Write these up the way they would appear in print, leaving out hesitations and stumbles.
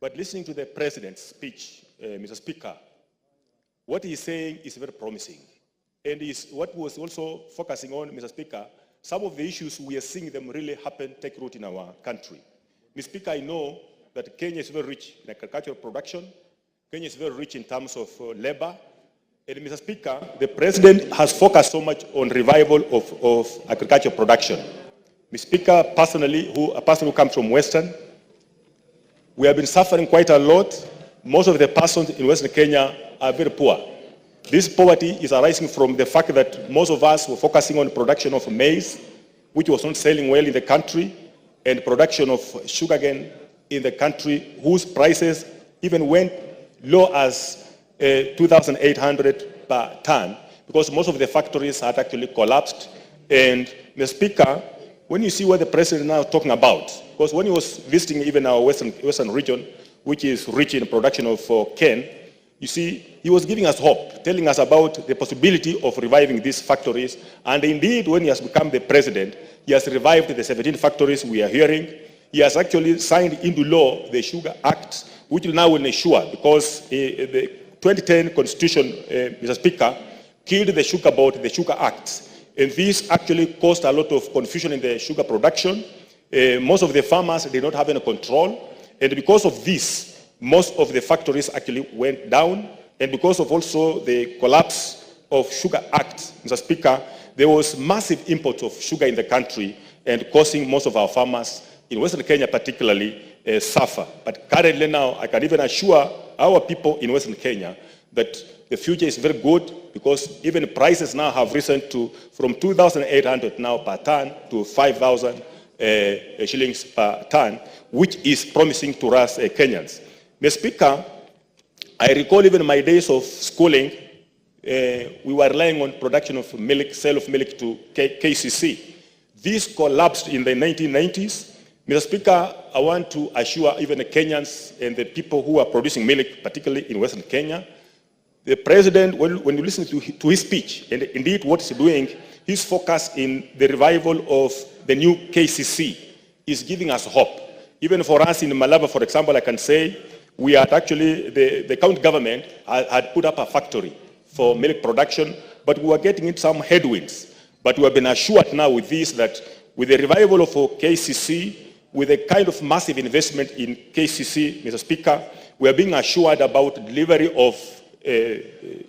But listening to the president's speech, Mr. Speaker, what he's saying is very promising. And is what was also focusing on, Mr. Speaker, some of the issues we are seeing them really happen, take root in our country. Mr. Speaker, I know that Kenya is very rich in agricultural production. Kenya is very rich in terms of labor. And Mr. Speaker, the president has focused so much on revival of agricultural production. Mr. Speaker, personally, a person who comes from Western, we have been suffering quite a lot. Most of the persons in Western Kenya are very poor. This poverty is arising from the fact that most of us were focusing on production of maize, which was not selling well in the country, and production of sugarcane in the country, whose prices even went low as 2,800 per ton, because most of the factories had actually collapsed. And Mr. Speaker, when you see what the president is now talking about, because when he was visiting even our western region, which is rich in production of cane, you see, he was giving us hope, telling us about the possibility of reviving these factories. And indeed, when he has become the president, he has revived the 17 factories we are hearing. He has actually signed into law the Sugar Act, which now will ensure, because the 2010 Constitution, Mr. Speaker, killed the Sugar Board, the Sugar Act. And this actually caused a lot of confusion in the sugar production. Most of the farmers did not have any control. And because of this, most of the factories actually went down. And because of also the collapse of Sugar Act, Mr. Speaker, there was massive import of sugar in the country and causing most of our farmers in Western Kenya particularly suffer. But currently now, I can even assure our people in Western Kenya that the future is very good, because even prices now have risen from 2,800 now per ton to 5,000 shillings per ton, which is promising to us Kenyans. Mr. Speaker, I recall even my days of schooling, we were relying on production of milk, sale of milk to KCC. This collapsed in the 1990s. Mr. Speaker, I want to assure even the Kenyans and the people who are producing milk, particularly in Western Kenya, the president, when you listen to his speech, and indeed what he's doing, his focus in the revival of the new KCC is giving us hope. Even for us in Malaba, for example, I can say we had actually, the county government had put up a factory for milk production, but we were getting into some headwinds. But we have been assured now with this that with the revival of KCC, with a kind of massive investment in KCC, Mr. Speaker, we are being assured about delivery of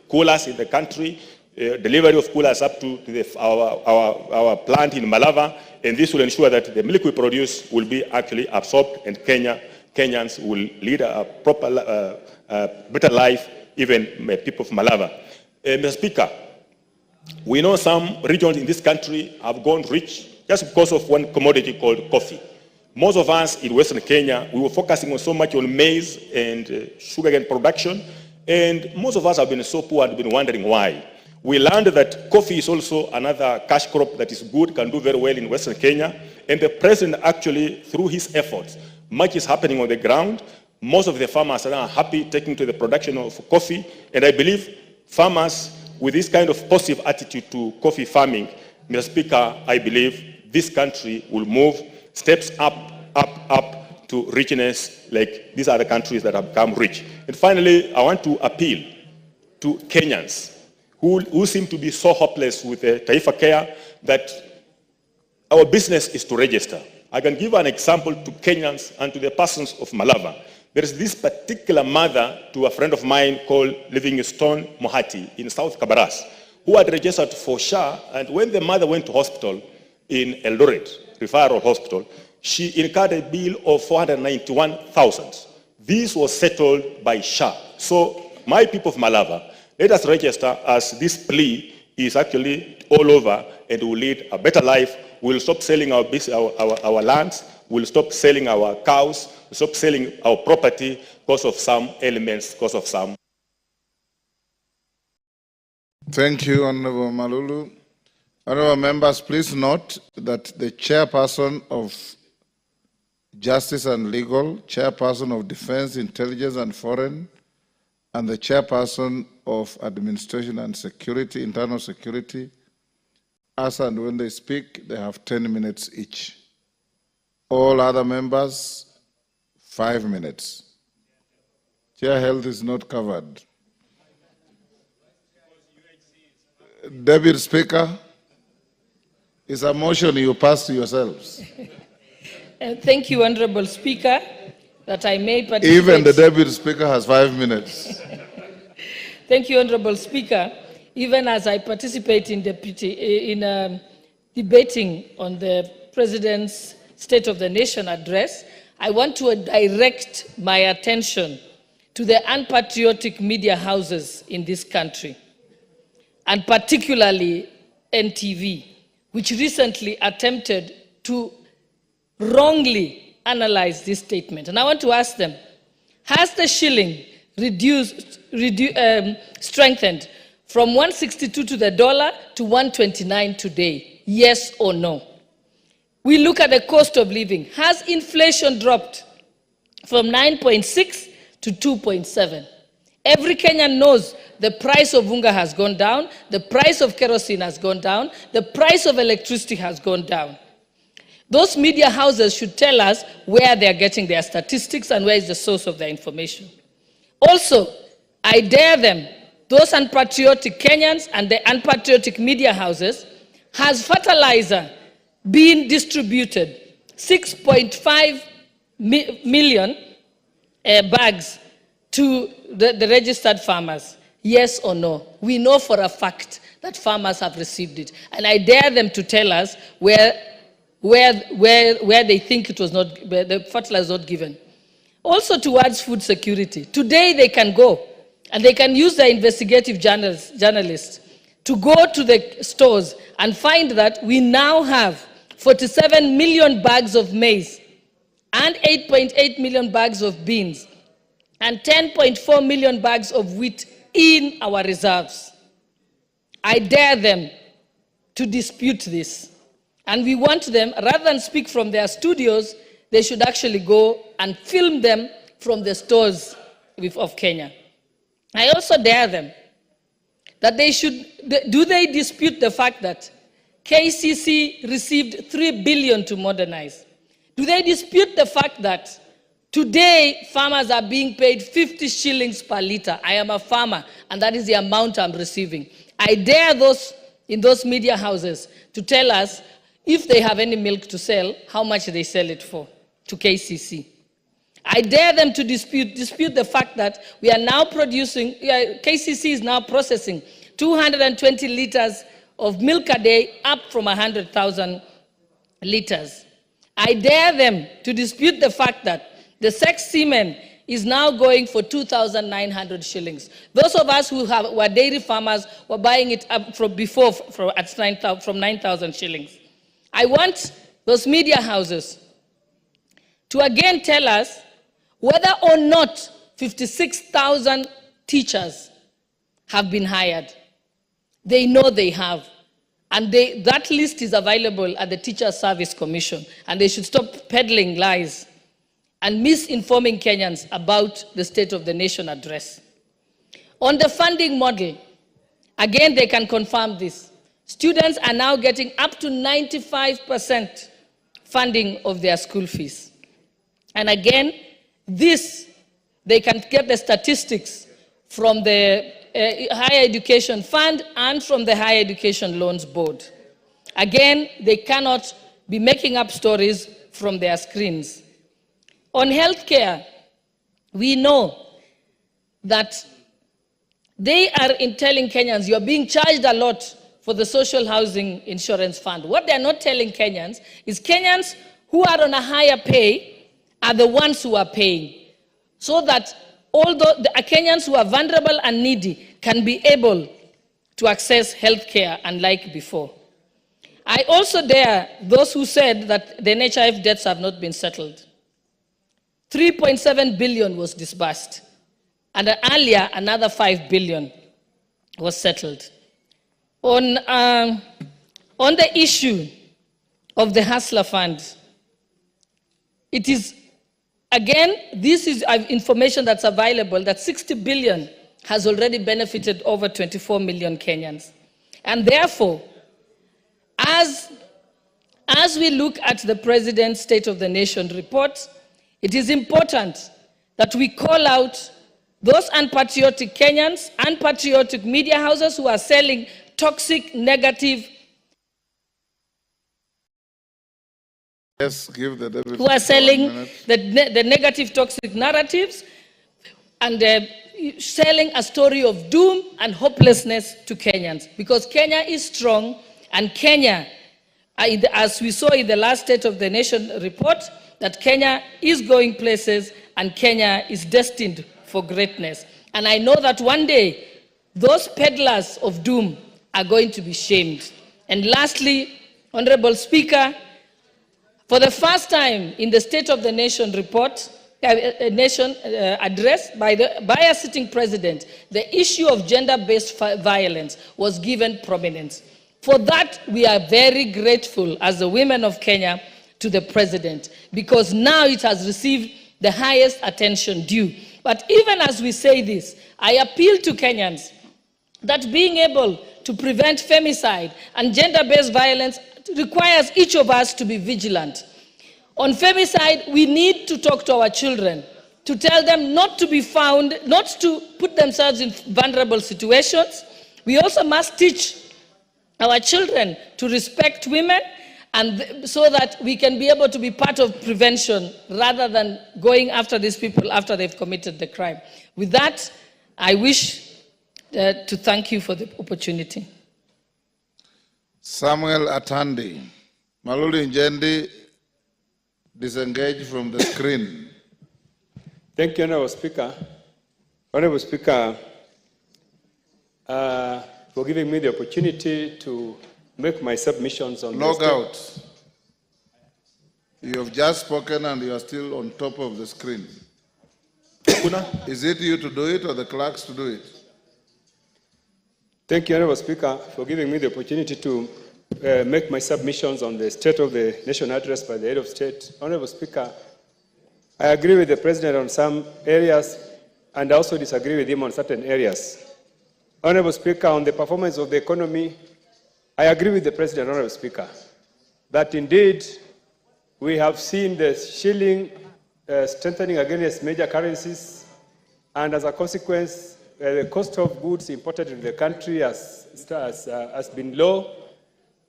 coolers in the country, delivery of coolers up to our plant in Malava, and this will ensure that the milk we produce will be actually absorbed, and Kenyans will lead a proper, better life, even people of Malava. Mr. Speaker, we know some regions in this country have gone rich just because of one commodity called coffee. Most of us in Western Kenya, we were focusing on so much on maize and sugarcane production, and most of us have been so poor and been wondering why. We learned that coffee is also another cash crop that is good, can do very well in Western Kenya, and the president actually, through his efforts, much is happening on the ground. Most of the farmers are now happy taking to the production of coffee, and I believe farmers with this kind of positive attitude to coffee farming, Mr. Speaker, I believe this country will move steps up to richness like these are the countries that have become rich. And finally, I want to appeal to Kenyans who seem to be so hopeless with the Taifa Care that our business is to register. I can give an example to Kenyans and to the persons of Malava. There is this particular mother to a friend of mine called Livingstone Mohati in South Kabaras, who had registered for SHA, and when the mother went to hospital in Eldoret, referral hospital, she incurred a bill of 491,000. This was settled by SHA. So my people of Malava, let us register, as this plea is actually all over, and will lead a better life. We'll stop selling our lands, we'll stop selling our cows, we'll stop selling our property because of some elements, because of some. Thank you, Honorable Malulu. Honorable members, please note that the chairperson of Justice and Legal, chairperson of Defense, Intelligence and Foreign, and the chairperson of Administration and Security, Internal Security, as and when they speak, they have 10 minutes each. All other members, 5 minutes. Chair Health is not covered. Deputy Speaker, it's a motion you passed yourselves. Thank you, Honorable Speaker, that I may participate. Even the Deputy Speaker has 5 minutes. Thank you, Honorable Speaker. Even as I participate in debating on the President's State of the Nation address, I want to direct my attention to the unpatriotic media houses in this country, and particularly NTV, which recently attempted to wrongly analyze this statement. And I want to ask them, has the shilling strengthened from 162 to the dollar to 129 today? Yes or no? We look at the cost of living. Has inflation dropped from 9.6 to 2.7? Every Kenyan knows the price of unga has gone down, the price of kerosene has gone down, the price of electricity has gone down. Those media houses should tell us where they are getting their statistics and where is the source of their information. Also, I dare them, those unpatriotic Kenyans and the unpatriotic media houses, has fertilizer been distributed, 6.5 million bags to the registered farmers? Yes or no? We know for a fact that farmers have received it. And I dare them to tell us where they think it was not, the fertilizer was not given. Also towards food security. Today they can go and they can use their investigative journalists to go to the stores and find that we now have 47 million bags of maize and 8.8 million bags of beans and 10.4 million bags of wheat in our reserves. I dare them to dispute this. And we want them, rather than speak from their studios, they should actually go and film them from the stores of Kenya. I also dare them that they should, do they dispute the fact that KCC received 3 billion to modernize? Do they dispute the fact that today farmers are being paid 50 shillings per liter? I am a farmer and that is the amount I'm receiving. I dare those in those media houses to tell us if they have any milk to sell, how much they sell it for to KCC. I dare them to dispute the fact that we are now producing, KCC is now processing 220 liters of milk a day, up from 100,000 liters. I dare them to dispute the fact that the sex semen is now going for 2,900 shillings. Those of us who were dairy farmers were buying it up from before from 9,000 shillings. I want those media houses to again tell us whether or not 56,000 teachers have been hired. They know they have. And that list is available at the Teacher Service Commission. And they should stop peddling lies and misinforming Kenyans about the State of the Nation address. On the funding model, again, they can confirm this. Students are now getting up to 95% funding of their school fees. And again, this, they can get the statistics from the Higher Education Fund and from the Higher Education Loans Board. Again, they cannot be making up stories from their screens. On healthcare, we know that they are telling Kenyans, you're being charged a lot for the social housing insurance fund. What they're not telling Kenyans is Kenyans who are on a higher pay are the ones who are paying, so that although the Kenyans who are vulnerable and needy can be able to access health care unlike before. I also dare those who said that the NHIF debts have not been settled. 3.7 billion was disbursed, and earlier another 5 billion was settled. On the issue of the Hustler Fund, it is, again, this is information that's available, that 60 billion has already benefited over 24 million Kenyans. And therefore, as we look at the President's State of the Nation report, it is important that we call out Those unpatriotic Kenyans, unpatriotic media houses who are selling toxic, negative, Yes, give the deputy. who are selling the negative, toxic narratives and selling a story of doom and hopelessness to Kenyans. Because Kenya is strong, and Kenya, as we saw in the last State of the Nation report, that Kenya is going places and Kenya is destined for greatness. And I know that one day, those peddlers of doom are going to be shamed. And lastly, Honorable Speaker, for the first time in the State of the Nation report, address by a sitting president, the issue of gender-based violence was given prominence. For that, we are very grateful as the women of Kenya to the president, because now it has received the highest attention due. But even as we say this, I appeal to Kenyans that being able to prevent femicide and gender-based violence requires each of us to be vigilant. On femicide, we need to talk to our children, to tell them not to be found, not to put themselves in vulnerable situations. We also must teach our children to respect women, and so that we can be able to be part of prevention rather than going after these people after they've committed the crime. With that, I wish to thank you for the opportunity. Samuel Atandi. Malulu Njendi, disengage from the screen. Thank you, Honorable Speaker. Honorable Speaker, for giving me the opportunity to make my submissions on Log out. You have just spoken and you are still on top of the screen. Is it you to do it or the clerks to do it? Thank you, Honorable Speaker, for giving me the opportunity to make my submissions on the State of the Nation address by the head of state. Honorable Speaker, I agree with the President on some areas and also disagree with him on certain areas. Honorable Speaker, on the performance of the economy, I agree with the President, Honorable Speaker, that indeed we have seen the shilling strengthening against major currencies, and as a consequence, the cost of goods imported into the country has been low,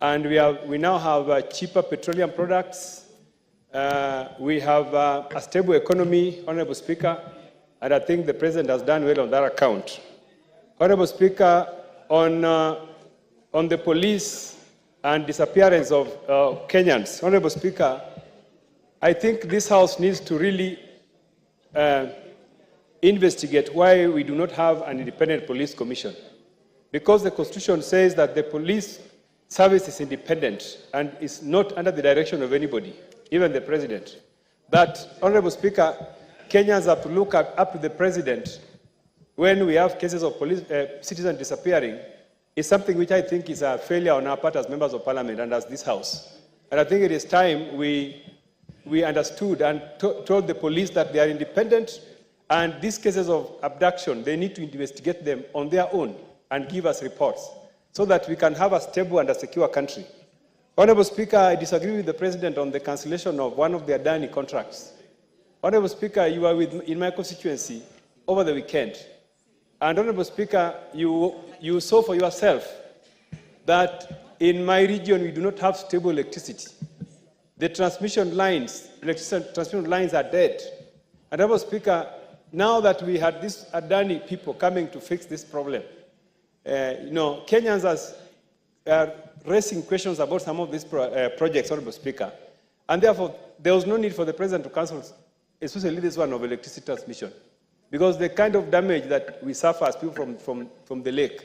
and we now have cheaper petroleum products. We have a stable economy, Honorable Speaker, and I think the President has done well on that account. Honorable Speaker, on the police and disappearance of Kenyans, Honorable Speaker, I think this House needs to really investigate why we do not have an independent police commission. Because the Constitution says that the police service is independent and is not under the direction of anybody, even the President. That, Honorable Speaker, Kenyans have to look up to the President when we have cases of police citizens disappearing. Is something which I think is a failure on our part as members of Parliament and as this House. And I think it is time we understood and told the police that they are independent, and these cases of abduction, they need to investigate them on their own and give us reports so that we can have a stable and a secure country. Honorable Speaker, I disagree with the President on the cancellation of one of the Adani contracts. Honorable Speaker, you were in my constituency over the weekend. And Honorable Speaker, you saw for yourself that in my region we do not have stable electricity. The transmission lines, electricity transmission lines are dead. And Honorable Speaker, now that we had these Adani people coming to fix this problem, Kenyans are raising questions about some of these projects, Honorable Speaker. And therefore, there was no need for the President to cancel, especially this one of electricity transmission. Because the kind of damage that we suffer as people from the lake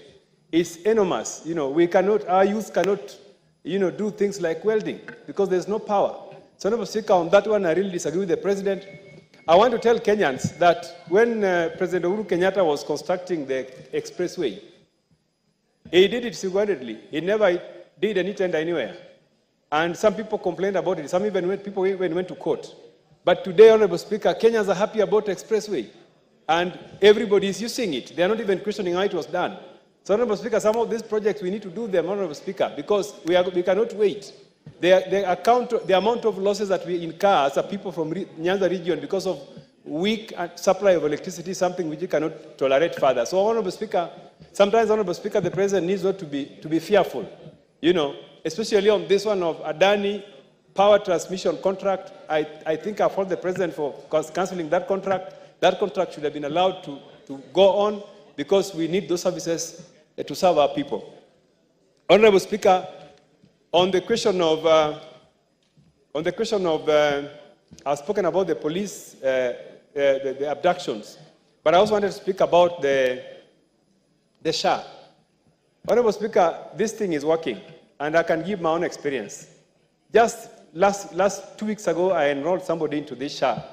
is enormous. We cannot, our youth cannot, do things like welding because there's no power. So, Honorable Speaker, on that one, I really disagree with the President. I want to tell Kenyans that when President Uhuru Kenyatta was constructing the expressway, he did it single-handedly. He never did any tender anywhere. And some people complained about it. Some people even went to court. But today, Honorable Speaker, Kenyans are happy about the expressway. And everybody is using it. They are not even questioning how it was done. So, Honorable Speaker, some of these projects, we need to do them, Honorable Speaker, because we cannot wait. The amount of losses that we incur as a people from Nyanza region because of weak supply of electricity is something which you cannot tolerate further. So, Honorable Speaker, sometimes, Honorable Speaker, the President needs not to be fearful, especially on this one of Adani power transmission contract. I think I fault the President for cancelling that contract. That contract should have been allowed to go on because we need those services to serve our people. Honorable Speaker, on the question of, I've spoken about the police, the abductions, but I also wanted to speak about the SHA. Honorable Speaker, this thing is working, and I can give my own experience. Just last 2 weeks ago, I enrolled somebody into this SHA,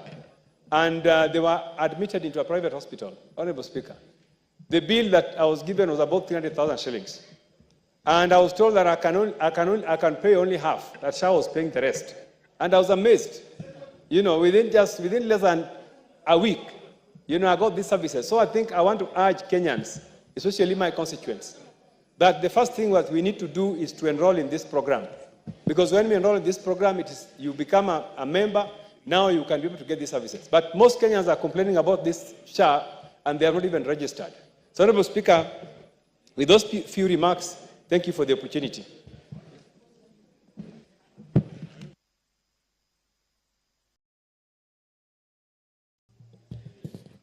and they were admitted into a private hospital. Honorable Speaker, the bill that I was given was about 300,000 shillings. And I was told that I can pay only half, that SHA was paying the rest. And I was amazed. Within less than a week, I got these services. So I think I want to urge Kenyans, especially my constituents, that the first thing that we need to do is to enroll in this program. Because when we enroll in this program, you become a member, now you can be able to get these services. But most Kenyans are complaining about this SHA, and they are not even registered. So, Honorable Speaker, with those few remarks, thank you for the opportunity.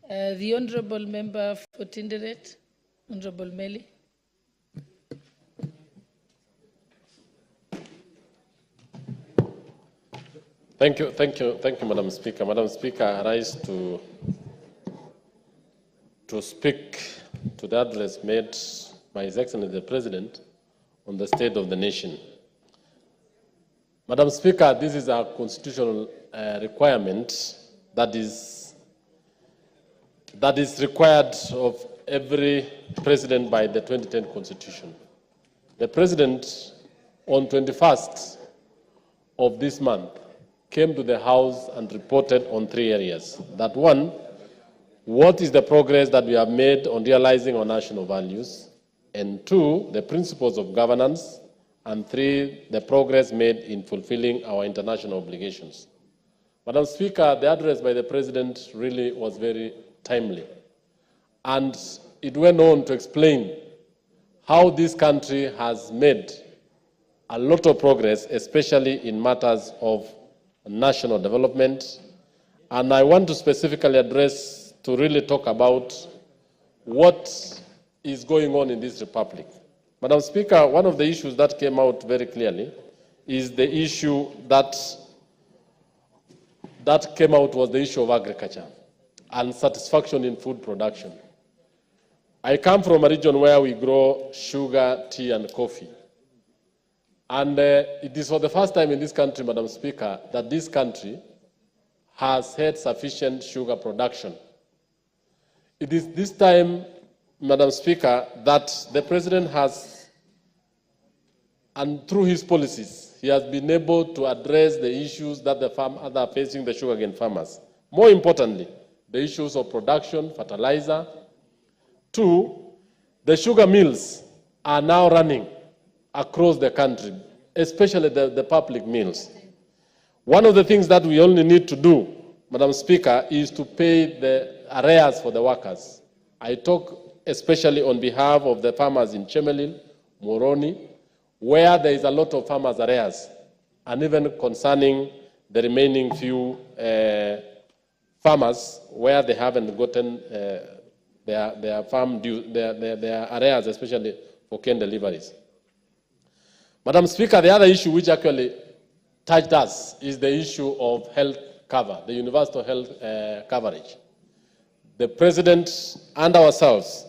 The Honourable Member for Tinderet, Honourable Meli. Thank you, Madam Speaker. Madam Speaker, I rise to speak to the address made by His Excellency the President on the state of the nation. Madam Speaker, this is a constitutional requirement that is required of every president by the 2010 Constitution. The President, on 21st of this month, came to the House and reported on 3 areas. That one, what is the progress that we have made on realizing our national values? And 2, the principles of governance. And 3, the progress made in fulfilling our international obligations. Madam Speaker, the address by the President really was very timely. And it went on to explain how this country has made a lot of progress, especially in matters of national development. And I want to specifically really talk about what is going on in this republic. Madam Speaker, one of the issues that came out very clearly is the issue that came out was the issue of agriculture and satisfaction in food production. I come from a region where we grow sugar, tea, and coffee. And it is for the first time in this country, Madam Speaker, that this country has had sufficient sugar production. It is this time, Madam Speaker, that the President has, and through his policies, he has been able to address the issues that are facing the sugarcane farmers. More importantly, the issues of production, fertilizer. 2, the sugar mills are now running across the country, especially the public mills. One of the things that we only need to do, Madam Speaker, is to pay the arrears for the workers. I talk especially on behalf of the farmers in Chemelil, Moroni, where there is a lot of farmers' arrears, and even concerning the remaining few farmers where they haven't gotten their farm due, their arrears, especially for cane deliveries. Madam Speaker, the other issue which actually touched us is the issue of health cover, the universal health coverage. The President and ourselves,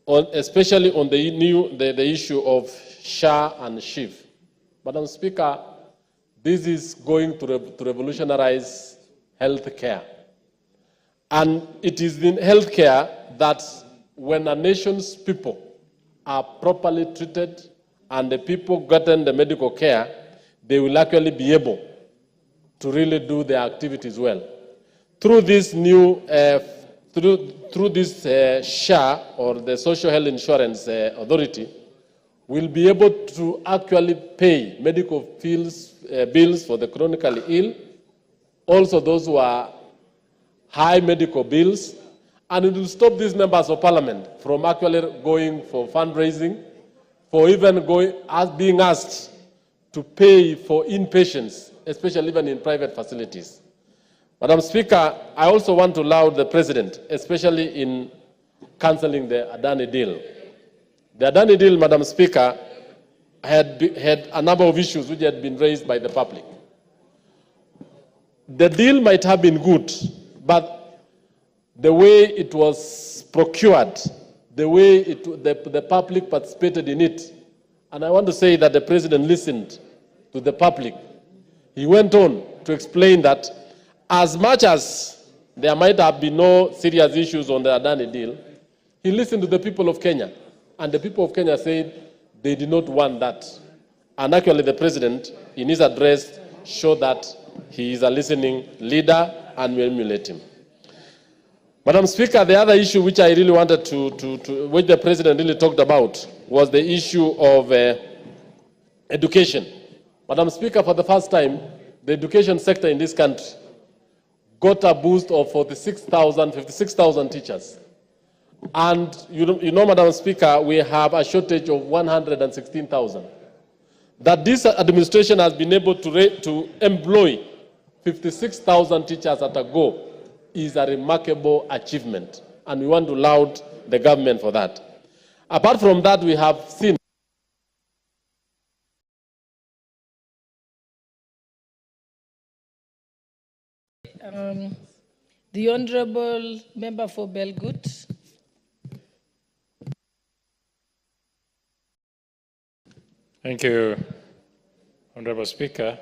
especially on the issue of SHA and SHIF. Madam Speaker, this is going to revolutionize health care. And it is in health care that when a nation's people are properly treated and the people gotten the medical care, they will actually be able to really do their activities well. Through this new, through this SHA, or the Social Health Insurance Authority, we'll be able to actually pay medical bills for the chronically ill, also those who high medical bills, and it will stop these members of parliament from actually going for fundraising, for even being asked to pay for inpatients, especially even in private facilities. Madam Speaker, I also want to laud the President, especially in cancelling the Adani deal. The Adani deal, Madam Speaker, had a number of issues which had been raised by the public. The deal might have been good, but the way it was procured, the way the public participated in it, and I want to say that the President listened to the public. He went on to explain that as much as there might have been no serious issues on the Adani deal, he listened to the people of Kenya, and the people of Kenya said they did not want that. And actually the President, in his address, showed that he is a listening leader and we emulate him. Madam Speaker, the other issue which I really wanted which the President really talked about was the issue of education. Madam Speaker, for the first time, the education sector in this country got a boost of 56,000 teachers. And you know, Madam Speaker, we have a shortage of 116,000. That this administration has been able to employ 56,000 teachers at a go is a remarkable achievement, and we want to laud the government for that. Apart from that, we have seen the Honourable Member for Belgut. Thank you, Honourable Speaker.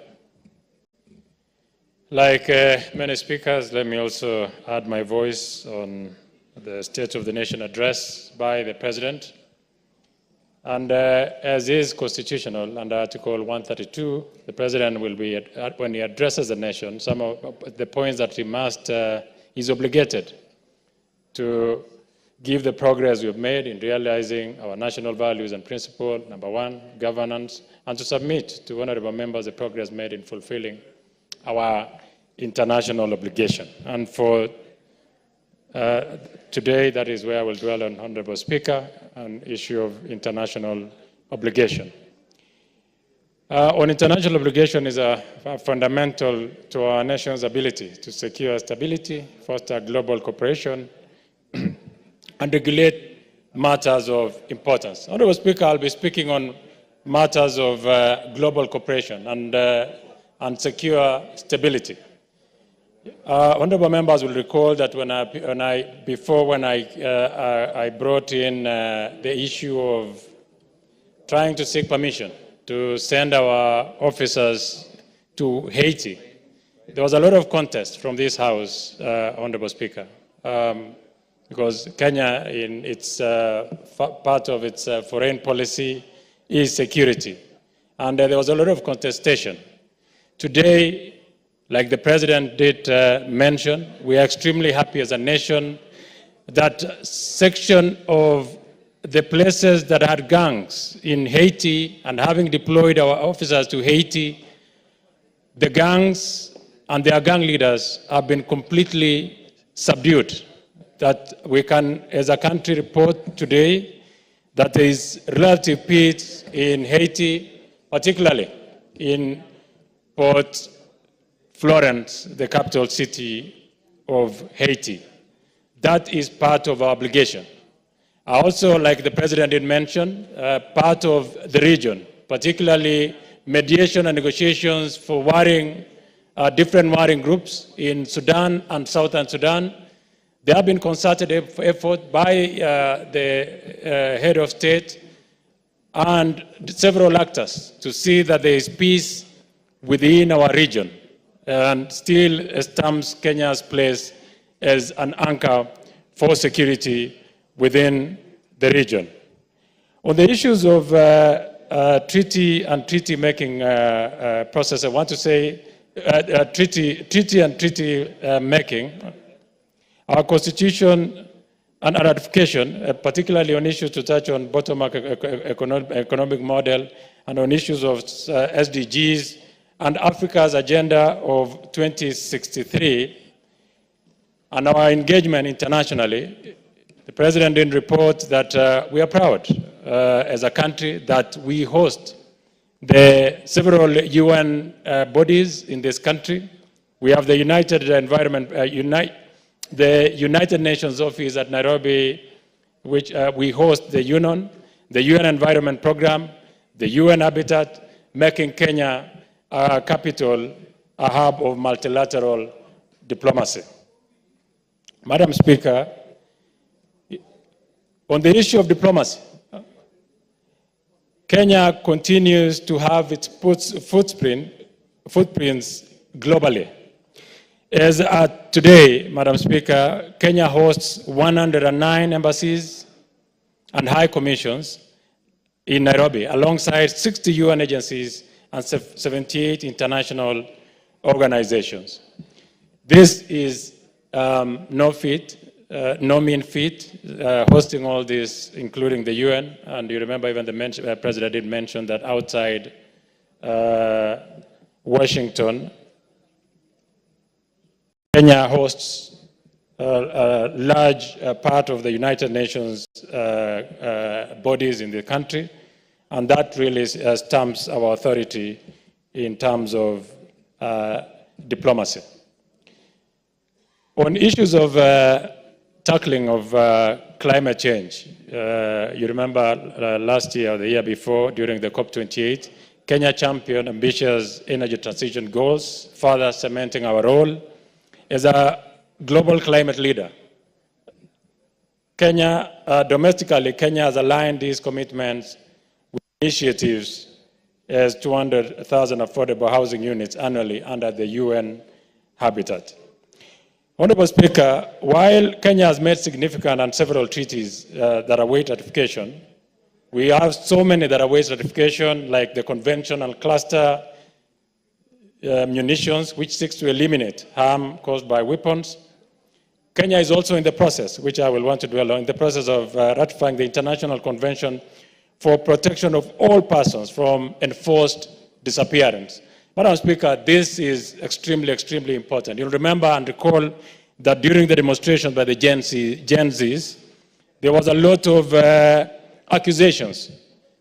Like many speakers, let me also add my voice on the State of the Nation address by the President. And as is constitutional under Article 132, the President will be, when he addresses the nation, some of the points that he must, is obligated to give the progress we have made in realizing our national values and principles, number one, governance, and to submit to honourable members the progress made in fulfilling our international obligation. And for today, that is where I will dwell on, Honourable Speaker, an issue of international obligation. On international obligation is fundamental to our nation's ability to secure stability, foster global cooperation, and regulate matters of importance. Honourable Speaker, I'll be speaking on matters of global cooperation and secure stability. Honourable members will recall that when I brought in the issue of trying to seek permission to send our officers to Haiti, there was a lot of contest from this House, Honourable Speaker, because Kenya, in its part of its foreign policy, is security, and there was a lot of contestation. Today, like the President did mention, we are extremely happy as a nation that section of the places that had gangs in Haiti, and having deployed our officers to Haiti, the gangs and their gang leaders have been completely subdued. That we can, as a country, report today that there is relative peace in Haiti, particularly in Port Florence, the capital city of Haiti. That is part of our obligation. Also, like the President did mention, part of the region, particularly mediation and negotiations for different warring groups in Sudan and Southern Sudan. There have been concerted efforts by the head of state and several actors to see that there is peace within our region, and still stamps Kenya's place as an anchor for security within the region. On the issues of treaty and treaty-making process, I want to say treaty and treaty-making, our Constitution and ratification, particularly on issues to touch on bottom-up economic model and on issues of SDGs and Africa's Agenda of 2063, and our engagement internationally, the President did report that we are proud as a country that we host the several UN bodies in this country. We have the the United Nations office at Nairobi, which we host the UN Environment Program, the UN Habitat, making Kenya a capital, a hub of multilateral diplomacy. Madam Speaker, on the issue of diplomacy, Kenya continues to have its footprints globally. As today, Madam Speaker, Kenya hosts 109 embassies and high commissions in Nairobi, alongside 60 UN agencies and 78 international organizations. This is no mean feat, hosting all this, including the UN. And you remember even the President did mention that outside Washington, Kenya hosts a large part of the United Nations bodies in the country, and that really stamps our authority in terms of diplomacy. On issues of tackling of climate change, you remember last year or the year before, during the COP28, Kenya championed ambitious energy transition goals, further cementing our role as a global climate leader. Domestically, Kenya has aligned these commitments with initiatives as 200,000 affordable housing units annually under the UN Habitat. Honorable Speaker, while Kenya has made significant and several treaties that await ratification, we have so many that await ratification, like the Convention on Cluster Munitions, which seeks to eliminate harm caused by weapons. Kenya is also in the process, which I will want to dwell on, in the process of ratifying the International Convention for Protection of All Persons from Enforced Disappearance. Madam Speaker, this is extremely, extremely important. You'll remember and recall that during the demonstration by the Gen Zs, there was a lot of accusations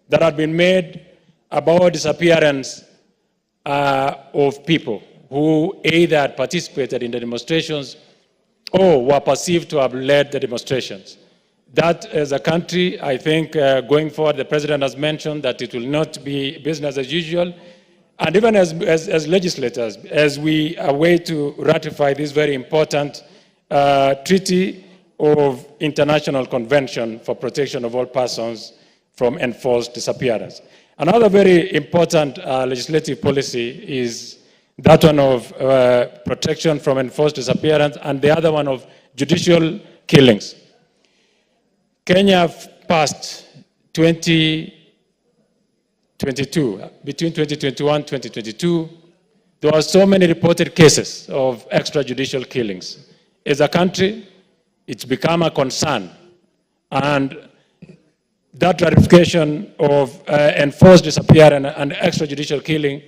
that had been made about disappearance of people who either had participated in the demonstrations or were perceived to have led the demonstrations. That, as a country, I think going forward, the President has mentioned that it will not be business as usual. And even as legislators, as we await to ratify this very important treaty of International Convention for Protection of All Persons from Enforced Disappearance. Another very important legislative policy is that one of protection from enforced disappearance, and the other one of judicial killings. Kenya passed 2022, between 2021 and 2022, there were so many reported cases of extrajudicial killings. As a country, it's become a concern, and that ratification of enforced disappearance and extrajudicial killing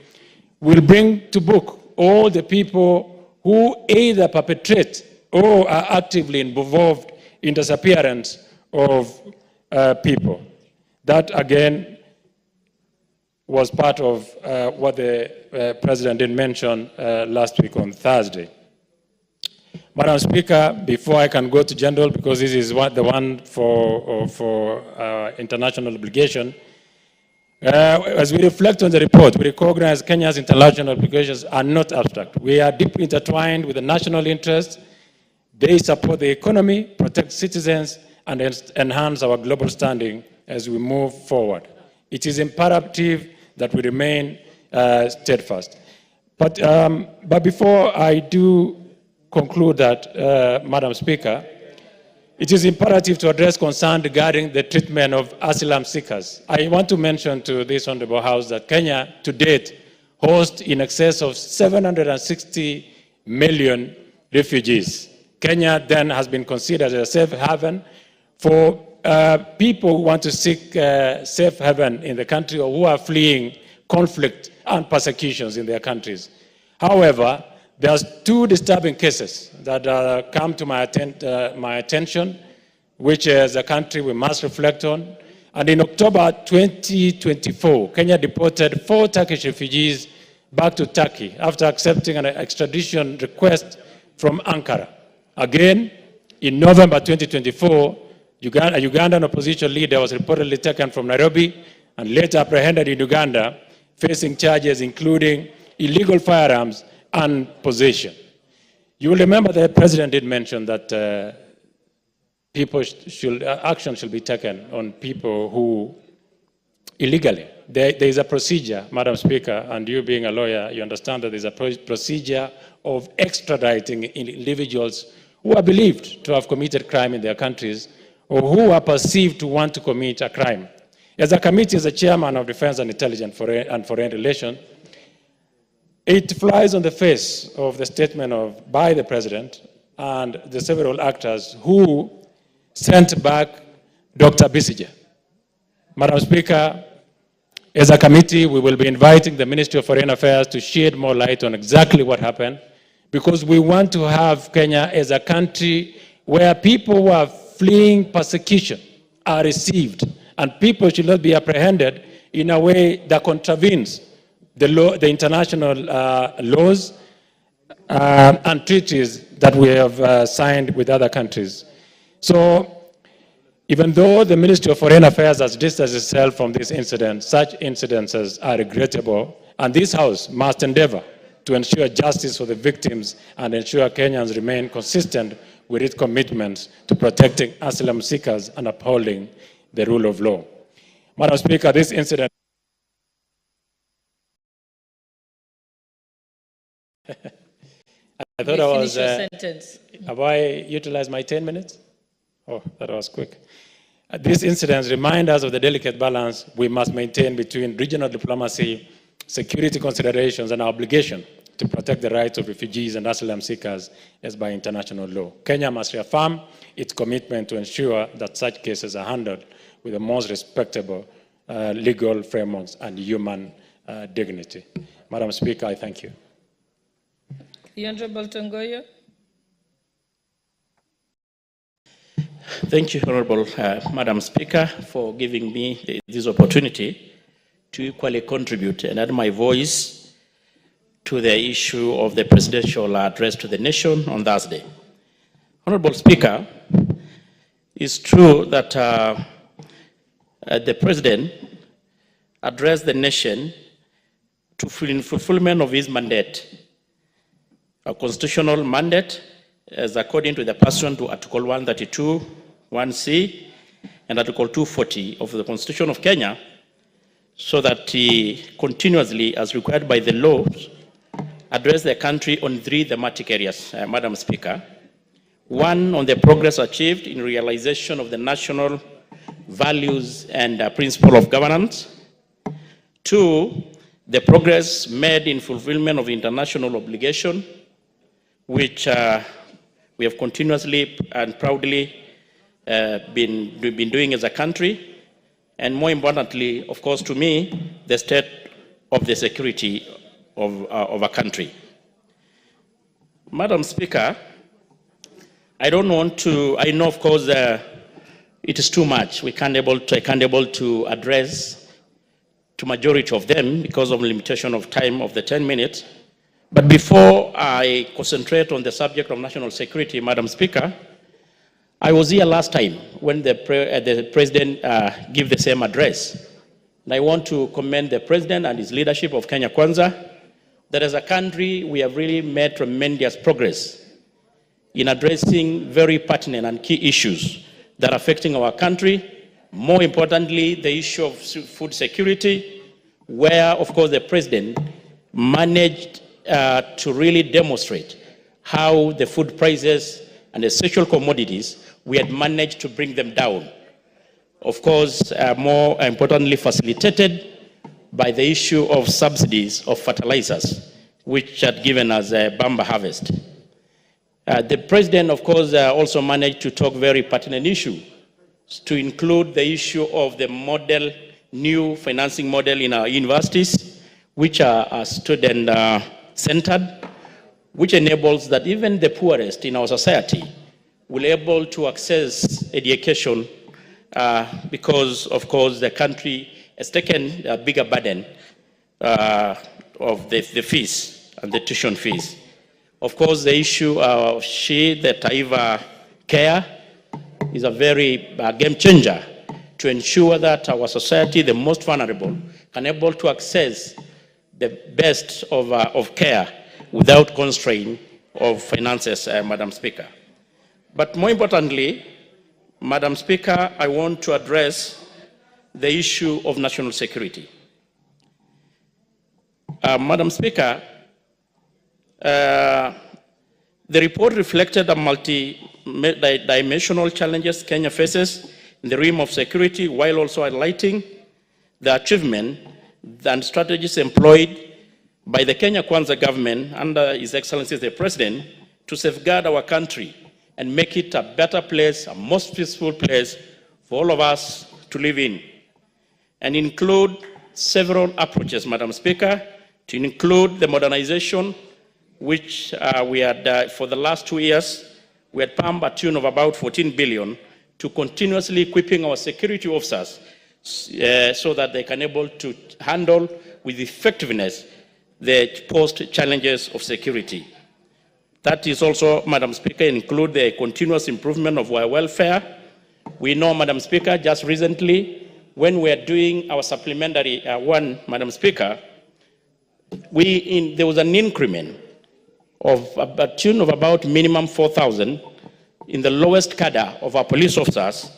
will bring to book all the people who either perpetrate or are actively involved in disappearance of people. That, again, was part of what the President did mention last week on Thursday. Madam Speaker, before I can go to general, because this is the one for international obligation, as we reflect on the report, we recognize Kenya's international obligations are not abstract. We are deeply intertwined with the national interest. They support the economy, protect citizens, and enhance our global standing as we move forward. It is imperative that we remain steadfast. But before I do conclude that, Madam Speaker, it is imperative to address concern regarding the treatment of asylum seekers. I want to mention to this Honorable House that Kenya, to date, hosts in excess of 760 million refugees. Kenya then has been considered a safe haven for people who want to seek safe haven in the country or who are fleeing conflict and persecutions in their countries. However, There's two disturbing cases that come to my attention, which as a country we must reflect on. And in October 2024, Kenya deported 4 Turkish refugees back to Turkey after accepting an extradition request from Ankara. Again, in November 2024, a Ugandan opposition leader was reportedly taken from Nairobi and later apprehended in Uganda, facing charges including illegal firearms and possession. You will remember the president did mention that action should be taken on people who illegally. There is a procedure, Madam Speaker, and you being a lawyer, you understand that there's a procedure of extraditing individuals who are believed to have committed crime in their countries or who are perceived to want to commit a crime. As a committee, as a chairman of Defense and Intelligence and Foreign Relations, it flies on the face of the statement by the president and the several actors who sent back Dr. Besigye. Madam Speaker, as a committee, we will be inviting the Ministry of Foreign Affairs to shed more light on exactly what happened, because we want to have Kenya as a country where people who are fleeing persecution are received, and people should not be apprehended in a way that contravenes the international laws and treaties that we have signed with other countries. So, even though the Ministry of Foreign Affairs has distanced itself from this incident, such incidences are regrettable, and this House must endeavor to ensure justice for the victims and ensure Kenyans remain consistent with its commitments to protecting asylum seekers and upholding the rule of law. Madam Speaker, this incident I thought I was... have I utilized my 10 minutes? Oh, that was quick. These incidents remind us of the delicate balance we must maintain between regional diplomacy, security considerations, and our obligation to protect the rights of refugees and asylum seekers as by international law. Kenya must reaffirm its commitment to ensure that such cases are handled with the most respectable legal frameworks and human dignity. Madam Speaker, I thank you. The Honorable Tongoyo. Thank you, Honorable Madam Speaker, for giving me this opportunity to equally contribute and add my voice to the issue of the presidential address to the nation on Thursday. Honorable Speaker, it's true that the President addressed the nation to fulfillment of his mandate, a constitutional mandate, as according to the person to Article 132, 1C, and Article 240 of the Constitution of Kenya, so that he continuously, as required by the laws, address the country on 3 thematic areas, Madam Speaker. 1, on the progress achieved in realization of the national values and principle of governance. 2, the progress made in fulfillment of international obligation, which we have continuously and proudly been doing as a country, and more importantly, of course, to me, the state of the security of a country. Madam Speaker, I don't want to, I know, of course, it is too much. I can't able to address to majority of them because of limitation of time of the 10 minutes. But before I concentrate on the subject of national security, Madam Speaker, I was here last time when the President gave the same address. And I want to commend the President and his leadership of Kenya KWANZA, that as a country, we have really made tremendous progress in addressing very pertinent and key issues that are affecting our country. More importantly, the issue of food security, where, of course, the President managed to really demonstrate how the food prices and the essential commodities, we had managed to bring them down. Of course, more importantly, facilitated by the issue of subsidies of fertilizers, which had given us a bumper harvest. The President, of course, also managed to talk very pertinent issue to include the issue of the model, new financing model in our universities, which are student-centered, which enables that even the poorest in our society will be able to access education because, of course, the country has taken a bigger burden of the fees and the tuition fees. Of course, the issue of the Taiva care is a very game changer to ensure that our society, the most vulnerable, can able to access the best of care without constraint of finances, Madam Speaker. But more importantly, Madam Speaker, I want to address the issue of national security. Madam Speaker, the report reflected the multi-dimensional challenges Kenya faces in the realm of security, while also highlighting the achievement and strategies employed by the Kenya KWANZA government under His Excellency the President to safeguard our country and make it a better place, a more peaceful place for all of us to live in. And include several approaches, Madam Speaker, to include the modernization, which we had, for the last 2 years, we had pumped a tune of about 14 billion to continuously equipping our security officers so that they can able to handle with effectiveness the post-challenges of security. That is also, Madam Speaker, include the continuous improvement of our welfare. We know, Madam Speaker, just recently, when we are doing our supplementary one, Madam Speaker, there was an increment of a tune of about minimum 4,000 in the lowest cadre of our police officers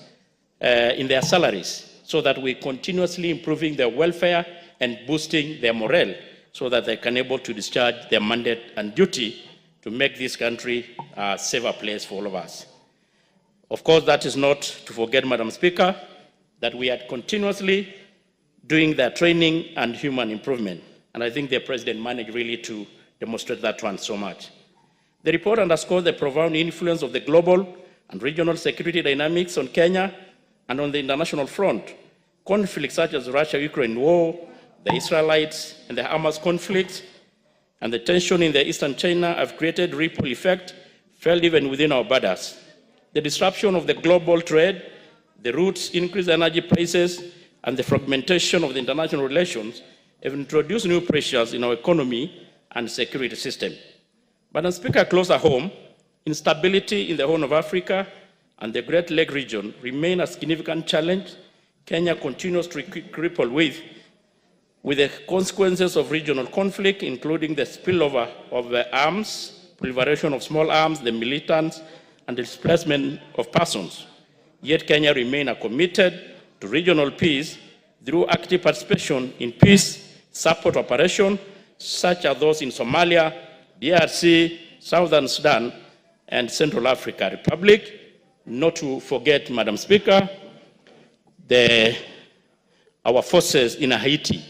in their salaries, so that we're continuously improving their welfare and boosting their morale, so that they can able to discharge their mandate and duty to make this country a safer place for all of us. Of course, that is not to forget, Madam Speaker, that we are continuously doing their training and human improvement. And I think the President managed really to demonstrate that one so much. The report underscores the profound influence of the global and regional security dynamics on Kenya and on the international front. Conflicts such as Russia-Ukraine war, the Israelites and the Hamas conflict, and the tension in the eastern China have created ripple effect felt even within our borders. The disruption of the global trade, the roots increased energy prices, and the fragmentation of the international relations have introduced new pressures in our economy and security system. Madam Speaker, closer home, instability in the Horn of Africa and the Great Lake region remain a significant challenge Kenya continues to grapple with the consequences of regional conflict, including the spillover of the arms, proliferation of small arms, the militants, and the displacement of persons. Yet Kenya remains committed to regional peace through active participation in peace support operations such as those in Somalia, DRC, Southern Sudan, and Central Africa Republic. Not to forget, Madam Speaker, our forces in Haiti,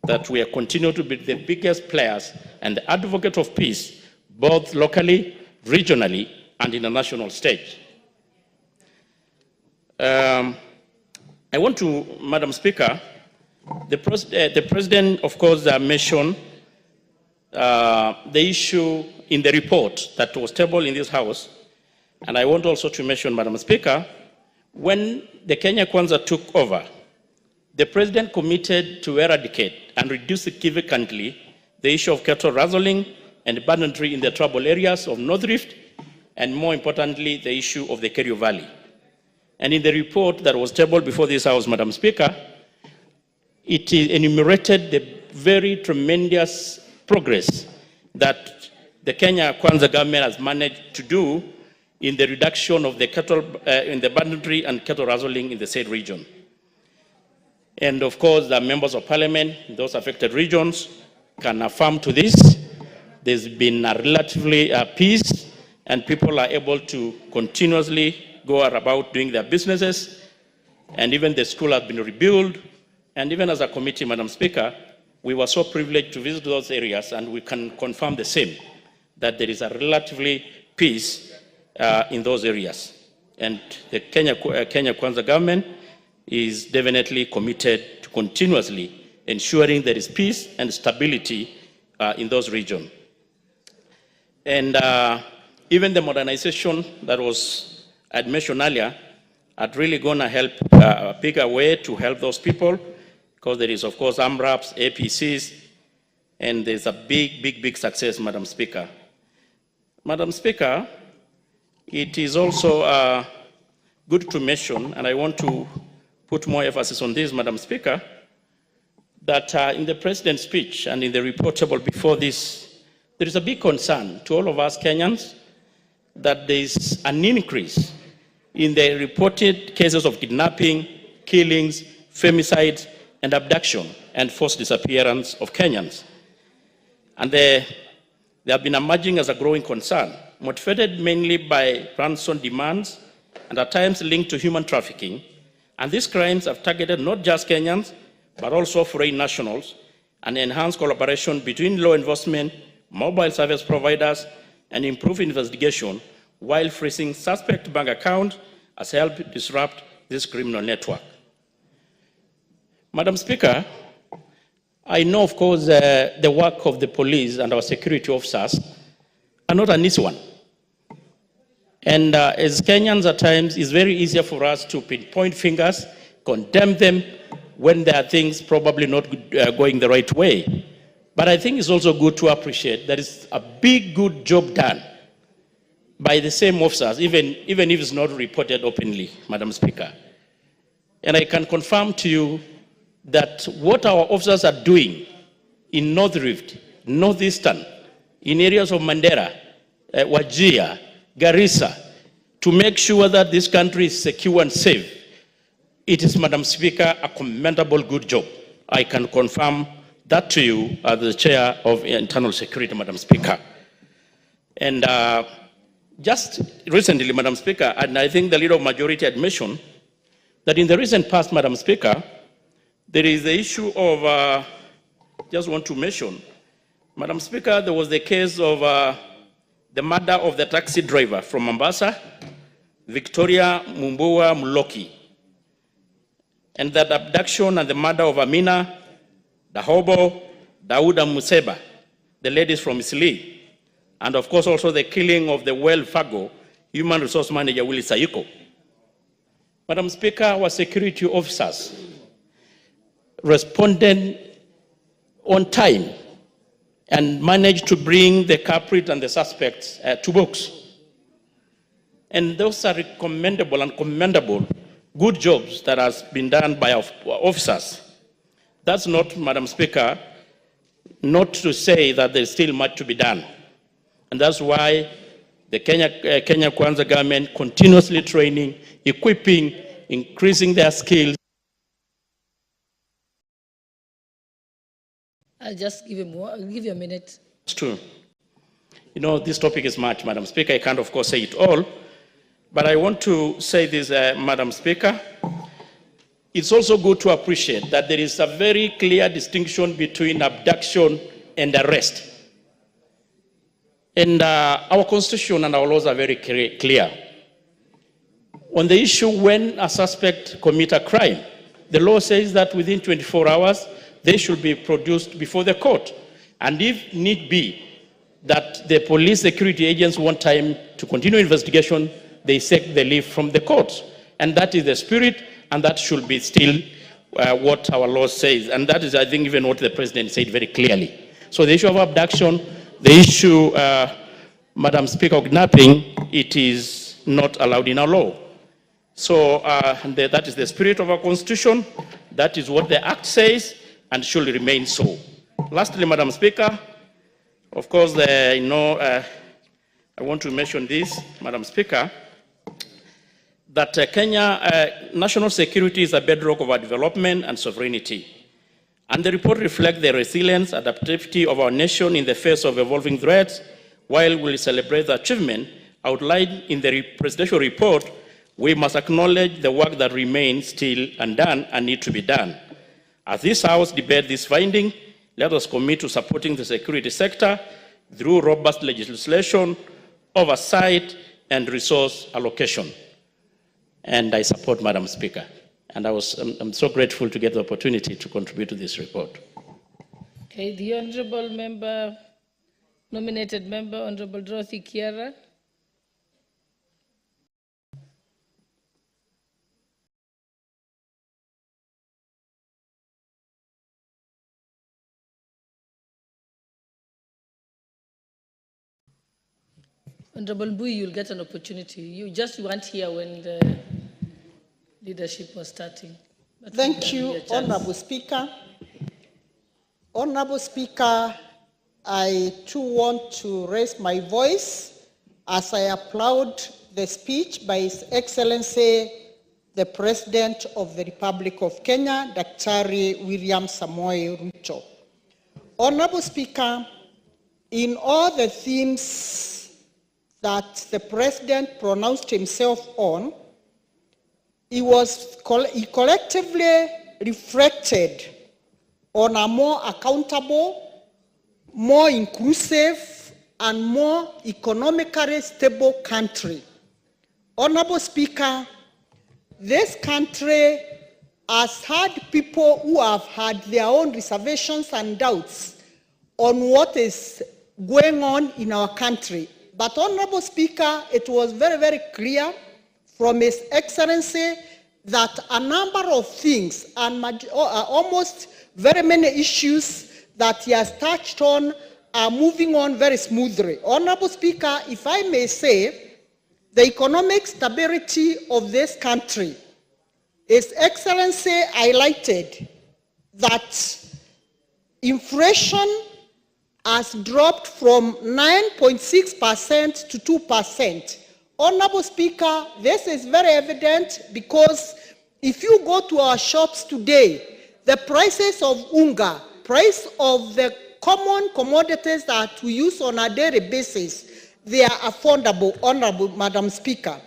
that we are continuing to be the biggest players and the advocate of peace, both locally, regionally, and in the national stage. I want to, Madam Speaker, the President, of course, mentioned the issue in the report that was tabled in this House, and I want also to mention, Madam Speaker, when the Kenya KWANZA took over, the President committed to eradicate and reduce significantly the issue of cattle rustling and banditry in the tribal areas of North Rift, and more importantly, the issue of the Kerio Valley. And in the report that was tabled before this House, Madam Speaker, it enumerated the very tremendous progress that the Kenya KWANZA government has managed to do in the reduction of the cattle, in the banditry and cattle rustling in the said region. And of course, the members of parliament in those affected regions can affirm to this. There's been a relatively peace, and people are able to continuously go about doing their businesses, and even the school has been rebuilt. And even as a committee, Madam Speaker, we were so privileged to visit those areas, and we can confirm the same, that there is a relatively peace in those areas. And the Kenya KWANZA government is definitely committed to continuously ensuring there is peace and stability in those regions. And even the modernization that was I'd mentioned earlier, are really going to help a bigger way to help those people, because there is, of course, AMRAPs, APCs, and there's a big success, Madam Speaker. Madam Speaker, it is also good to mention, and I want to put more emphasis on this, Madam Speaker, that in the President's speech and in the reportable before this, there is a big concern to all of us Kenyans that there is an increase in the reported cases of kidnapping, killings, femicide, and abduction and forced disappearance of Kenyans. And they have been emerging as a growing concern, motivated mainly by ransom demands and at times linked to human trafficking. And these crimes have targeted not just Kenyans, but also foreign nationals, and enhanced collaboration between law enforcement, mobile service providers, and improved investigation, while freezing suspect bank accounts has helped disrupt this criminal network. Madam Speaker, I know, of course, the work of the police and our security officers are not an easy one. And as Kenyans at times, it's very easier for us to pinpoint fingers, condemn them when there are things probably not going the right way. But I think it's also good to appreciate that it's a big, good job done by the same officers, even if it's not reported openly, Madam Speaker. And I can confirm to you that what our officers are doing in North Rift, Northeastern, in areas of Mandera, Wajir, Garissa, to make sure that this country is secure and safe, it is, Madam Speaker, a commendable good job. I can confirm that to you as the Chair of Internal Security, Madam Speaker. And just recently, Madam Speaker, and I think the Leader of Majority had mentioned that in the recent past, Madam Speaker, there is the issue of, just want to mention, Madam Speaker, there was the case of the murder of the taxi driver from Mombasa, Victoria Mumbua Muloki, and that abduction and the murder of Amina, Dahobo, Dauda Museba, the ladies from Isli, and of course also the killing of the Well Fargo Human Resource Manager Willie Sayuko. Madam Speaker, our security officers responded on time and managed to bring the culprit and the suspects to books. And those are commendable and commendable good jobs that has been done by our officers. That's not, Madam Speaker, not to say that there's still much to be done. And that's why the Kenya KWANZA government continuously training, equipping, increasing their skills. I'll just give you a minute. It's true. You know, this topic is much, Madam Speaker. I can't, of course, say it all. But I want to say this, Madam Speaker. It's also good to appreciate that there is a very clear distinction between abduction and arrest. And our Constitution and our laws are very clear. On the issue when a suspect commits a crime, the law says that within 24 hours, they should be produced before the court. And if need be, that the police security agents want time to continue investigation, they seek the leave from the courts. And that is the spirit, and that should be still what our law says. And that is, I think, even what the President said very clearly. So the issue of abduction, the issue, Madam Speaker, of kidnapping, it is not allowed in our law. So that is the spirit of our Constitution. That is what the Act says, and should remain so. Lastly, Madam Speaker, of course, I want to mention this, Madam Speaker, that Kenya national security is a bedrock of our development and sovereignty. And the report reflects the resilience and adaptivity of our nation in the face of evolving threats. While we celebrate the achievement outlined in the presidential report, we must acknowledge the work that remains still undone and need to be done. As this House debates this finding, let us commit to supporting the security sector through robust legislation, oversight, and resource allocation. And I support, Madam Speaker. And I'm so grateful to get the opportunity to contribute to this report. Okay, the Honorable Member Nominated member, Honorable Dorothy Kiara. Honorable Bui, you'll get an opportunity. You just weren't here when the leadership was starting. But Thank you, Honorable Speaker. Honorable Speaker, I too want to raise my voice as I applaud the speech by His Excellency, the President of the Republic of Kenya, Dr. William Samoei Ruto. Honorable Speaker, in all the themes that the President pronounced himself on, he collectively reflected on a more accountable, more inclusive, and more economically stable country. Honorable Speaker, this country has had people who have had their own reservations and doubts on what is going on in our country. But Honorable Speaker, it was very, very clear from His Excellency that a number of things and almost very many issues that he has touched on are moving on very smoothly. Honorable Speaker, if I may say, the economic stability of this country, His Excellency highlighted that inflation has dropped from 9.6% to 2%. Honorable Speaker, this is very evident because if you go to our shops today, the prices of unga, price of the common commodities that we use on a daily basis, they are affordable, Honorable Madam Speaker.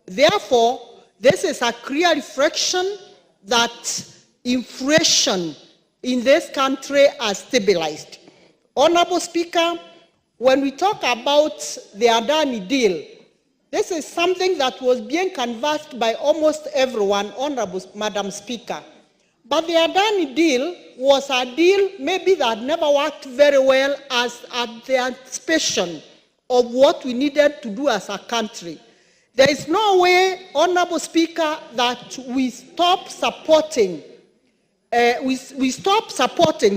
Therefore, this is a clear reflection that inflation in this country has stabilized. Honorable Speaker, when we talk about the Adani deal, this is something that was being canvassed by almost everyone, Honorable Madam Speaker. But the Adani deal was a deal maybe that never worked very well as at the anticipation of what we needed to do as a country. There is no way, Honorable Speaker, that we stop supporting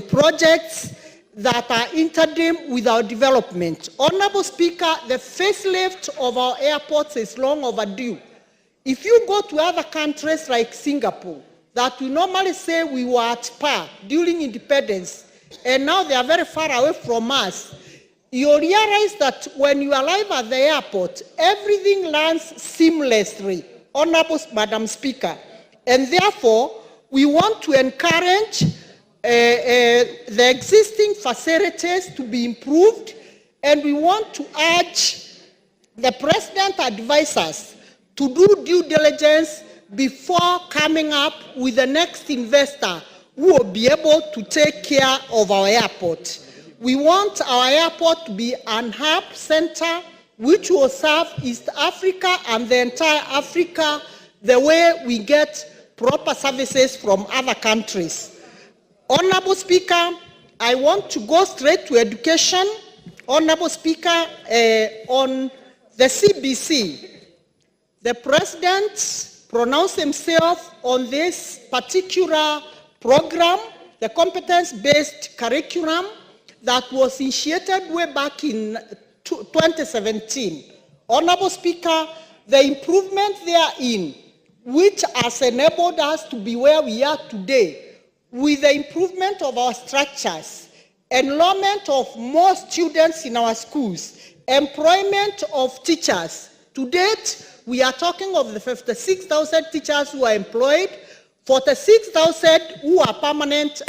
projects that are interim with our development. Honorable Speaker, the facelift of our airports is long overdue. If you go to other countries like Singapore, that we normally say we were at par during independence, and now they are very far away from us, you realize that when you arrive at the airport, everything lands seamlessly, Honorable Madam Speaker. And therefore, we want to encourage the existing facilities to be improved, and we want to urge the President advisors to do due diligence before coming up with the next investor who will be able to take care of our airport. We want our airport to be an hub center which will serve East Africa and the entire Africa the way we get proper services from other countries. Honorable Speaker, I want to go straight to education. Honorable Speaker, on the CBC, the President pronounced himself on this particular program, the competence-based curriculum that was initiated way back in 2017. Honorable Speaker, the improvement therein, which has enabled us to be where we are today, with the improvement of our structures, enrollment of more students in our schools, employment of teachers. To date, we are talking of the 56,000 teachers who are employed, 46,000 who are permanent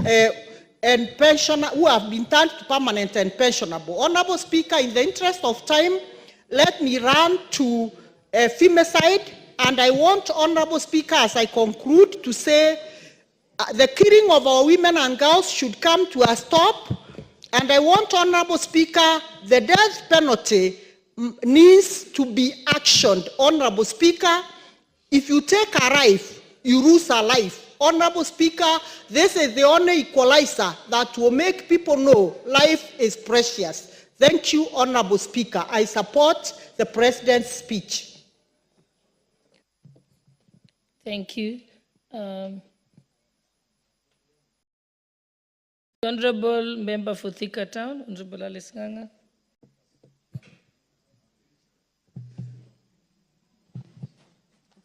and pensionable, who have been turned to permanent and pensionable. Honorable Speaker, in the interest of time, let me run to femicide, and I want, Honorable Speaker, as I conclude, to say the killing of our women and girls should come to a stop, and I want, Honorable Speaker, the death penalty needs to be actioned. Honorable Speaker, if you take a life, you lose a life. Honorable Speaker, this is the only equalizer that will make people know life is precious. Thank you, Honorable Speaker. I support the President's speech. Thank you. Honorable Member for Thika Town, Honorable Alice Nganga.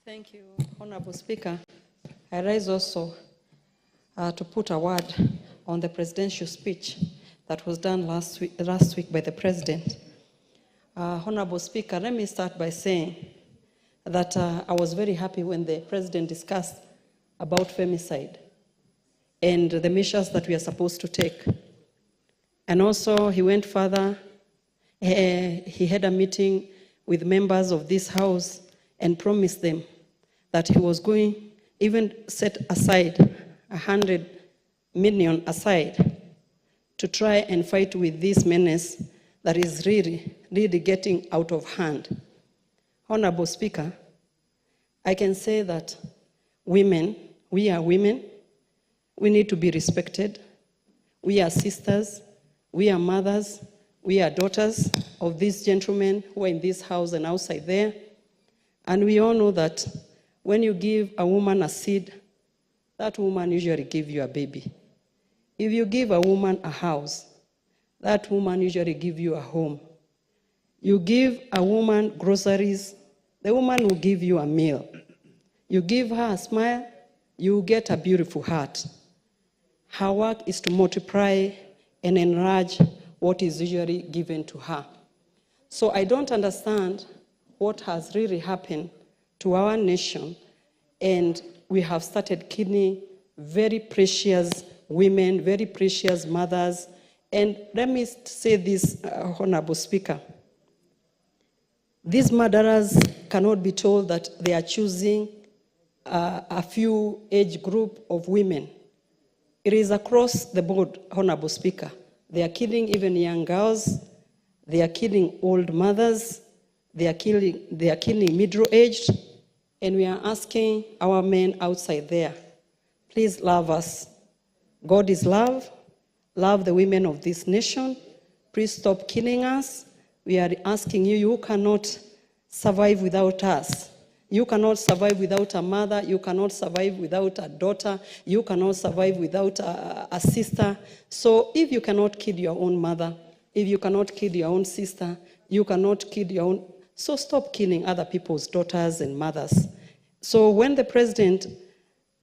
Thank you, Honorable Speaker. I rise also to put a word on the presidential speech that was done last week by the President. Honorable Speaker, let me start by saying that I was very happy when the President discussed about femicide and the measures that we are supposed to take. And also he went further. He had a meeting with members of this House and promised them that he was going even set aside 100 million aside to try and fight with this menace that is really getting out of hand. Honorable Speaker, I can say that women, we are women, we need to be respected. We are sisters, we are mothers, we are daughters of these gentlemen who are in this house and outside there. And we all know that when you give a woman a seed, that woman usually gives you a baby. If you give a woman a house, that woman usually gives you a home. You give a woman groceries, the woman will give you a meal. You give her a smile, you get a beautiful heart. Her work is to multiply and enlarge what is usually given to her. So I don't understand what has really happened to our nation, and we have started killing very precious women, very precious mothers. And let me say this, Honorable Speaker. These murderers cannot be told that they are choosing a few age group of women. It is across the board, Honorable Speaker. They are killing even young girls. They are killing old mothers. They are killing middle-aged. And we are asking our men outside there, please love us. God is love. Love the women of this nation. Please stop killing us. We are asking you, you cannot survive without us. You cannot survive without a mother. You cannot survive without a daughter. You cannot survive without a sister. So if you cannot kill your own mother, if you cannot kill your own sister, you cannot kill your own... So stop killing other people's daughters and mothers. So when the President,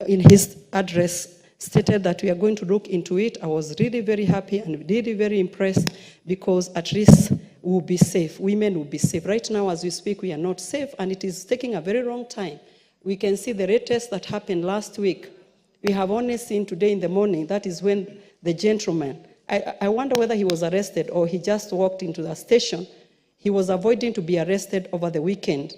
in his address, stated that we are going to look into it, I was really very happy and really very impressed, because at least we'll be safe. Women will be safe. Right now, as we speak, we are not safe, and it is taking a very long time. We can see the rape test that happened last week. We have only seen today in the morning, that is when the gentleman, I wonder whether he was arrested or he just walked into the station. He was avoiding to be arrested over the weekend,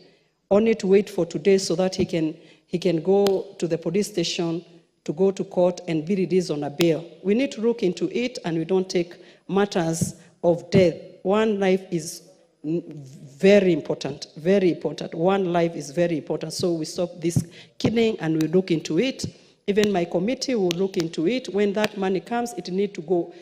only to wait for today so that he can go to the police station to go to court and be released on a bail. We need to look into it, and we don't take matters of death. One life is very important, very important. One life is very important. So we stop this killing and we look into it. Even my committee will look into it. When that money comes, it needs to go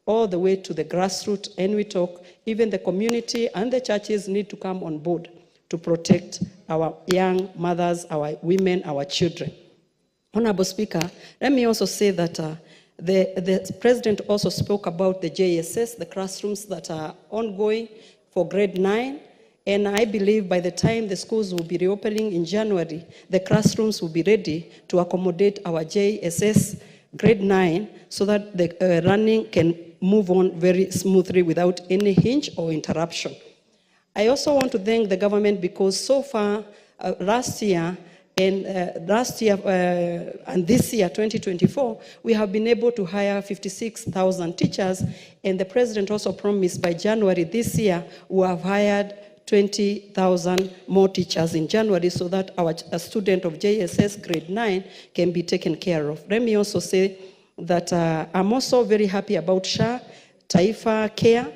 all the way to the grassroots, and we talk. Even the community and the churches need to come on board to protect our young mothers, our women, our children. Honorable Speaker, let me also say that the President also spoke about the JSS, the classrooms that are ongoing for grade 9. And I believe by the time the schools will be reopening in January, the classrooms will be ready to accommodate our JSS grade 9 so that the learning can move on very smoothly without any hinge or interruption. I also want to thank the government, because so far, last year and this year, 2024, we have been able to hire 56,000 teachers, and the President also promised by January this year we have hired 20,000 more teachers in January, so that a student of JSS grade 9 can be taken care of. Let me also say that I'm also very happy about SHA, Taifa Care.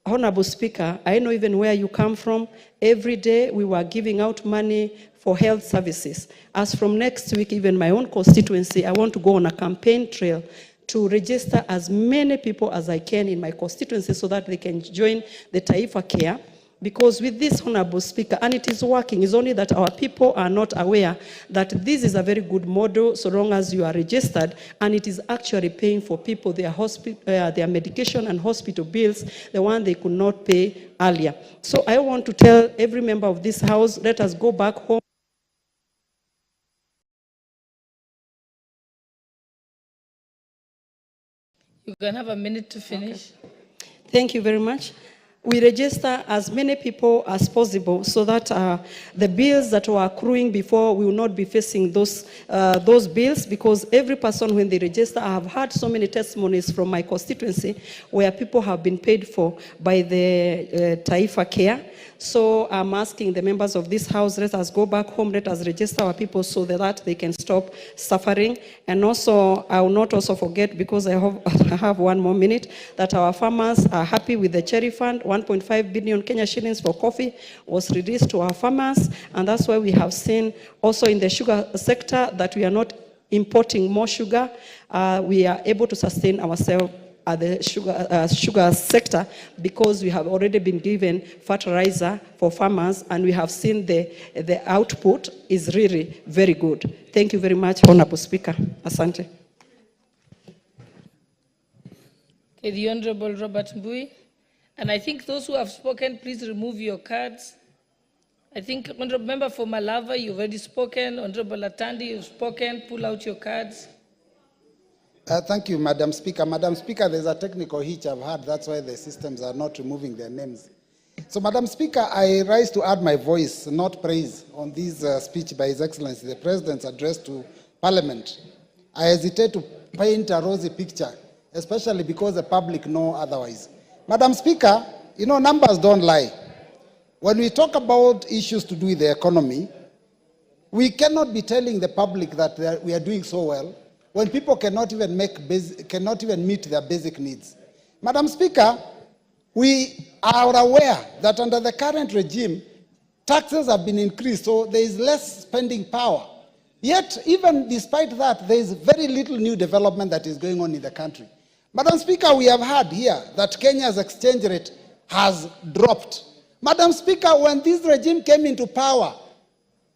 Honorable Speaker, I know even where you come from, every day we were giving out money for health services. As from next week, even my own constituency, I want to go on a campaign trail to register as many people as I can in my constituency so that they can join the Taifa Care. Because with this, Honorable Speaker, and it is working, it's only that our people are not aware that this is a very good model so long as you are registered, and it is actually paying for people their medication and hospital bills, the one they could not pay earlier. So I want to tell every member of this House, let us go back home. You can have a minute to finish. Okay. Thank you very much. We register as many people as possible so that the bills that were accruing before, we will not be facing those bills, because every person when they register, I have had so many testimonies from my constituency where people have been paid for by the Taifa Care. So I'm asking the members of this House, let us go back home, let us register our people so that they can stop suffering. And also, I will not also forget, because I have 1 more minute, that our farmers are happy with the cherry fund. 1.5 billion Kenya shillings for coffee was released to our farmers, and that's why we have seen also in the sugar sector that we are not importing more sugar. We are able to sustain ourselves at the sugar sector, because we have already been given fertilizer for farmers, and we have seen the output is really very good. Thank you very much, Honorable Speaker. Asante. Okay, the Honorable Robert Mbui. And I think those who have spoken, please remove your cards. I think Honorable Member for Malava, you've already spoken. Honorable Atandi, you've spoken. Pull out your cards. Thank you, Madam Speaker. Madam Speaker, there's a technical hitch I've had. That's why the systems are not removing their names. So, Madam Speaker, I rise to add my voice, not praise, on this speech by His Excellency, the President's address to Parliament. I hesitate to paint a rosy picture, especially because the public know otherwise. Madam Speaker, you know, numbers don't lie. When we talk about issues to do with the economy, we cannot be telling the public that we are doing so well when people cannot even meet their basic needs. Madam Speaker, we are aware that under the current regime, taxes have been increased, so there is less spending power. Yet, even despite that, there is very little new development that is going on in the country. Madam Speaker, we have heard here that Kenya's exchange rate has dropped. Madam Speaker, when this regime came into power,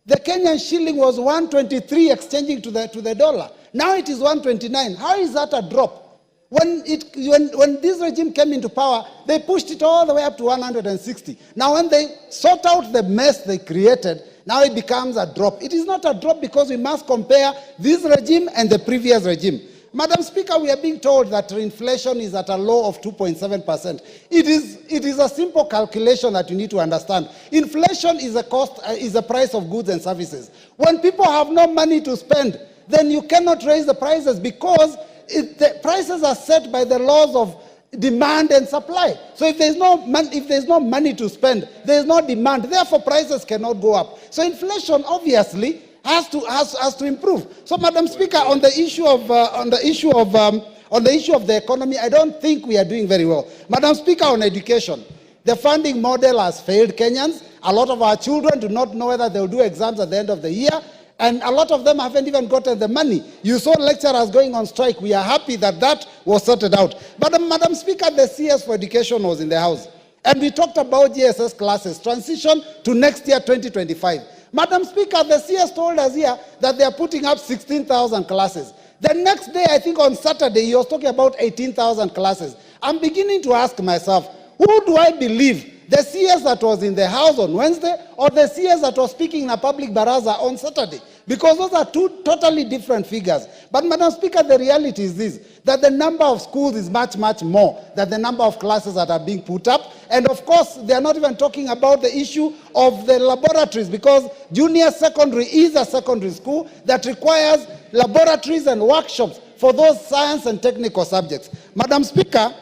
the Kenyan shilling was 123 exchanging to the dollar. Now it is 129. How is that a drop? When this regime came into power, they pushed it all the way up to 160. Now when they sort out the mess they created, now it becomes a drop. It is not a drop because we must compare this regime and the previous regime. Madam Speaker, we are being told that inflation is at a low of 2.7%. It is a simple calculation that you need to understand. Inflation is a price of goods and services. When people have no money to spend, then you cannot raise the prices, because the prices are set by the laws of demand and supply. So if there's no money to spend, there's no demand. Therefore, prices cannot go up. So inflation obviously has to improve. So, Madam Speaker, on the issue of the economy, I don't think we are doing very well. Madam Speaker, on education, the funding model has failed Kenyans. A lot of our children do not know whether they will do exams at the end of the year, and a lot of them haven't even gotten the money. You saw lecturers going on strike. We are happy that that was sorted out. But, Madam Speaker, the CS for education was in the House, and we talked about GSS classes, transition to next year, 2025. Madam Speaker, the CS told us here that they are putting up 16,000 classes. The next day, I think on Saturday, he was talking about 18,000 classes. I'm beginning to ask myself, who do I believe? The CS that was in the House on Wednesday, or the CS that was speaking in a public baraza on Saturday? Because those are two totally different figures. But, Madam Speaker, the reality is this, that the number of schools is much, much more than the number of classes that are being put up. And of course, they are not even talking about the issue of the laboratories, because junior secondary is a secondary school that requires laboratories and workshops for those science and technical subjects. Madam Speaker,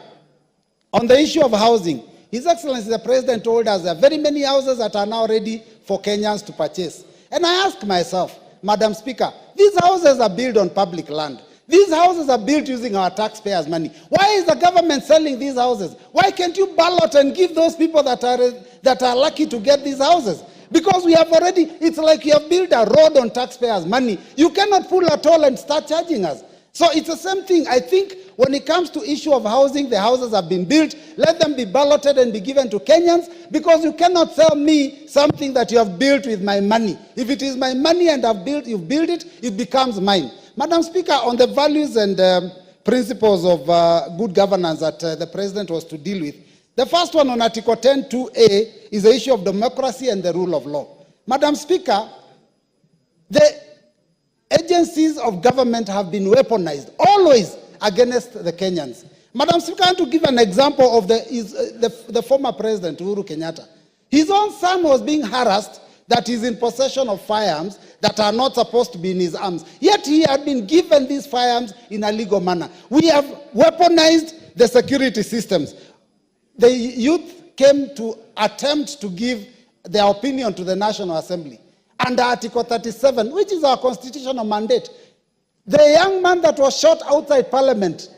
on the issue of housing, His Excellency the President told us there are very many houses that are now ready for Kenyans to purchase. And I ask myself, Madam Speaker, these houses are built on public land. These houses are built using our taxpayers' money. Why is the government selling these houses? Why can't you ballot and give those people that are lucky to get these houses? Because we have already, it's like you have built a road on taxpayers' money. You cannot pull a toll and start charging us. So it's the same thing. I think when it comes to issue of housing, the houses have been built. Let them be balloted and be given to Kenyans, because you cannot sell me something that you have built with my money. If it is my money and you've built it, it becomes mine. Madam Speaker, on the values and principles of good governance that the President was to deal with, the first one on Article 10(2)(a) is the issue of democracy and the rule of law. Madam Speaker, the agencies of government have been weaponized, always against the Kenyans. Madam Speaker, I want to give an example of the former President, Uhuru Kenyatta. His own son was being harassed that he's in possession of firearms that are not supposed to be in his arms. Yet he had been given these firearms in a legal manner. We have weaponized the security systems. The youth came to attempt to give their opinion to the National Assembly under Article 37, which is our constitutional mandate. The young man that was shot outside Parliament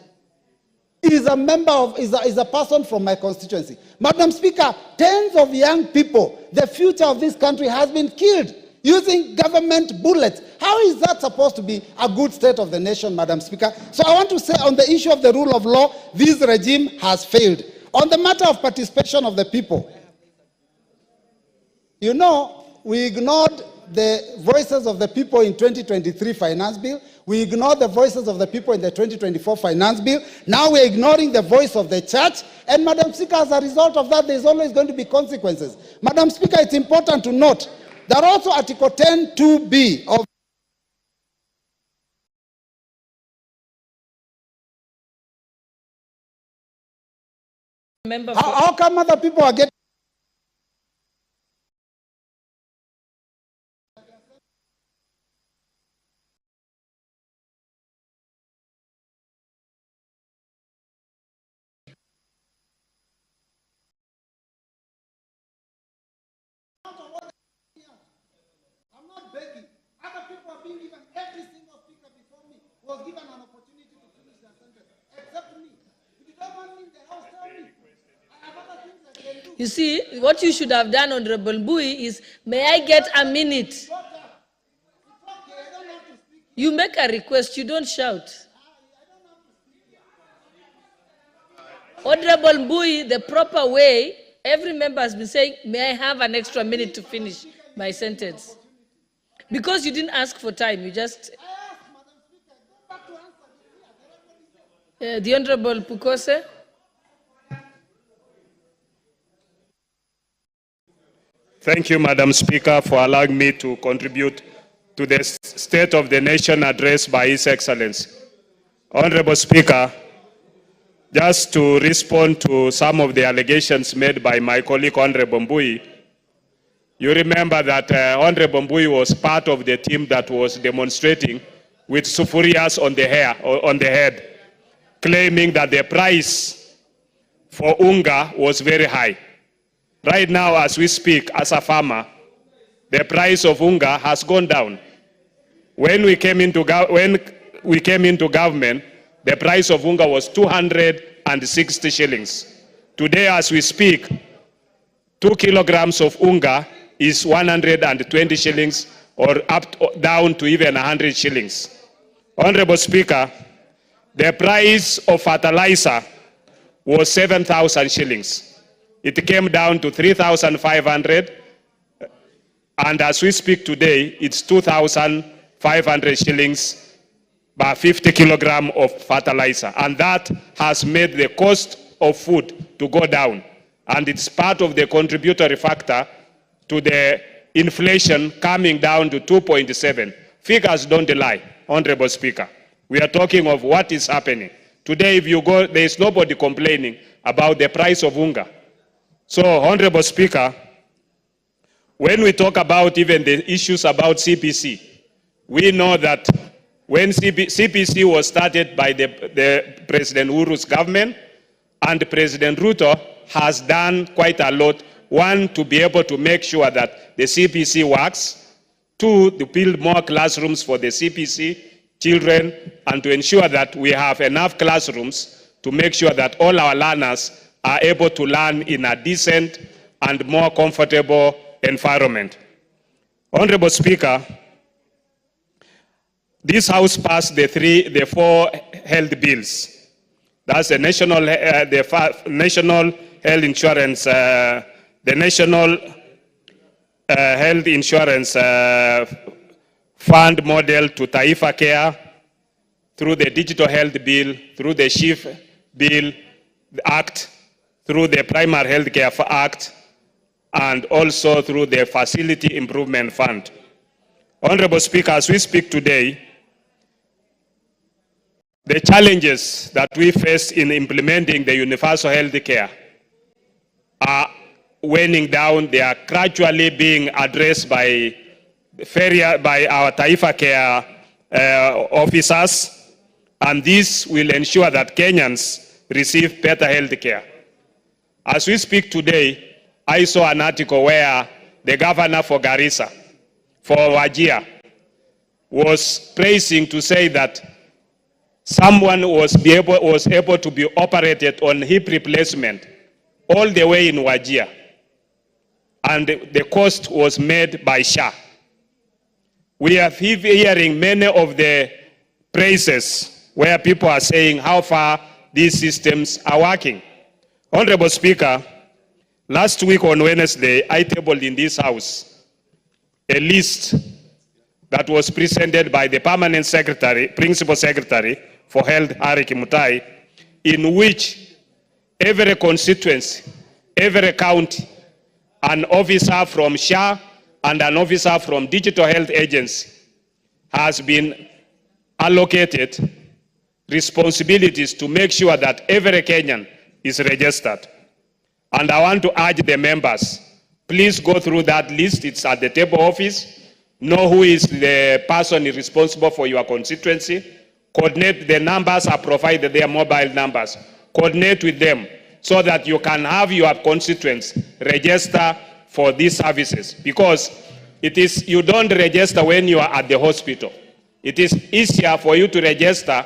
is a member of, is a person from my constituency. Madam Speaker, tens of young people, the future of this country has been killed using government bullets. How is that supposed to be a good state of the nation, Madam Speaker? So I want to say on the issue of the rule of law, this regime has failed. On the matter of participation of the people, you know, we ignored the voices of the people in 2023 finance bill. We ignored the voices of the people in the 2024 finance bill. Now we're ignoring the voice of the church. And Madam Speaker, as a result of that, there's always going to be consequences. Madam Speaker, it's important to note that also Article 10(2)(b) of how come other people are getting I'm not begging. Other people are being given, every single speaker before me was given an opportunity to finish their sentence, except me. If you don't want me in the house, tell me. I have other things I can do. You see, what you should have done, Honorable Mbui, is, may I get a minute? You make a request, you don't shout. Honorable Mbui, the proper way, every member has been saying, may I have an extra minute to finish my sentence? Because you didn't ask for time, you just... the Honorable Pukose. Thank you, Madam Speaker, for allowing me to contribute to the State of the Nation address by His Excellency. Honorable Speaker, just to respond to some of the allegations made by my colleague, Honorable Mbui, you remember that Honorable Mbui was part of the team that was demonstrating with sufurias on the head, claiming that the price for unga was very high. Right now, as we speak, as a farmer, the price of unga has gone down. When we came into government, the price of unga was 260 shillings. Today, as we speak, 2 kilograms of unga is 120 shillings, or down to even 100 shillings. Honorable Speaker, the price of fertilizer was 7,000 shillings. It came down to 3,500, and as we speak today, it's 2,500 shillings per 50 kilogram of fertilizer. And that has made the cost of food to go down. And it's part of the contributory factor to the inflation coming down to 2.7. Figures don't lie, Honorable Speaker. We are talking of what is happening. Today, if you go, there is nobody complaining about the price of unga. So, Honorable Speaker, when we talk about even the issues about CPC, we know that when CPC was started by the President Uhuru's government, and President Ruto has done quite a lot. One, to be able to make sure that the CPC works. Two, to build more classrooms for the CPC children, and to ensure that we have enough classrooms to make sure that all our learners are able to learn in a decent and more comfortable environment. Honorable Speaker, this House passed the four health bills. That's the national health insurance, the national health insurance fund model to Taifa Care, through the digital health bill, through the SHIF bill, the act, through the primary health care act, and also through the facility improvement fund. Honorable Speaker, as we speak today, the challenges that we face in implementing the universal health care are waning down. They are gradually being addressed by our Taifa Care officers, and this will ensure that Kenyans receive better health care. As we speak today, I saw an article where the governor for Garissa, for Wajir, was praising to say that someone was able to be operated on hip replacement all the way in Wajir, and the cost was made by SHA. We are hearing many of the praises where people are saying how far these systems are working. Honorable Speaker, last week on Wednesday, I tabled in this House a list that was presented by the Permanent Secretary, Principal Secretary for Health, Ari Kimutai, in which every constituency, every county, an officer from SHA and an officer from Digital Health Agency has been allocated responsibilities to make sure that every Kenyan is registered. And I want to urge the members, please go through that list. It's at the table office. Know who is the person responsible for your constituency. Coordinate. The numbers are provided, their mobile numbers. Coordinate with them so that you can have your constituents register for these services. Because you don't register when you are at the hospital. It is easier for you to register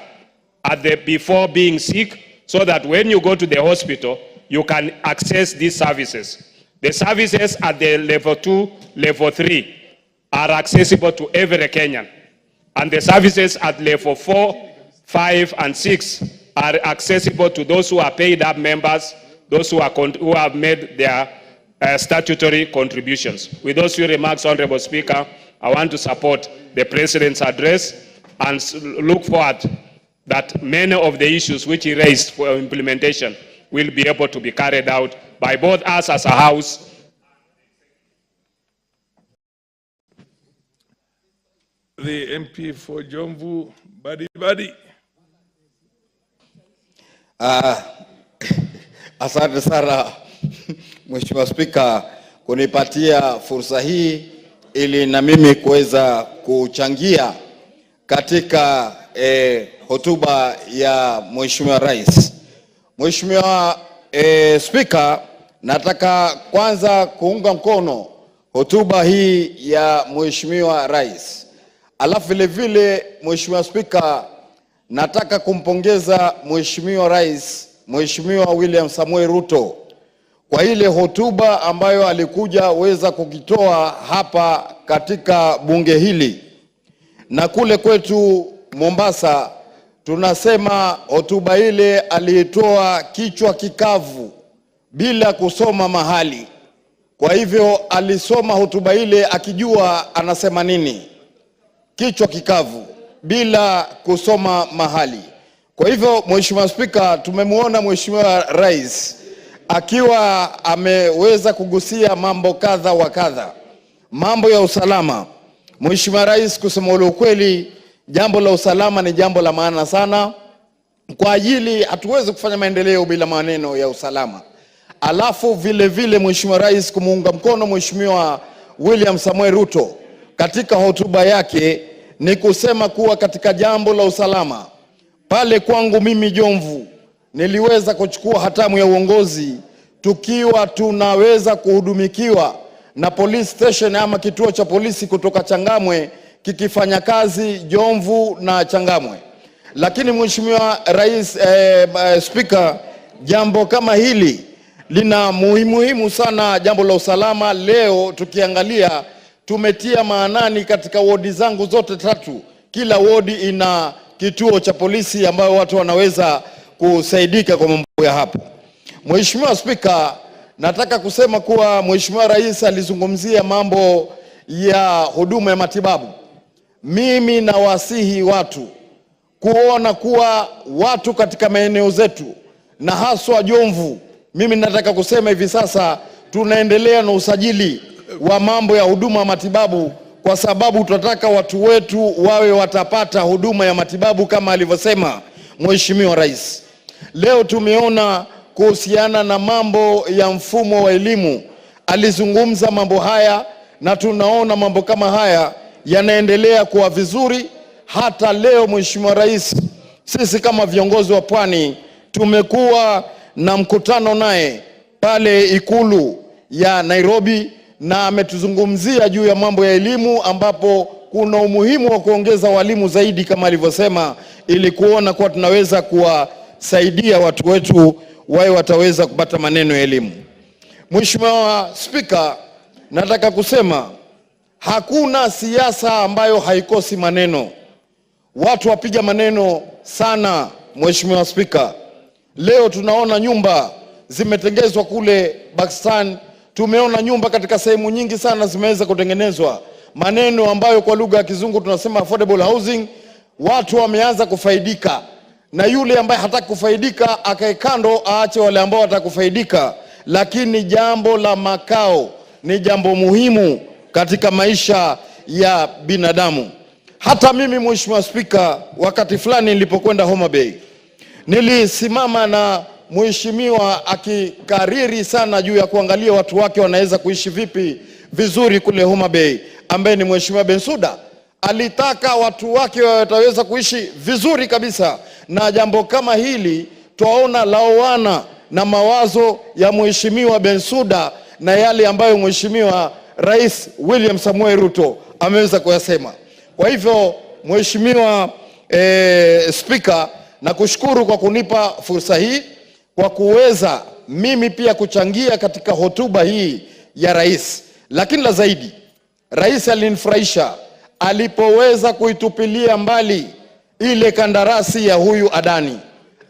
before being sick, so that when you go to the hospital, you can access these services. The services at the level 2, level 3 are accessible to every Kenyan. And the services at level 4, 5, and 6 are accessible to those who are paid up members, those who have made their statutory contributions. With those few remarks, Honorable Speaker, I want to support the President's address and look forward that many of the issues which he raised for implementation will be able to be carried out by both us as a House. The MP for Jomvu, Badi. Asante sana Mheshimiwa Spika kunipatia fursa hii ili na mimi kuweza kuchangia katika hotuba ya Mheshimiwa Rais. Mheshimiwa Spika, nataka kwanza kuunga mkono hotuba hii ya Mheshimiwa Rais. Alafu vile vile Mheshimiwa Spika, nataka kumpongeza Mheshimiwa Rais, Mheshimiwa William Samoei Ruto, kwa ile hotuba ambayo alikuja weza kukitoa hapa katika bunge hili. Na kule kwetu Mombasa tunasema hotuba ile aliitoa kichwa kikavu bila kusoma mahali. Kwa hivyo alisoma hotuba ile akijua anasema nini. Kichwa kikavu bila kusoma mahali. Kwa hivyo Mheshimiwa Spika, tumemwona Mheshimiwa Rais akiwa ameweza kugusia mambo kadha wa kadha. Mambo ya usalama. Mheshimiwa Rais, kusema ule ukweli, jambo la usalama ni jambo la maana sana. Kwa ajili hatuwezi kufanya maendeleo bila maneno ya usalama. Alafu vile vile Mheshimiwa Rais kumuunga mkono Mheshimiwa William Samoei Ruto katika hotuba yake ni kusema kuwa katika jambo la usalama, pale kwangu mimi Jomvu niliweza kuchukua hatamu ya uongozi tukiwa tunaweza kuhudumikiwa na police station ama kituo cha polisi kutoka Changamwe kikifanya kazi Jomvu na Changamwe. Lakini Mheshimiwa Rais, Speaker, jambo kama hili lina muhimu sana, jambo la usalama. Leo tukiangalia tumetia maanani katika wodi zangu zote 3, kila wodi ina kituo cha polisi ambayo watu wanaweza kusaidika kwa mambo ya hapa. Mheshimiwa Spika, nataka kusema kuwa Mheshimiwa Rais alizungumzia mambo ya huduma ya matibabu. Mimi nawasihi watu kuona kuwa watu katika maeneo zetu na haswa Jomvu, mimi nataka kusema hivi sasa tunaendelea na usajili wa mambo ya huduma ya matibabu, kwa sababu tunataka watu wetu wawe watapata huduma ya matibabu kama alivyosema Mheshimiwa Rais. Leo tumeona kuhusiana na mambo ya mfumo wa elimu, alizungumza mambo haya na tunaona mambo kama haya yanaendelea kuwa vizuri. Hata leo Mheshimiwa Rais, sisi kama viongozi wa Pwani tumekuwa na mkutano naye pale Ikulu ya Nairobi, na ametuzungumzia juu ya mambo ya elimu, ambapo kuna umuhimu wa kuongeza walimu zaidi kama alivyosema, ili kuona kuwa tunaweza kuwasaidia watu wetu wawe wataweza kupata maneno ya elimu. Mheshimiwa Spika, nataka kusema hakuna siasa ambayo haikosi maneno. Watu wapiga maneno sana. Mheshimiwa Spika, leo tunaona nyumba zimetengezwa kule Pakistan, tumeona nyumba katika sehemu nyingi sana zimeweza kutengenezwa, maneno ambayo kwa lugha ya Kizungu tunasema affordable housing. Watu wameanza kufaidika, na yule ambaye hataki kufaidika akae kando, aache wale ambao watakufaidika. Lakini jambo la makao ni jambo muhimu katika maisha ya binadamu. Hata mimi Mheshimiwa Spika, wakati fulani nilipokwenda Homa Bay, nilisimama na mheshimiwa akikariri sana juu ya kuangalia watu wake wanaweza kuishi vipi vizuri kule Homa Bay, ambaye ni Mheshimiwa Bensouda. Alitaka watu wake wataweza kuishi vizuri kabisa, na jambo kama hili twaona laoana na mawazo ya Mheshimiwa Bensouda na yale ambayo Mheshimiwa Rais William Samoei Ruto ameweza kuyasema. Kwa hivyo Mheshimiwa Spika, nakushukuru kwa kunipa fursa hii, kwa kuweza mimi pia kuchangia katika hotuba hii ya rais. Lakini la zaidi, rais alinifurahisha alipoweza kuitupilia mbali ile kandarasi ya huyu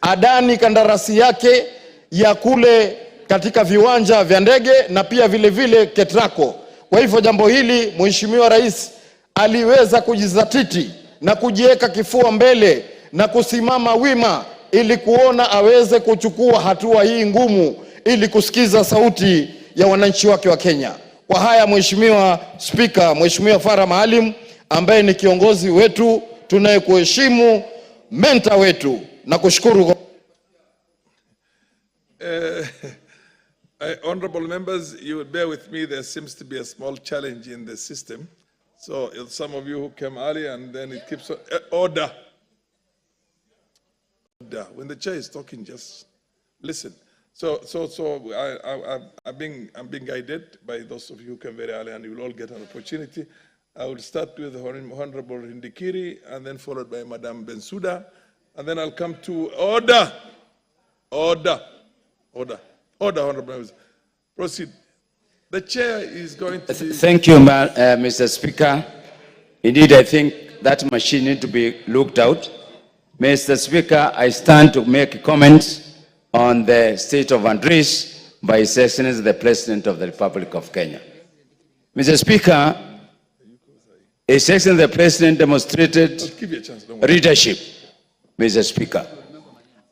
Adani, kandarasi yake ya kule katika viwanja vya ndege na pia vile vile Ketrako. Kwa hivyo jambo hili Mheshimiwa Rais aliweza kujizatiti na kujiweka kifua mbele na kusimama wima ili kuona aweze kuchukua hatua hii ngumu ili kusikiza sauti ya wananchi wake wa Kenya. Kwa haya Mheshimiwa Spika, Mheshimiwa Farah Maalim ambaye ni kiongozi wetu tunayekuheshimu, mentor wetu, na kushukuru. Honorable members, you will bear with me. There seems to be a small challenge in the system. So some of you who came early and then it keeps on, order. When the chair is talking, just listen. So I'm being guided by those of you who came very early, and you will all get an opportunity. I will start with Honorable Rindikiri, and then followed by Madam Bensouda, and then I'll come to order. Honorable members. Proceed. The chair is going to be... Thank you, Mr. Speaker. Indeed, I think that machine needs to be looked out. Mr. Speaker, I stand to make comments on the state of address by His Excellency the President of the Republic of Kenya. Mr. Speaker, His Excellency the President demonstrated leadership, Mr. Speaker.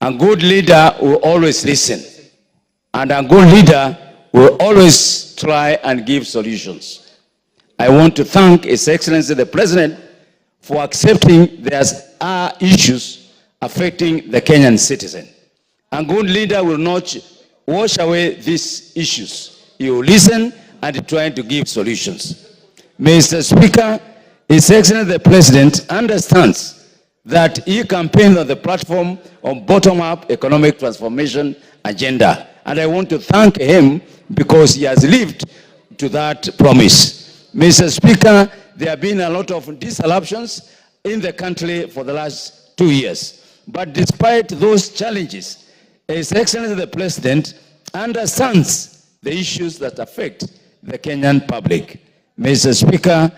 A good leader will always listen, and a good leader will always try and give solutions. I want to thank His Excellency the President for accepting there are issues affecting the Kenyan citizen. A good leader will not wash away these issues. He will listen and try to give solutions. Mr. Speaker, His Excellency the President understands that he campaigned on the platform of bottom-up economic transformation agenda. And I want to thank him because he has lived to that promise. Mr. Speaker, there have been a lot of disruptions in the country for the last 2 years. But despite those challenges, His Excellency the President understands the issues that affect the Kenyan public. Mr. Speaker,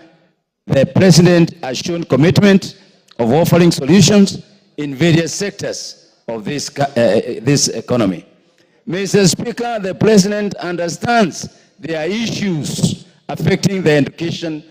the President has shown commitment of offering solutions in various sectors of this economy. Mr. Speaker, the President understands there are issues affecting the education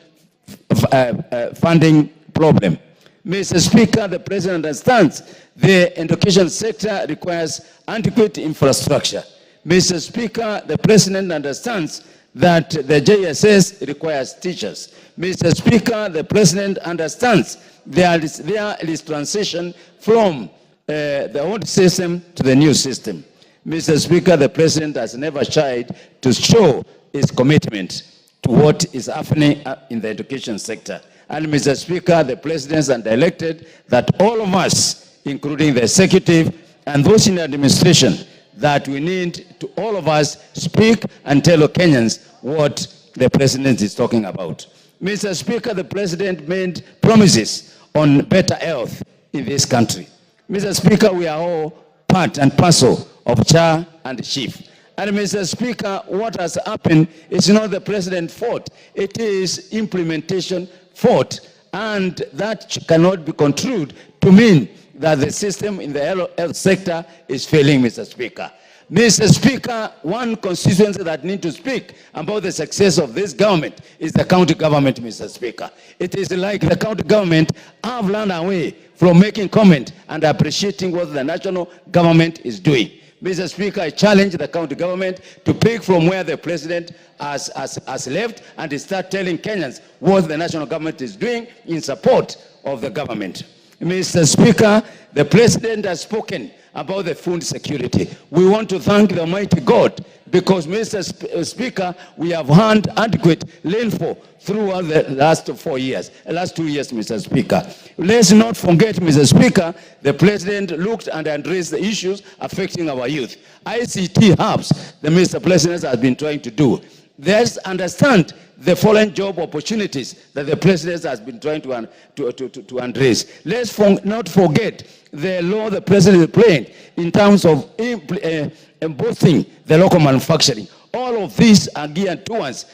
funding problem. Mr. Speaker, the President understands the education sector requires adequate infrastructure. Mr. Speaker, the President understands that the JSS requires teachers. Mr. Speaker, the President understands there is transition from the old system to the new system. Mr. Speaker, the President has never shied to show his commitment to what is happening in the education sector. And Mr. Speaker, the President has directed that all of us, including the executive and those in the administration, that we need to all of us speak and tell Kenyans what the President is talking about. Mr. Speaker, the President made promises on better health in this country. Mr. Speaker, we are all part and parcel of Cha and Chief. And Mr. Speaker, what has happened is not the President's fault. It is implementation fault. And that cannot be construed to mean that the system in the health sector is failing, Mr. Speaker. Mr. Speaker, one constituency that needs to speak about the success of this government is the county government, Mr. Speaker. It is like the county government have run away from making comment and appreciating what the national government is doing. Mr. Speaker, I challenge the county government to pick from where the President has left and start telling Kenyans what the national government is doing in support of the government. Mr. Speaker, the President has spoken about the food security. We want to thank the Almighty God because, Mr. Speaker, we have had adequate rainfall throughout the last 2 years, Mr. Speaker. Let's not forget, Mr. Speaker, the President looked and addressed the issues affecting our youth. ICT hubs, the Mr. President has been trying to do. Let's understand the foreign job opportunities that the President has been trying to address. Let's not forget the law the President is playing in terms of boosting the local manufacturing. All of these are geared towards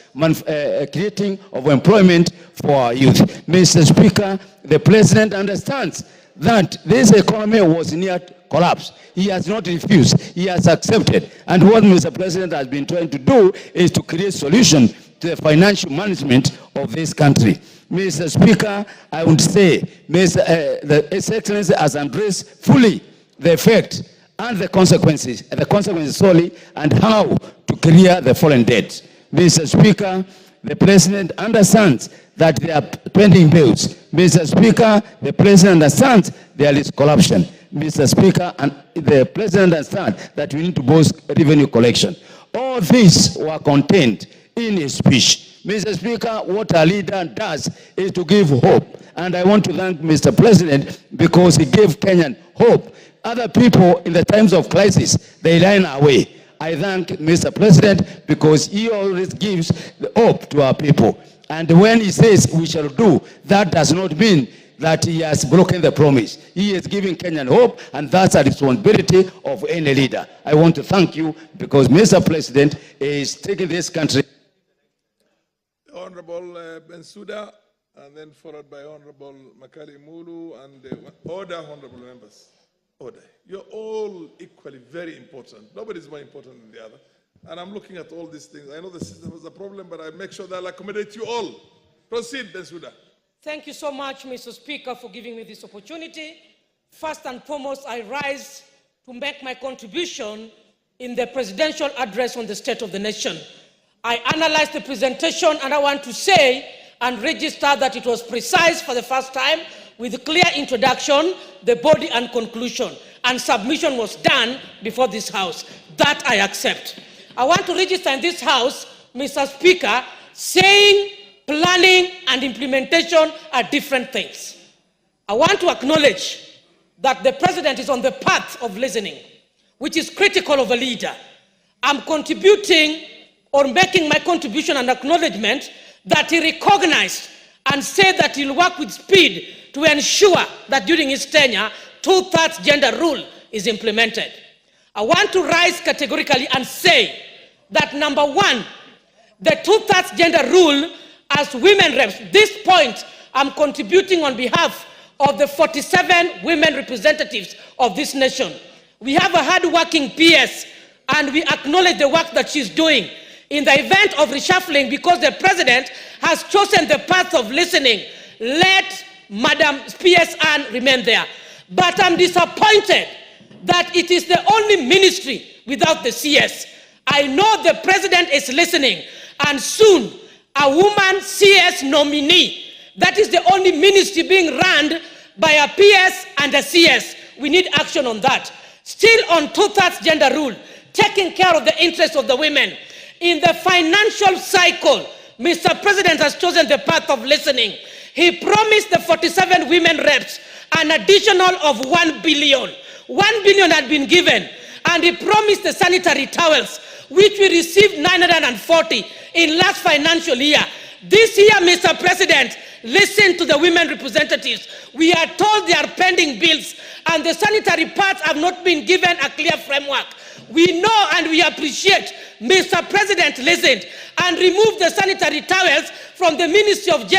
creating of employment for our youth. Mr. Speaker, the President understands that this economy was near collapse. He has not refused. He has accepted. And what Mr. President has been trying to do is to create solution to the financial management of this country. Mr. Speaker, I would say His Excellency has addressed fully the effect and the consequences solely, and how to clear the foreign debt. Mr. Speaker, the President understands that there are pending bills. Mr. Speaker, the President understands there is corruption. Mr. Speaker, and the President understands that we need to boost revenue collection. All these were contained in his speech. Mr. Speaker, what a leader does is to give hope. And I want to thank Mr. President because he gave Kenyan hope. Other people in the times of crisis, they ran away. I thank Mr. President because he always gives the hope to our people. And when he says we shall do, that does not mean that he has broken the promise. He is giving Kenyan hope, and that's a responsibility of any leader. I want to thank you because Mr. President is taking this country. Honorable Bensouda, and then followed by Honorable Makari Mulu, and order, honorable members. Order. You're all equally very important. Nobody's more important than the other. And I'm looking at all these things. I know the system is a problem, but I make sure that I'll accommodate you all. Proceed, Bensouda. Thank you so much, Mr. Speaker, for giving me this opportunity. First and foremost, I rise to make my contribution in the presidential address on the state of the nation. I analyzed the presentation, and I want to say and register that it was precise for the first time, with a clear introduction, the body and conclusion, and submission was done before this House. That I accept. I want to register in this House, Mr. Speaker, saying planning and implementation are different things. I want to acknowledge that the President is on the path of listening, which is critical of a leader. I'm contributing or making my contribution and acknowledgement that he recognized and said that he'll work with speed to ensure that during his tenure, 2/3 gender rule is implemented. I want to rise categorically and say that number one, the 2/3 gender rule as women reps, this point I'm contributing on behalf of the 47 women representatives of this nation. We have a hard-working PS, and we acknowledge the work that she's doing. In the event of reshuffling, because the president has chosen the path of listening, let Madam PS Ann remain there. But I'm disappointed that it is the only ministry without the CS. I know the president is listening, and soon a woman CS nominee. That is the only ministry being run by a PS and a CS. We need action on that. Still on 2/3 gender rule, taking care of the interests of the women. In the financial cycle, Mr. President has chosen the path of listening. He promised the 47 women reps an additional of 1 billion. 1 billion had been given, and he promised the sanitary towels, which we received 940 in last financial year. This year, Mr. President, listen to the women representatives. We are told they are pending bills, and the sanitary parts have not been given a clear framework. We know and we appreciate Mr. President listened and removed the sanitary towels from the Ministry of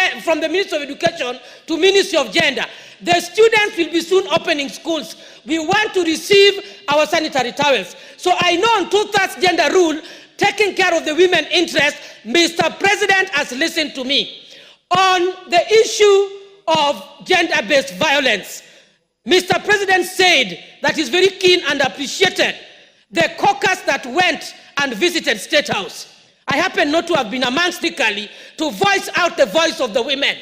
Education to Ministry of Gender. The students will be soon opening schools. We want to receive our sanitary towels. So I know on 2/3 gender rule, taking care of the women interest, Mr. President has listened to me. On the issue of gender-based violence, Mr. President said that he's very keen and appreciated the caucus that went and visited State House. I happen not to have been amongst the Kali to voice out the voice of the women.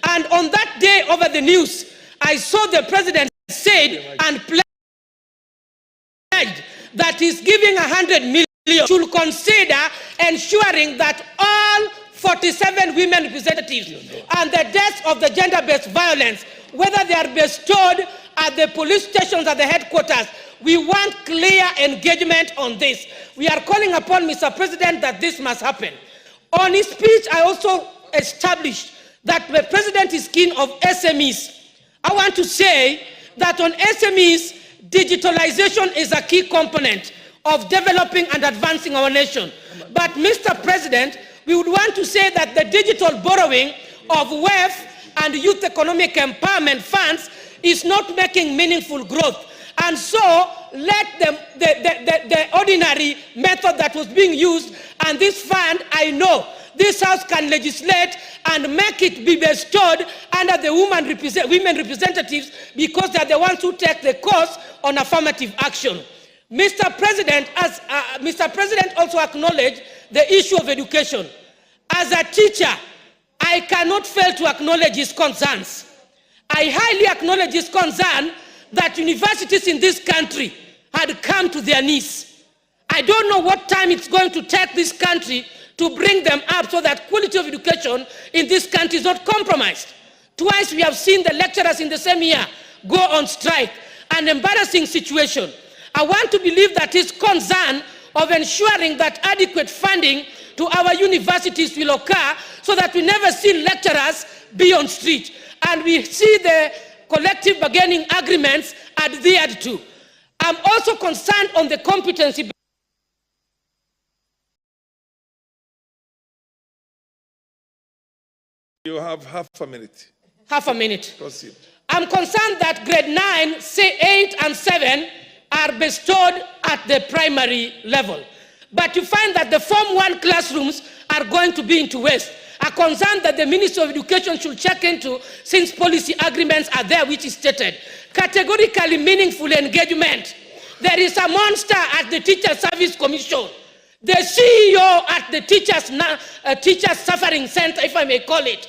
And on that day over the news, I saw the president said and pledged that he's giving 100 million to consider ensuring that all 47 women representatives and the deaths of the gender-based violence, whether they are bestowed at the police stations at the headquarters, we want clear engagement on this. We are calling upon Mr. President that this must happen. On his speech, I also established that the president is keen of SMEs. I want to say that on SMEs, digitalization is a key component of developing and advancing our nation. But Mr. President, we would want to say that the digital borrowing of WEF and youth economic empowerment funds is not making meaningful growth. And so let the ordinary method that was being used, and this fund, I know this House can legislate and make it be bestowed under the women representatives, because they are the ones who take the course on affirmative action. Mr. President, as Mr. President also acknowledged the issue of education. As a teacher, I cannot fail to acknowledge his concerns. I highly acknowledge his concern that universities in this country had come to their knees. I don't know what time it's going to take this country to bring them up so that quality of education in this country is not compromised. Twice we have seen the lecturers in the same year go on strike, an embarrassing situation. I want to believe that his concern of ensuring that adequate funding to our universities will occur so that we never see lecturers be on street, and we see the collective bargaining agreements adhered to. I'm also concerned on the competency. You have half a minute. Half a minute. Proceed. I'm concerned that grade 9, 8, and 7 are bestowed at the primary level. But you find that the Form 1 classrooms are going to be into waste. A concern that the Ministry of Education should check into, since policy agreements are there, which is stated. Categorically meaningful engagement. There is a monster at the Teacher Service Commission. The CEO at the Teachers Suffering Center, if I may call it.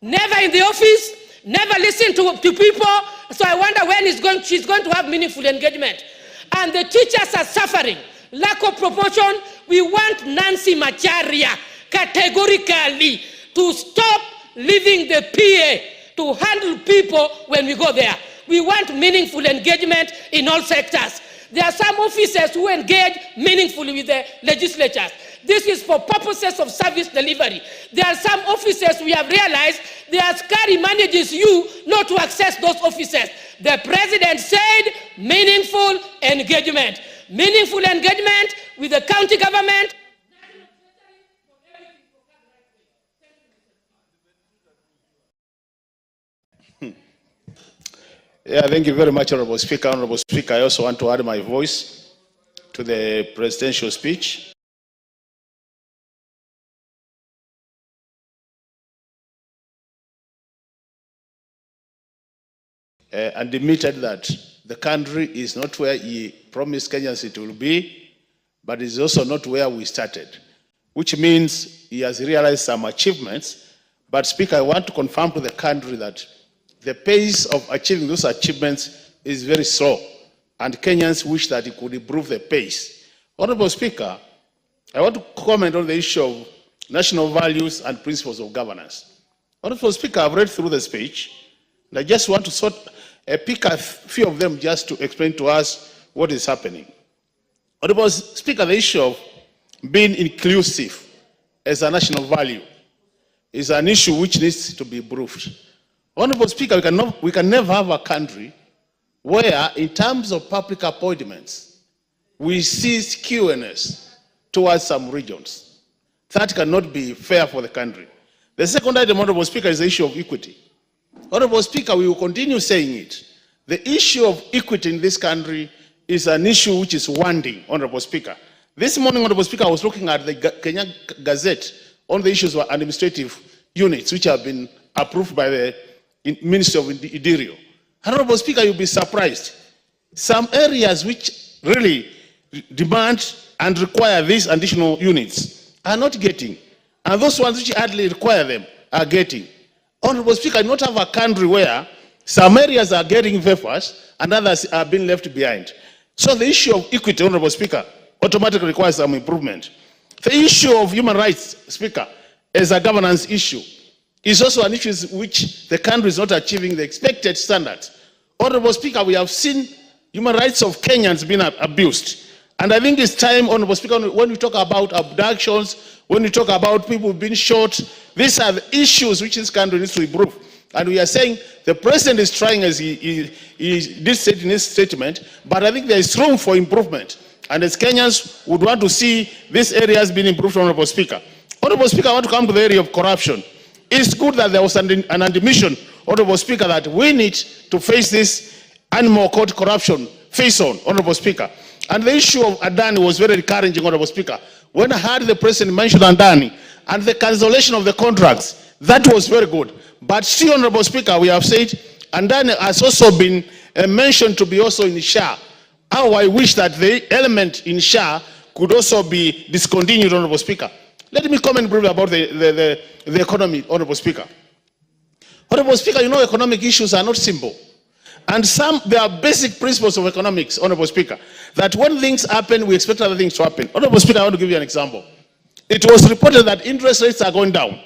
Never in the office, never listen to people. So I wonder when she's going to have meaningful engagement. And the teachers are suffering. Lack of proportion. We want Nancy Macharia categorically to stop leaving the PA to handle people when we go there. We want meaningful engagement in all sectors. There are some officers who engage meaningfully with the legislatures. This is for purposes of service delivery. There are some officers we have realized the Askari manages you not to access those officers. The president said meaningful engagement. Meaningful engagement with the county government. Yeah, thank you very much, Honorable Speaker. Honorable Speaker, I also want to add my voice to the presidential speech. And admitted that the country is not where he promised Kenyans it will be, but is also not where we started, which means he has realized some achievements. But Speaker, I want to confirm to the country that the pace of achieving those achievements is very slow, and Kenyans wish that it could improve the pace. Honorable Speaker, I want to comment on the issue of national values and principles of governance. Honorable Speaker, I've read through the speech, and I just want to pick a few of them just to explain to us what is happening. Honorable Speaker, the issue of being inclusive as a national value is an issue which needs to be improved. Honorable Speaker, we can never have a country where, in terms of public appointments, we see skewness towards some regions. That cannot be fair for the country. The second item, Honorable Speaker, is the issue of equity. Honorable Speaker, we will continue saying it. The issue of equity in this country is an issue which is wanting, Honorable Speaker. This morning, Honorable Speaker, I was looking at the Kenya Gazette on the issues of administrative units which have been approved by the Ministry of Interior. Honorable Speaker, you'll be surprised. Some areas which really demand and require these additional units are not getting, and those ones which hardly require them are getting. Honorable Speaker, I do not have a country where some areas are getting favors and others are being left behind. So the issue of equity, Honorable Speaker, automatically requires some improvement. The issue of human rights, Speaker, as a governance issue, is also an issue which the country is not achieving the expected standards. Honorable Speaker, we have seen human rights of Kenyans being abused. And I think it's time, Honorable Speaker, when we talk about abductions, when we talk about people being shot, these are the issues which this country needs to improve. And we are saying the president is trying, as he did say in his statement, but I think there is room for improvement. And as Kenyans would want to see these areas being improved, Honorable Speaker. Honorable Speaker, I want to come to the area of corruption. It's good that there was an admission, Honorable Speaker, that we need to face this animal court corruption face-on, Honorable Speaker. And the issue of Adani was very encouraging, Honorable Speaker. When I heard the president mention Adani and the cancellation of the contracts, that was very good. But still, Honorable Speaker, we have said Adani has also been mentioned to be also in SHA. How I wish that the element in SHA could also be discontinued, Honorable Speaker. Let me comment briefly about the economy, Honorable Speaker. Honorable Speaker, you know economic issues are not simple. And there are basic principles of economics, Honorable Speaker, that when things happen, we expect other things to happen. Honorable Speaker, I want to give you an example. It was reported that interest rates are going down.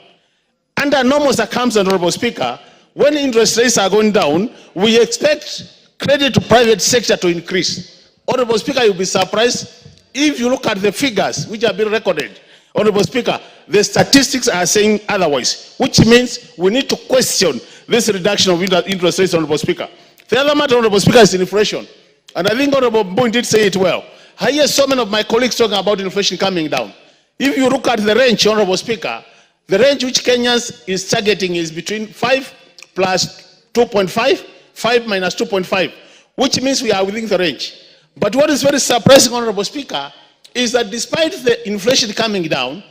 Under normal circumstances, Honorable Speaker, when interest rates are going down, we expect credit to private sector to increase. Honorable Speaker, you'll be surprised if you look at the figures which have been recorded. Honorable Speaker, the statistics are saying otherwise, which means we need to question this reduction of interest rates, Honorable Speaker. The other matter, Honorable Speaker, is inflation. And I think Honorable Boone did say it well. I hear so many of my colleagues talking about inflation coming down. If you look at the range, Honorable Speaker, the range which Kenyans is targeting is between 5 plus 2.5, 5 minus 2.5, which means we are within the range. But what is very surprising, Honorable Speaker, is that despite the inflation coming down,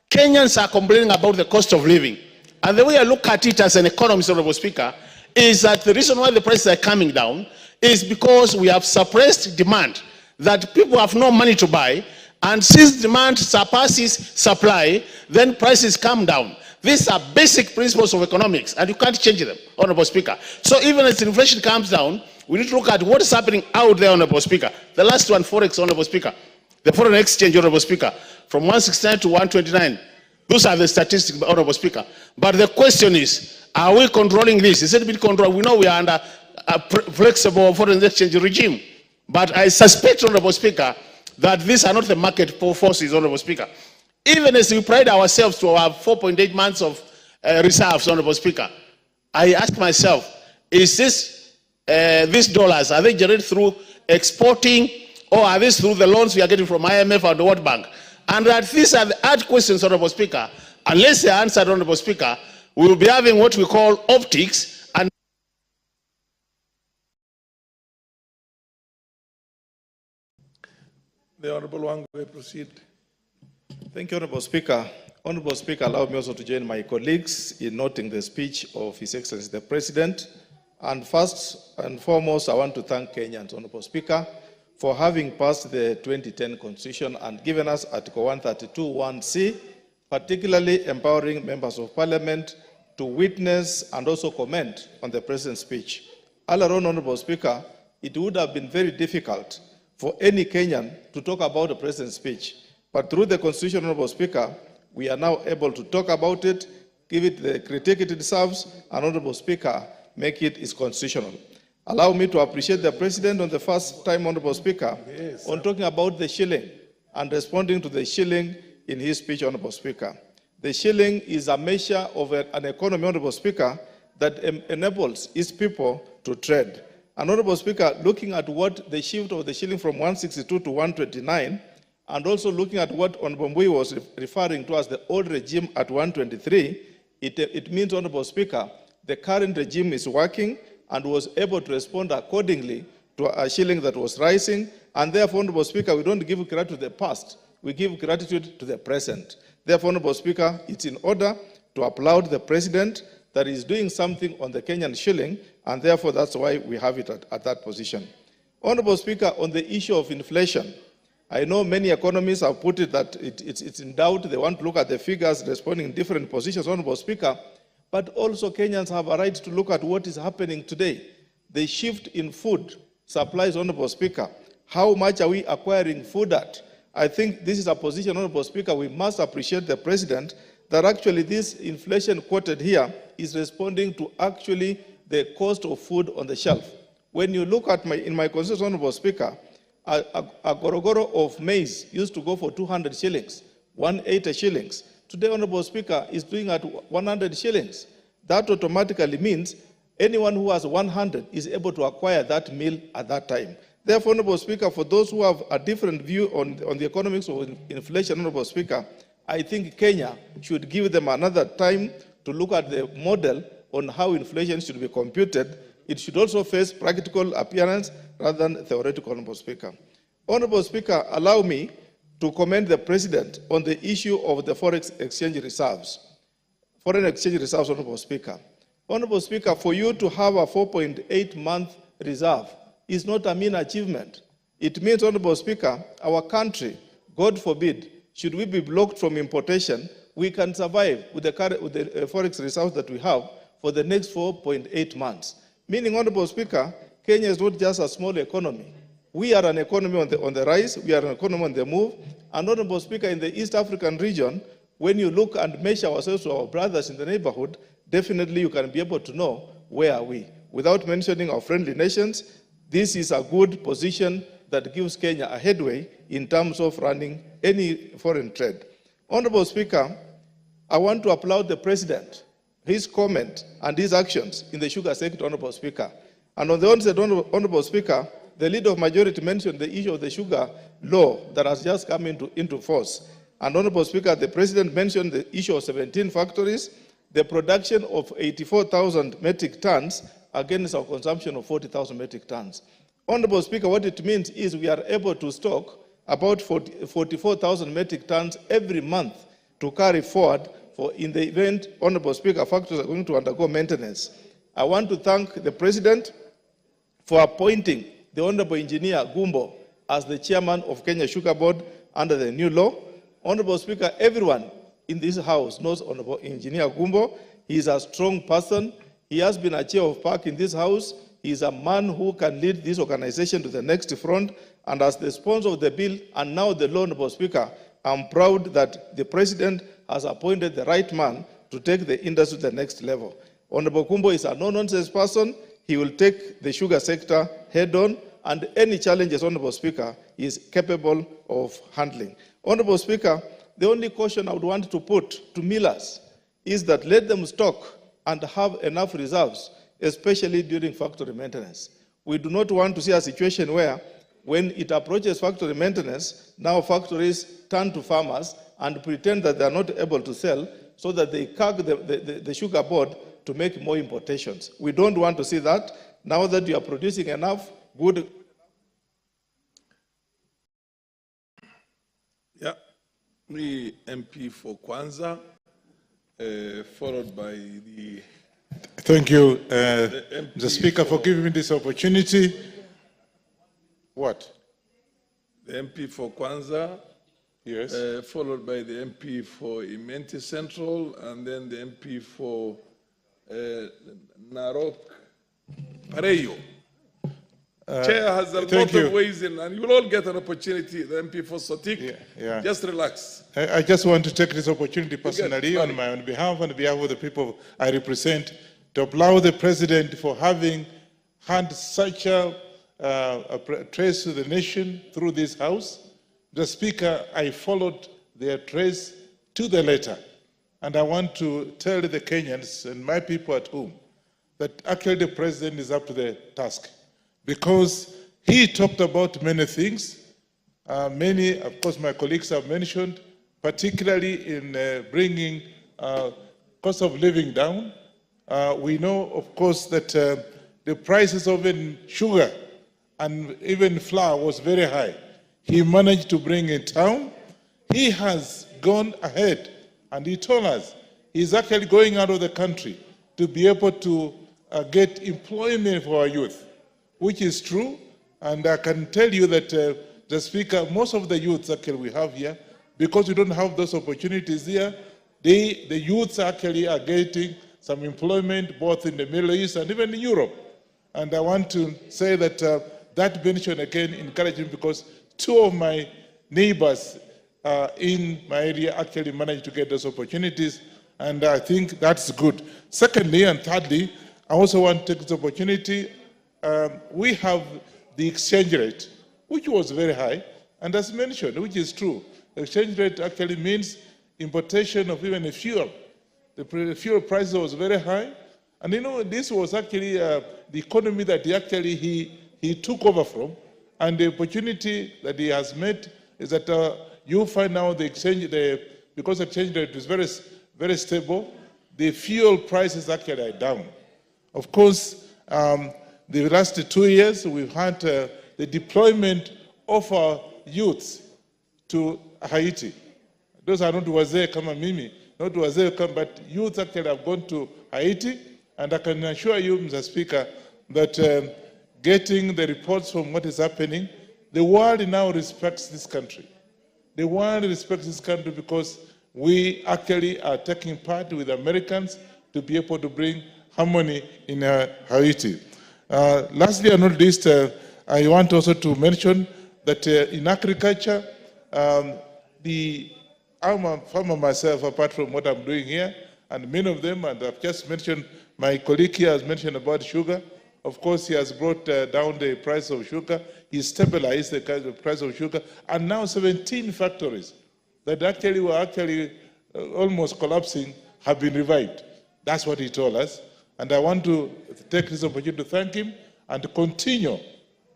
Kenyans are complaining about the cost of living. And the way I look at it as an economist, Honorable Speaker, is that the reason why the prices are coming down is because we have suppressed demand, that people have no money to buy, and since demand surpasses supply, then prices come down. These are basic principles of economics, and you can't change them, Honorable Speaker. So even as inflation comes down, we need to look at what is happening out there, Honorable Speaker. The last one, Forex, Honorable Speaker. The foreign exchange, Honorable Speaker, from 169 to 129. Those are the statistics, Honorable Speaker. But the question is, are we controlling this? Is it being controlled? We know we are under a flexible foreign exchange regime. But I suspect, Honorable Speaker, that these are not the market forces, Honorable Speaker. Even as we pride ourselves to have 4.8 months of reserves, Honorable Speaker, I ask myself, is this, these dollars, are they generated through exporting, or are these through the loans we are getting from IMF and the World Bank? And that these are the hard questions, Honorable Speaker. Unless they are answered, Honorable Speaker, we will be having what we call optics The Honorable Wangwe, proceed. Thank you, Honorable Speaker. Honorable Speaker, allow me also to join my colleagues in noting the speech of His Excellency the President. And first and foremost, I want to thank Kenyans, Honorable Speaker, for having passed the 2010 Constitution and given us Article 132(1)(c), particularly empowering members of Parliament to witness and also comment on the President's speech. All around, Honorable Speaker, it would have been very difficult for any Kenyan to talk about the President's speech. But through the Constitution, Honorable Speaker, we are now able to talk about it, give it the critique it deserves, and Honorable Speaker, make it is constitutional. Allow me to appreciate the President on the first time, Honorable Speaker, on talking about the shilling and responding to the shilling in his speech, Honorable Speaker. The shilling is a measure of an economy, Honorable Speaker, that enables its people to trade. And Honorable Speaker, looking at what the shift of the shilling from 162 to 129, and also looking at what Honorable Mbui was referring to as the old regime at 123, it means, Honorable Speaker, the current regime is working and was able to respond accordingly to a shilling that was rising. And therefore, Honorable Speaker, we don't give credit to the past, we give gratitude to the present. Therefore, Honorable Speaker, it's in order to applaud the President that is doing something on the Kenyan shilling, and therefore that's why we have it at that position. Honorable Speaker, on the issue of inflation, I know many economists have put it that it's in doubt. They want to look at the figures responding in different positions, Honorable Speaker, but also Kenyans have a right to look at what is happening today. The shift in food supplies, Honorable Speaker. How much are we acquiring food at? I think this is a position, Honorable Speaker, we must appreciate the President that actually this inflation quoted here is responding to actually the cost of food on the shelf. When you look at in my constituency, Honorable Speaker, a gorogoro of maize used to go for 200 shillings, 180 shillings. Today, Honorable Speaker, is doing at 100 shillings. That automatically means anyone who has 100 is able to acquire that meal at that time. Therefore, Honorable Speaker, for those who have a different view on the economics of inflation, Honorable Speaker, I think Kenya should give them another time to look at the model on how inflation should be computed. It should also face practical appearance rather than theoretical, Honorable Speaker. Honorable Speaker, allow me to commend the President on the issue of the forex exchange reserves. Foreign exchange reserves, Honorable Speaker. Honorable Speaker, for you to have a 4.8-month reserve is not a mean achievement. It means, Honorable Speaker, our country, God forbid, should we be blocked from importation, we can survive with the forex reserves that we have for the next 4.8 months. Meaning, Honorable Speaker, Kenya is not just a small economy. We are an economy on the rise, we are an economy on the move. And Honorable Speaker, in the East African region, when you look and measure ourselves to our brothers in the neighborhood, definitely you can be able to know where are we. Without mentioning our friendly nations, this is a good position that gives Kenya a headway in terms of running any foreign trade. Honorable Speaker, I want to applaud the President, his comment and his actions in the sugar sector, Honorable Speaker. And on the onset, Honorable Speaker, the leader of majority mentioned the issue of the sugar law that has just come into force. And Honorable Speaker, the President mentioned the issue of 17 factories, the production of 84,000 metric tons against our consumption of 40,000 metric tons. Honorable Speaker, what it means is we are able to stock about 44,000 metric tons every month to carry forward for in the event, Honorable Speaker, factories are going to undergo maintenance. I want to thank the President for appointing the Honorable Engineer Gumbo as the chairman of Kenya Sugar Board under the new law. Honorable Speaker, everyone in this House knows Honorable Engineer Gumbo. He is a strong person. He has been a chair of PAC in this House. He is a man who can lead this organization to the next front. And as the sponsor of the bill and now the law, Honorable Speaker, I'm proud that the President has appointed the right man to take the industry to the next level. Honorable Gumbo is a no-nonsense person. He will take the sugar sector head-on, and any challenges, Honorable Speaker, he is capable of handling. Honorable Speaker, the only caution I would want to put to millers is that let them stock and have enough reserves, especially during factory maintenance. We do not want to see a situation where when it approaches factory maintenance, now factories turn to farmers and pretend that they are not able to sell so that they cag the sugar board to make more importations. We don't want to see that. Now that you are producing enough good. Yeah, me MP for KWANZA, followed by the... Thank you, MP Mr. Speaker, for giving me this opportunity. What? The MP for KWANZA, yes, followed by the MP for Imenti Central, and then the MP for Narok Pareyo. Chair has a lot of ways in, and you will all get an opportunity. The MP for Sotik, just relax. I just want to take this opportunity personally on my own behalf and on behalf of the people I represent to applaud the President for having had such a address to the nation through this House. The Speaker, I followed the address to the letter, and I want to tell the Kenyans and my people at home that actually the President is up to the task, because he talked about many things. Many, of course, my colleagues have mentioned, particularly in bringing cost of living down. We know, of course, that the prices of even sugar and even flour was very high. He managed to bring it down. He has gone ahead, and he told us he's actually going out of the country to be able to get employment for our youth, which is true. And I can tell you that the Speaker, most of the youths actually we have here, because we don't have those opportunities here, the youths actually are getting some employment both in the Middle East and even in Europe. And I want to say that that mention again encouraging, because two of my neighbors in my area actually managed to get those opportunities, and I think that's good. Secondly and thirdly, I also want to take this opportunity. We have the exchange rate, which was very high, and as mentioned, which is true. The exchange rate actually means importation of even a fuel. The fuel price was very high, and you know, this was actually the economy that he took over from, and the opportunity that he has made is that you find now the exchange, because the exchange rate is very, very stable, the fuel prices actually are down. Of course, the last 2 years, we've had the deployment of our youths to Haiti. Those are not wazee kama mimi, not wazee kama, but youths actually have gone to Haiti, and I can assure you, Mr. Speaker, that getting the reports from what is happening, the world now respects this country. The world respects this country because we actually are taking part with Americans to be able to bring harmony in Haiti. Lastly and not least, I want also to mention that in agriculture, I'm a farmer myself, apart from what I'm doing here, and many of them, and I've just mentioned, my colleague here has mentioned about sugar. Of course, he has brought down the price of sugar. He stabilized the price of sugar, and now 17 factories that actually were almost collapsing have been revived. That's what he told us. And I want to take this opportunity to thank him and to continue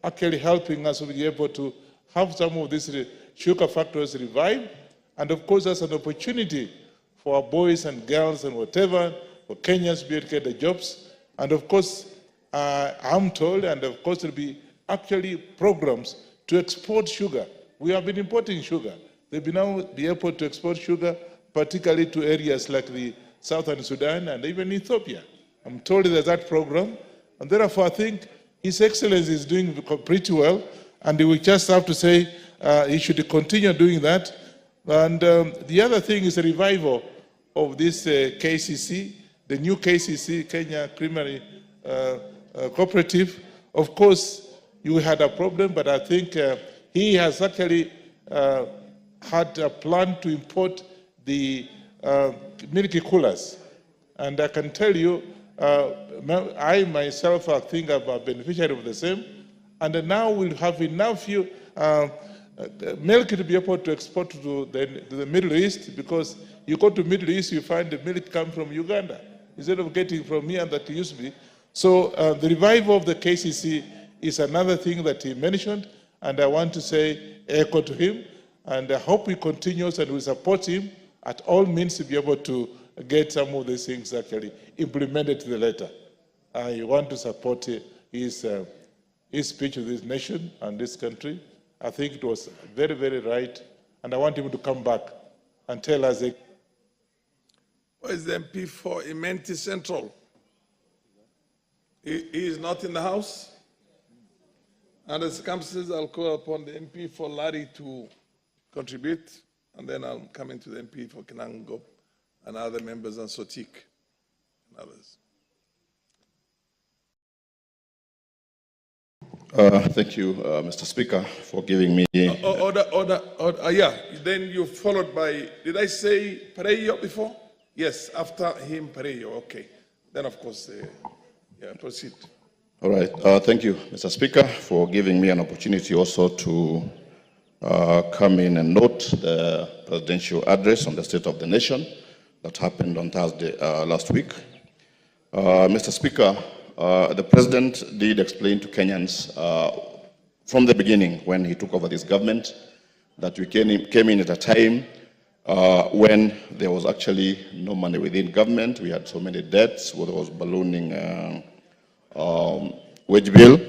actually helping us to be able to have some of these sugar factories revived. And of course, that's an opportunity for our boys and girls and whatever, for Kenyans to be able to get the jobs. And of course, I'm told, and of course, there will be actually programs to export sugar. We have been importing sugar. They will now be able to export sugar, particularly to areas like the southern Sudan and even Ethiopia. I'm told there's that program, and therefore I think His Excellency is doing pretty well, and we just have to say he should continue doing that. And the other thing is a revival of this KCC, the new KCC, Kenya Creamery Cooperative. Of course, you had a problem, but I think he has actually had a plan to import the milk coolers. And I can tell you, I myself, I think I'm a beneficiary of the same. And now we'll have enough milk to be able to export to the Middle East, because you go to Middle East, you find the milk come from Uganda, instead of getting from here that it used to be. So the revival of the KCC is another thing that he mentioned, and I want to say echo to him, and I hope he continues and we support him at all means to be able to get some of these things actually implemented to the letter. I want to support his speech to this nation and this country. I think it was very, very right, and I want him to come back and tell us. Where is the MP for Imenti Central? He is not in the House. Under circumstances, I'll call upon the MP for Lari to contribute, and then I'll come into the MP for Kinangop and other members and Sotik and others. Thank you, Mr. Speaker, for giving me... Order, yeah. Then you followed by, did I say Pereyo before? Yes, after him, Pereyo, okay. Then, of course, yeah, proceed. All right. Thank you, Mr. Speaker, for giving me an opportunity also to come in and note the presidential address on the State of the Nation that happened on Thursday last week. Mr. Speaker, the President did explain to Kenyans from the beginning when he took over this government that we came in at a time when there was actually no money within government. We had so many debts, where there was ballooning wage bill,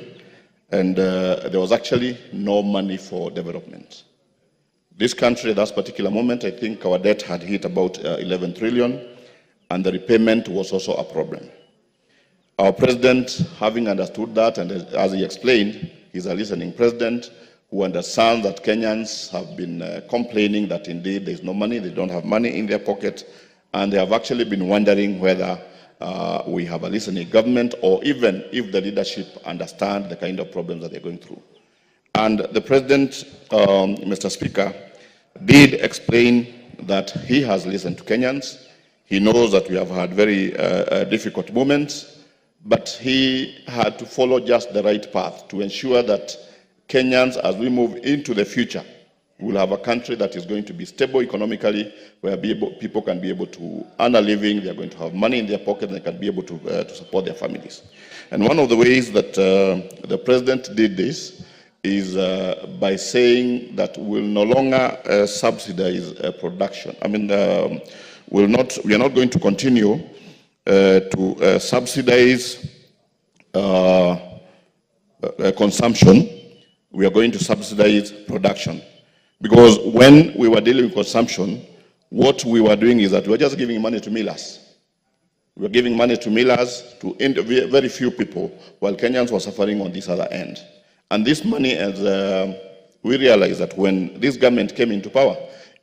and there was actually no money for development. This country at that particular moment, I think our debt had hit about 11 trillion, and the repayment was also a problem. Our president, having understood that, and as he explained, he's a listening president who understands that Kenyans have been complaining that indeed there's no money, they don't have money in their pocket, and they have actually been wondering whether we have a listening government, or even if the leadership understand the kind of problems that they're going through. And the president, Mr. Speaker, did explain that he has listened to Kenyans. He knows that we have had very difficult moments, but he had to follow just the right path to ensure that Kenyans, as we move into the future, will have a country that is going to be stable economically, where people can be able to earn a living, they're going to have money in their pocket, and they can be able to support their families. And one of the ways that the president did this is by saying that we'll no longer subsidize production. I mean, we are not going to continue to subsidize consumption. We are going to subsidize production. Because when we were dealing with consumption, what we were doing is that we were just giving money to millers. We were giving money to millers, to very few people, while Kenyans were suffering on this other end. And this money, as we realized that when this government came into power,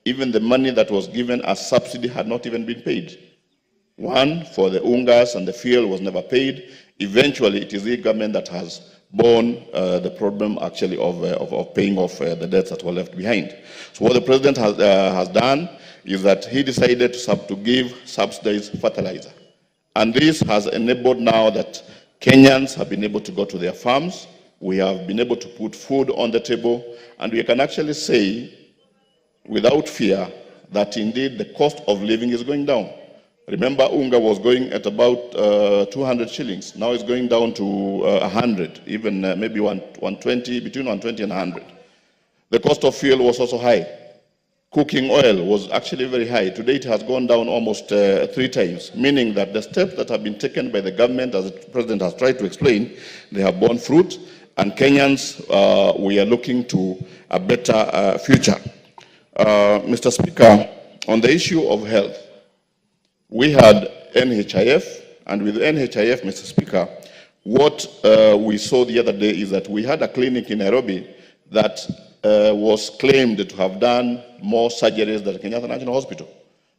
even the money that was given as subsidy had not even been paid. One, for the ungas and the fuel was never paid. Eventually, it is the government that has borne the problem actually of paying off the debts that were left behind. So what the president has done is that he decided to give subsidized fertilizer. And this has enabled now that Kenyans have been able to go to their farms. We have been able to put food on the table, and we can actually say without fear that indeed the cost of living is going down. Remember, unga was going at about 200 shillings. Now it's going down to 100, even maybe 120, between 120 and 100. The cost of fuel was also high. Cooking oil was actually very high. Today it has gone down almost 3 times, meaning that the steps that have been taken by the government, as the president has tried to explain, they have borne fruit, and Kenyans, we are looking to a better future. Mr. Speaker, on the issue of health, we had NHIF, and with NHIF, Mr. Speaker, what we saw the other day is that we had a clinic in Nairobi that was claimed to have done more surgeries than Kenyatta National Hospital,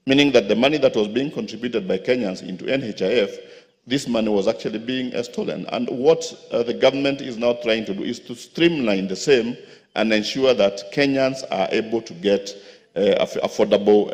meaning that the money that was being contributed by Kenyans into NHIF, this money was actually being stolen. And what the government is now trying to do is to streamline the same and ensure that Kenyans are able to get affordable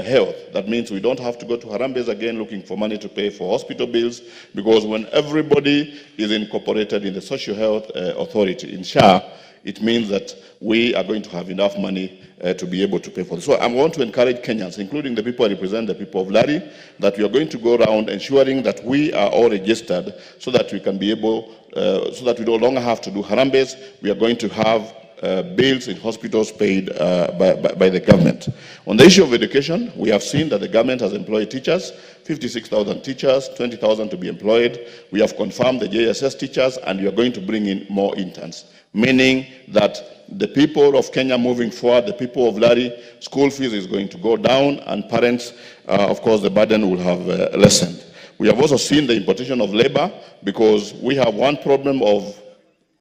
health. That means we don't have to go to Harambes again looking for money to pay for hospital bills, because when everybody is incorporated in the Social Health Authority, in SHA, it means that we are going to have enough money to be able to pay for this. So I want to encourage Kenyans, including the people who represent the people of Lari, that we are going to go around ensuring that we are all registered so that we can be able, so that we no longer have to do Harambes. We are going to have bills in hospitals paid by the government. On the issue of education, we have seen that the government has employed teachers, 56,000 teachers, 20,000 to be employed. We have confirmed the JSS teachers, and we are going to bring in more interns, meaning that the people of Kenya moving forward, the people of Lari, school fees is going to go down, and parents, of course, the burden will have lessened. We have also seen the importation of labor, because we have one problem of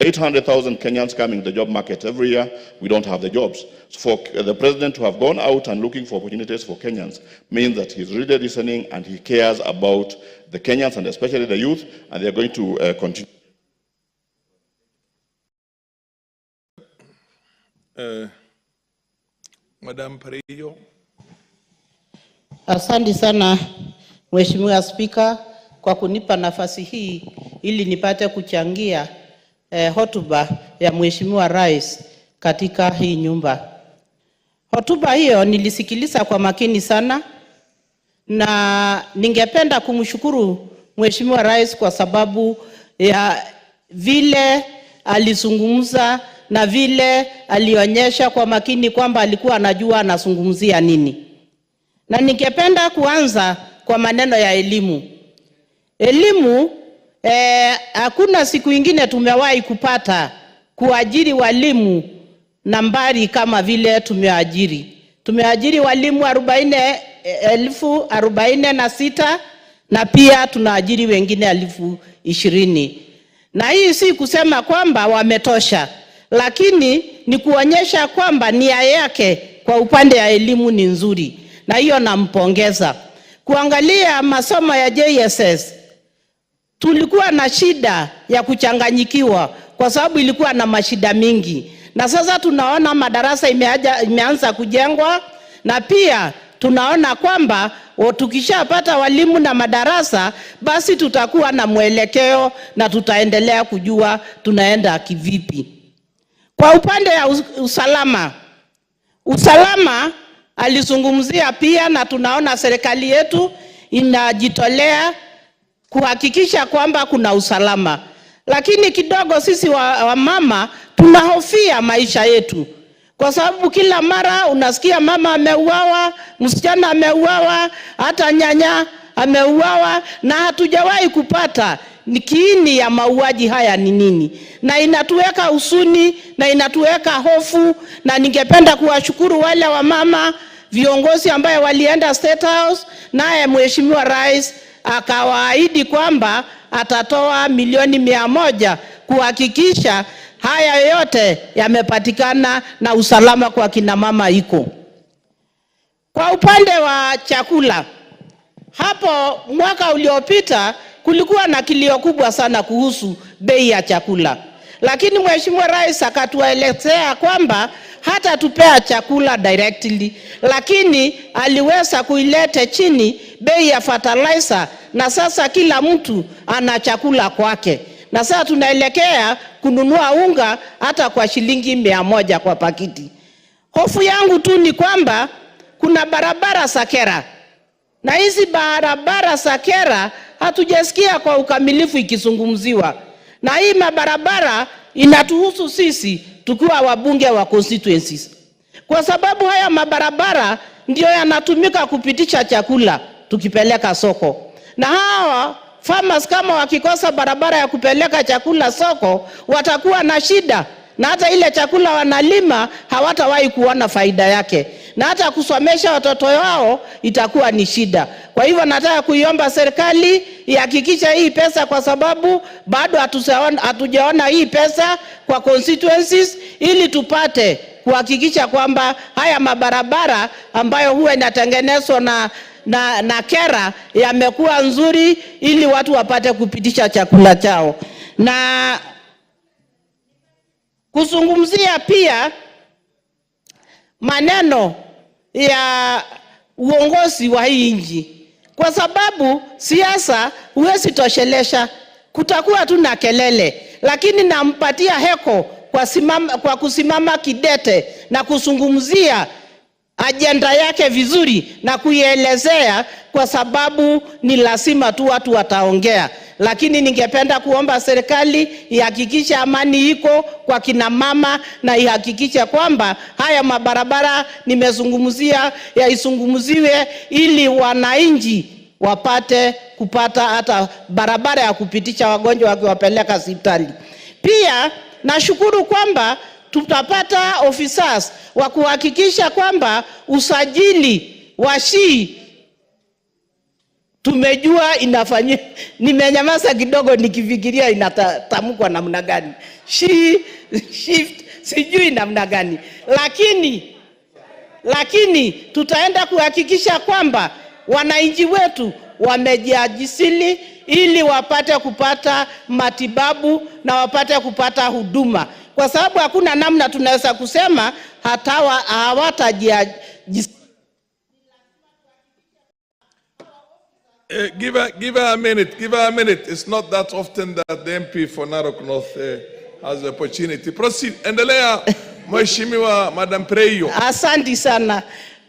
800,000 Kenyans coming to the job market every year. We don't have the jobs. So for the president to have gone out and looking for opportunities for Kenyans means that he's really listening and he cares about the Kenyans and especially the youth, and they're going to continue. Madam Parillo. Asante sana Mheshimiwa Spika kwa kunipa nafasi hii ili nipate kuchangia hotuba ya Mheshimiwa Rais katika hii nyumba. Hotuba hiyo nilisikiliza kwa makini sana, na ningependa kumshukuru Mheshimiwa Rais kwa sababu ya vile alizungumza na vile alionyesha kwa makini kwamba alikuwa anajua anazungumzia nini. Na ningependa kuanza kwa maneno ya elimu. Elimu, hakuna siku ingine tumewahi kupata kuajiri walimu nambari kama vile tumeajiri. Tumeajiri walimu 40,046 na pia tunaajiri wengine 20,000. Na hii si kusema kwamba wametosha, lakini ni kuonyesha kwamba nia yake kwa upande ya elimu ni nzuri. Na hiyo nampongeza. Kuangalia masomo ya JSS, tulikuwa na shida ya kuchanganyikiwa kwa sababu ilikuwa na mashida mingi. Na sasa tunaona madarasa imeanza kujengwa, na pia tunaona kwamba tukishapata walimu na madarasa, basi tutakuwa na mwelekeo na tutaendelea kujua tunaenda kivipi. Kwa upande ya usalama alizungumzia pia, na tunaona serikali yetu inajitolea kuhakikisha kwamba kuna usalama. Lakini kidogo sisi wa mama tunahofia maisha yetu, kwa sababu kila mara unasikia mama ameuawa, msichana ameuawa, hata nyanya ameuawa, na hatujawahi kupata ni kiini ya mauaji haya ni nini. Na inatuweka huzuni na inatuweka hofu, na ningependa kuwashukuru wale wa mama viongozi ambao walienda State House, naye Mheshimiwa Rais akawaahidi kwamba atatoa milioni 100 kuhakikisha haya yote yamepatikana na usalama kwa kina mama iko. Kwa upande wa chakula, hapo mwaka uliopita kulikuwa na kilio kubwa sana kuhusu bei ya chakula. Lakini Mheshimiwa Rais akatuelezea kwamba hata tupea chakula directly, lakini aliweza kuilete chini bei ya fertilizer, na sasa kila mtu ana chakula kwake. Na sasa tunaelekea kununua unga hata kwa shilingi 100 kwa pakiti. Hofu yangu tu ni kwamba kuna barabara za kera, na hizi barabara za kera hatujasikia kwa ukamilifu ikizungumziwa. Na hii mabarabara inatuhusu sisi tukiwa wabunge wa constituencies, kwa sababu haya mabarabara ndio yanatumika kupitisha chakula tukipeleka soko. Na hawa farmers kama wakikosa barabara ya kupeleka chakula soko, watakuwa na shida, na hata ile chakula wanalima hawatawahi kuona faida yake, na hata kusomesha watoto wao itakuwa ni shida. Kwa hivyo nataka kuiomba serikali ihakikishe hii pesa, kwa sababu bado hatujaona hii pesa kwa constituencies, ili tupate kuhakikisha kwamba haya mabarabara ambayo huwa inatengenezwa na kera yamekuwa nzuri, ili watu wapate kupitisha chakula chao. Na kuzungumzia pia maneno ya uongozi wa hii nchi, kwa sababu siasa huwezi toshelesha, kutakuwa tu na kelele. Lakini nampatia heko kwa kusimama kidete na kuzungumzia ajenda yake vizuri na kuielezea, kwa sababu ni lazima tu watu wataongea. Lakini ningependa kuomba serikali ihakikishe amani iko kwa kina mama, na ihakikishe kwamba haya mabarabara nimezungumzia yaizungumziwe, ili wananchi wapate kupata hata barabara ya kupitisha wagonjwa wakiwapeleka hospitali. Pia nashukuru kwamba tutapata officers wa kuhakikisha kwamba usajili wa SHI tumejua inafanyika. Nimenyamaza kidogo nikifikiria inatamkwa namna gani. Shift sijui namna gani. Lakini tutaenda kuhakikisha kwamba wananchi wetu wamejiajisili ili wapate kupata matibabu na wapate kupata huduma. Kwa sababu hakuna namna tunaweza kusema hata hawatajiajisili. Give her a minute. Give her a minute. It's not that often that the MP for Narok North has the opportunity. Proceed. Endelea, Mheshimiwa Madam Preyo. Asante sana.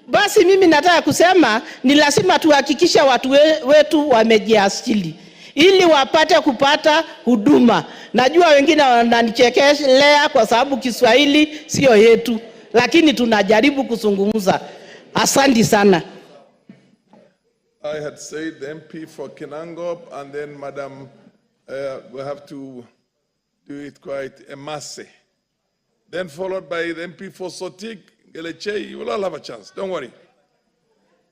Basi mimi nataka kusema ni lazima tuhakikisha watu wetu wamejiasili ili wapate kupata huduma. Najua wengine wananichekelea kwa sababu Kiswahili sio yetu, lakini tunajaribu kuzungumza. Asante sana. I had said the MP for Kinangop, and then Madam, we have to do it quite a masse. Then followed by the MP for Sotik, Geleche. You will all have a chance. Don't worry.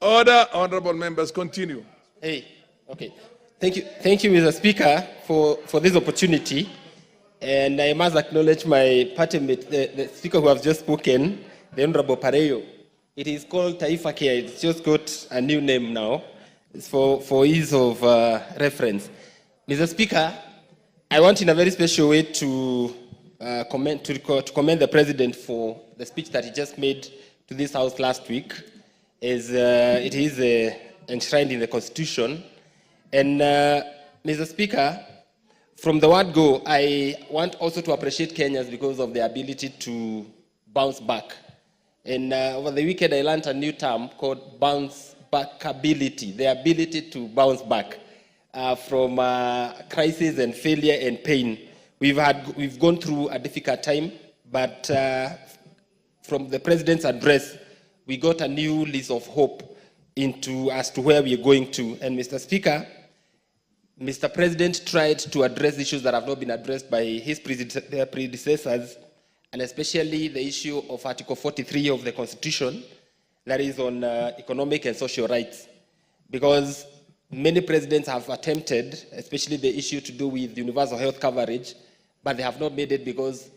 Order, honorable members, continue. Hey, okay. Thank you, Mr. Speaker, for this opportunity. And I must acknowledge my party mate, the speaker who has just spoken, the Honorable Pareyo. It is called Taifa Care. It's just got a new name now. It's for ease of reference. Mr. Speaker, I want in a very special way to commend the President for the speech that he just made to this House last week, as it is enshrined in the Constitution. And Mr. Speaker, from the word go, I want also to appreciate Kenyans because of their ability to bounce back. And over the weekend, I learned a new term called bounce back ability, the ability to bounce back from crisis and failure and pain. We've gone through a difficult time, but from the President's address, we got a new lease of hope as to where we are going to. And Mr. Speaker, Mr. President tried to address issues that have not been addressed by his predecessors, and especially the issue of Article 43 of the Constitution, that is on economic and social rights. Because many presidents have attempted, especially the issue to do with universal health coverage, but they have not made it because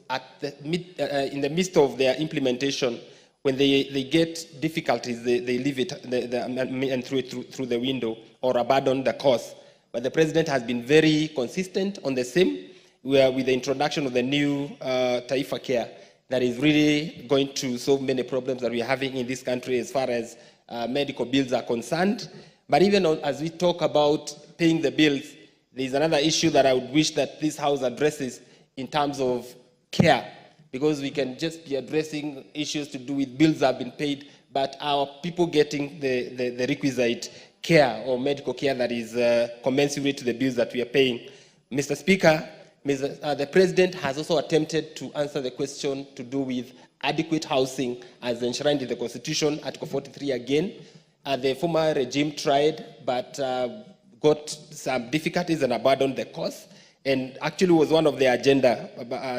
in the midst of their implementation, when they get difficulties, they leave it and throw it through the window or abandon the cause. But the President has been very consistent on the same, with the introduction of the new Taifa Care that is really going to solve many problems that we are having in this country as far as medical bills are concerned. But even as we talk about paying the bills, there is another issue that I would wish that this House addresses in terms of care, because we can just be addressing issues to do with bills that have been paid, but our people getting the requisite care or medical care that is commensurate to the bills that we are paying. Mr. Speaker, the President has also attempted to answer the question to do with adequate housing as enshrined in the Constitution, Article 43 again. The former regime tried, but got some difficulties and abandoned the cause, and actually was one of the agenda,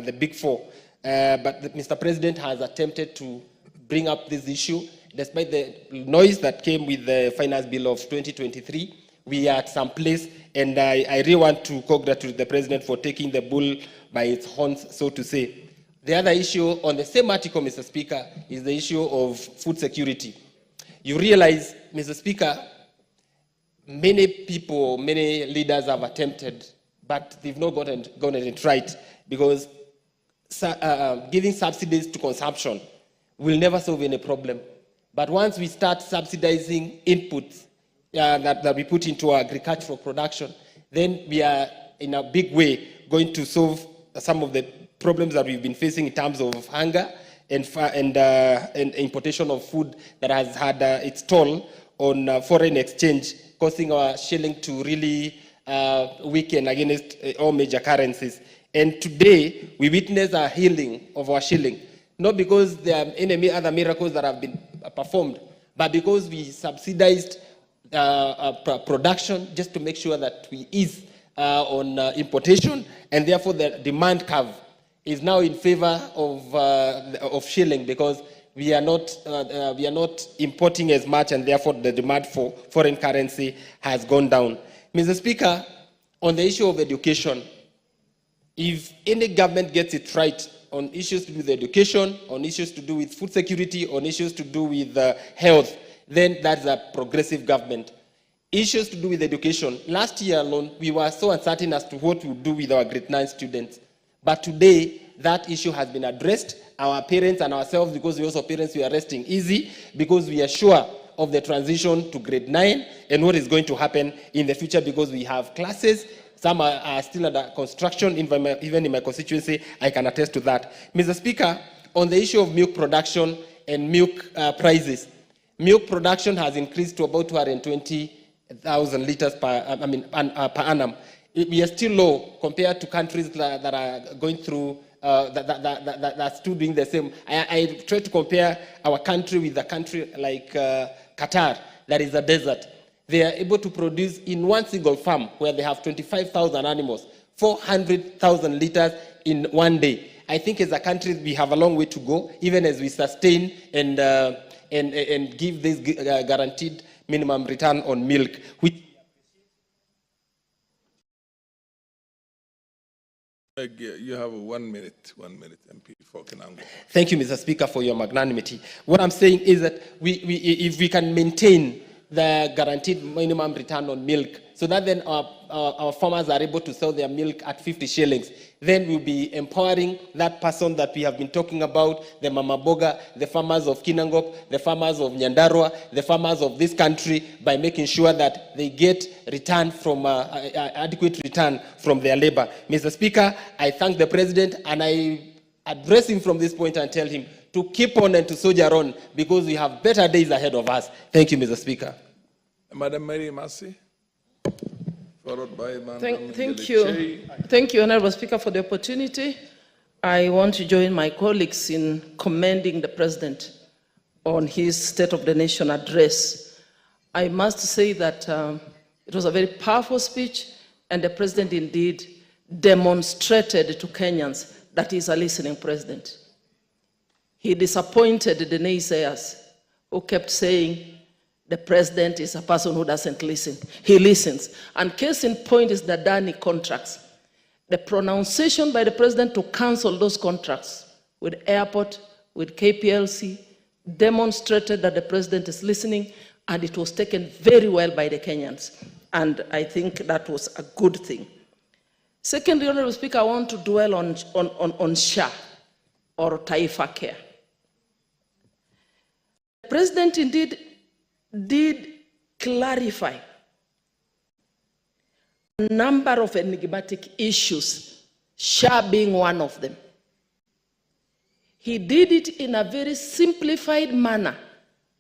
the Big Four. But Mr. President has attempted to bring up this issue. Despite the noise that came with the Finance Bill of 2023, we are at some place, and I really want to congratulate the President for taking the bull by its horns, so to say. The other issue on the same article, Mr. Speaker, is the issue of food security. You realize, Mr. Speaker, many people, many leaders have attempted, but they've not gotten it right, because giving subsidies to consumption will never solve any problem. But once we start subsidizing inputs that we put into our agricultural production, then we are in a big way going to solve some of the problems that we've been facing in terms of hunger and importation of food that has had its toll on foreign exchange, causing our shilling to really weaken against all major currencies. And today, we witness a healing of our shilling, not because there are any other miracles that have been performed, but because we subsidized production just to make sure that we ease on importation, and therefore the demand curve is now in favor of shilling, because we are not importing as much, and therefore the demand for foreign currency has gone down. Mr. Speaker, on the issue of education, if any government gets it right on issues to do with education, on issues to do with food security, on issues to do with health, then that's a progressive government. Issues to do with education. Last year alone, we were so uncertain as to what we'll do with our grade 9 students. But today, that issue has been addressed. Our parents and ourselves, because we also parents, we are resting easy, because we are sure of the transition to grade 9 and what is going to happen in the future, because we have classes. Some are still under construction, even in my constituency, I can attest to that. Mr. Speaker, on the issue of milk production and milk prices, milk production has increased to about 220,000 liters per annum. We are still low compared to countries that are going through, that are still doing the same. I try to compare our country with a country like Qatar, that is a desert. They are able to produce in one single farm, where they have 25,000 animals, 400,000 liters in one day. I think as a country, we have a long way to go, even as we sustain and give this guaranteed minimum return on milk, which you have 1 minute, MP for Kenango. Thank you, Mr. Speaker, for your magnanimity. What I'm saying is that if we can maintain the guaranteed minimum return on milk, so that then our farmers are able to sell their milk at 50 shillings, then we'll be empowering that person that we have been talking about, the Mama Boga, the farmers of Kinangop, the farmers of Nyandarua, the farmers of this country, by making sure that they get return from adequate return from their labor. Mr. Speaker, I thank the President, and I address him from this point and tell him to keep on and to soldier on, because we have better days ahead of us. Thank you, Mr. Speaker. Madam Mary Massey, followed by Madam Thank you. Thank you, Honorable Speaker, for the opportunity. I want to join my colleagues in commending the President on his State of the Nation address. I must say that it was a very powerful speech, and the President indeed demonstrated to Kenyans that he is a listening President. He disappointed the naysayers who kept saying the President is a person who doesn't listen. He listens. And case in point is the Dani contracts. The pronunciation by the President to cancel those contracts with airport, with KPLC, demonstrated that the President is listening, and it was taken very well by the Kenyans. And I think that was a good thing. Secondly, Honorable Speaker, I want to dwell on SHA, or Taifa Care. The President indeed did clarify a number of enigmatic issues, SHA being one of them. He did it in a very simplified manner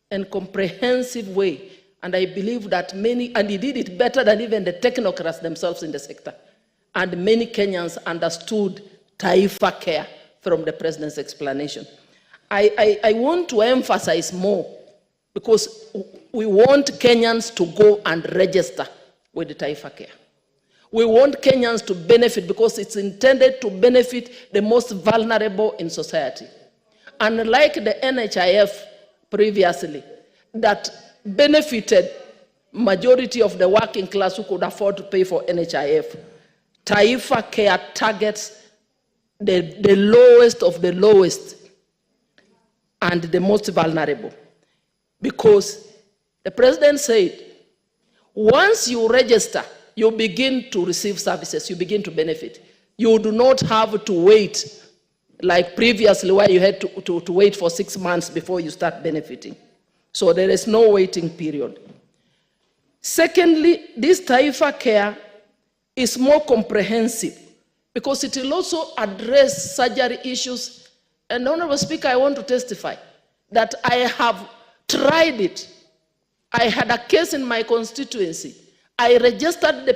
and comprehensive way, and I believe that and he did it better than even the technocrats themselves in the sector. And many Kenyans understood Taifa Care from the President's explanation. I want to emphasize more, because we want Kenyans to go and register with the Taifa Care. We want Kenyans to benefit, because it's intended to benefit the most vulnerable in society. Unlike the NHIF previously, that benefited majority of the working class who could afford to pay for NHIF, Taifa Care targets the lowest of the lowest and the most vulnerable. Because the President said, once you register, you begin to receive services, you begin to benefit. You do not have to wait like previously, where you had to wait for 6 months before you start benefiting. So there is no waiting period. Secondly, this Taifa Care is more comprehensive, because it will also address surgery issues And Honorable Speaker, I want to testify that I have tried it. I had a case in my constituency. I registered the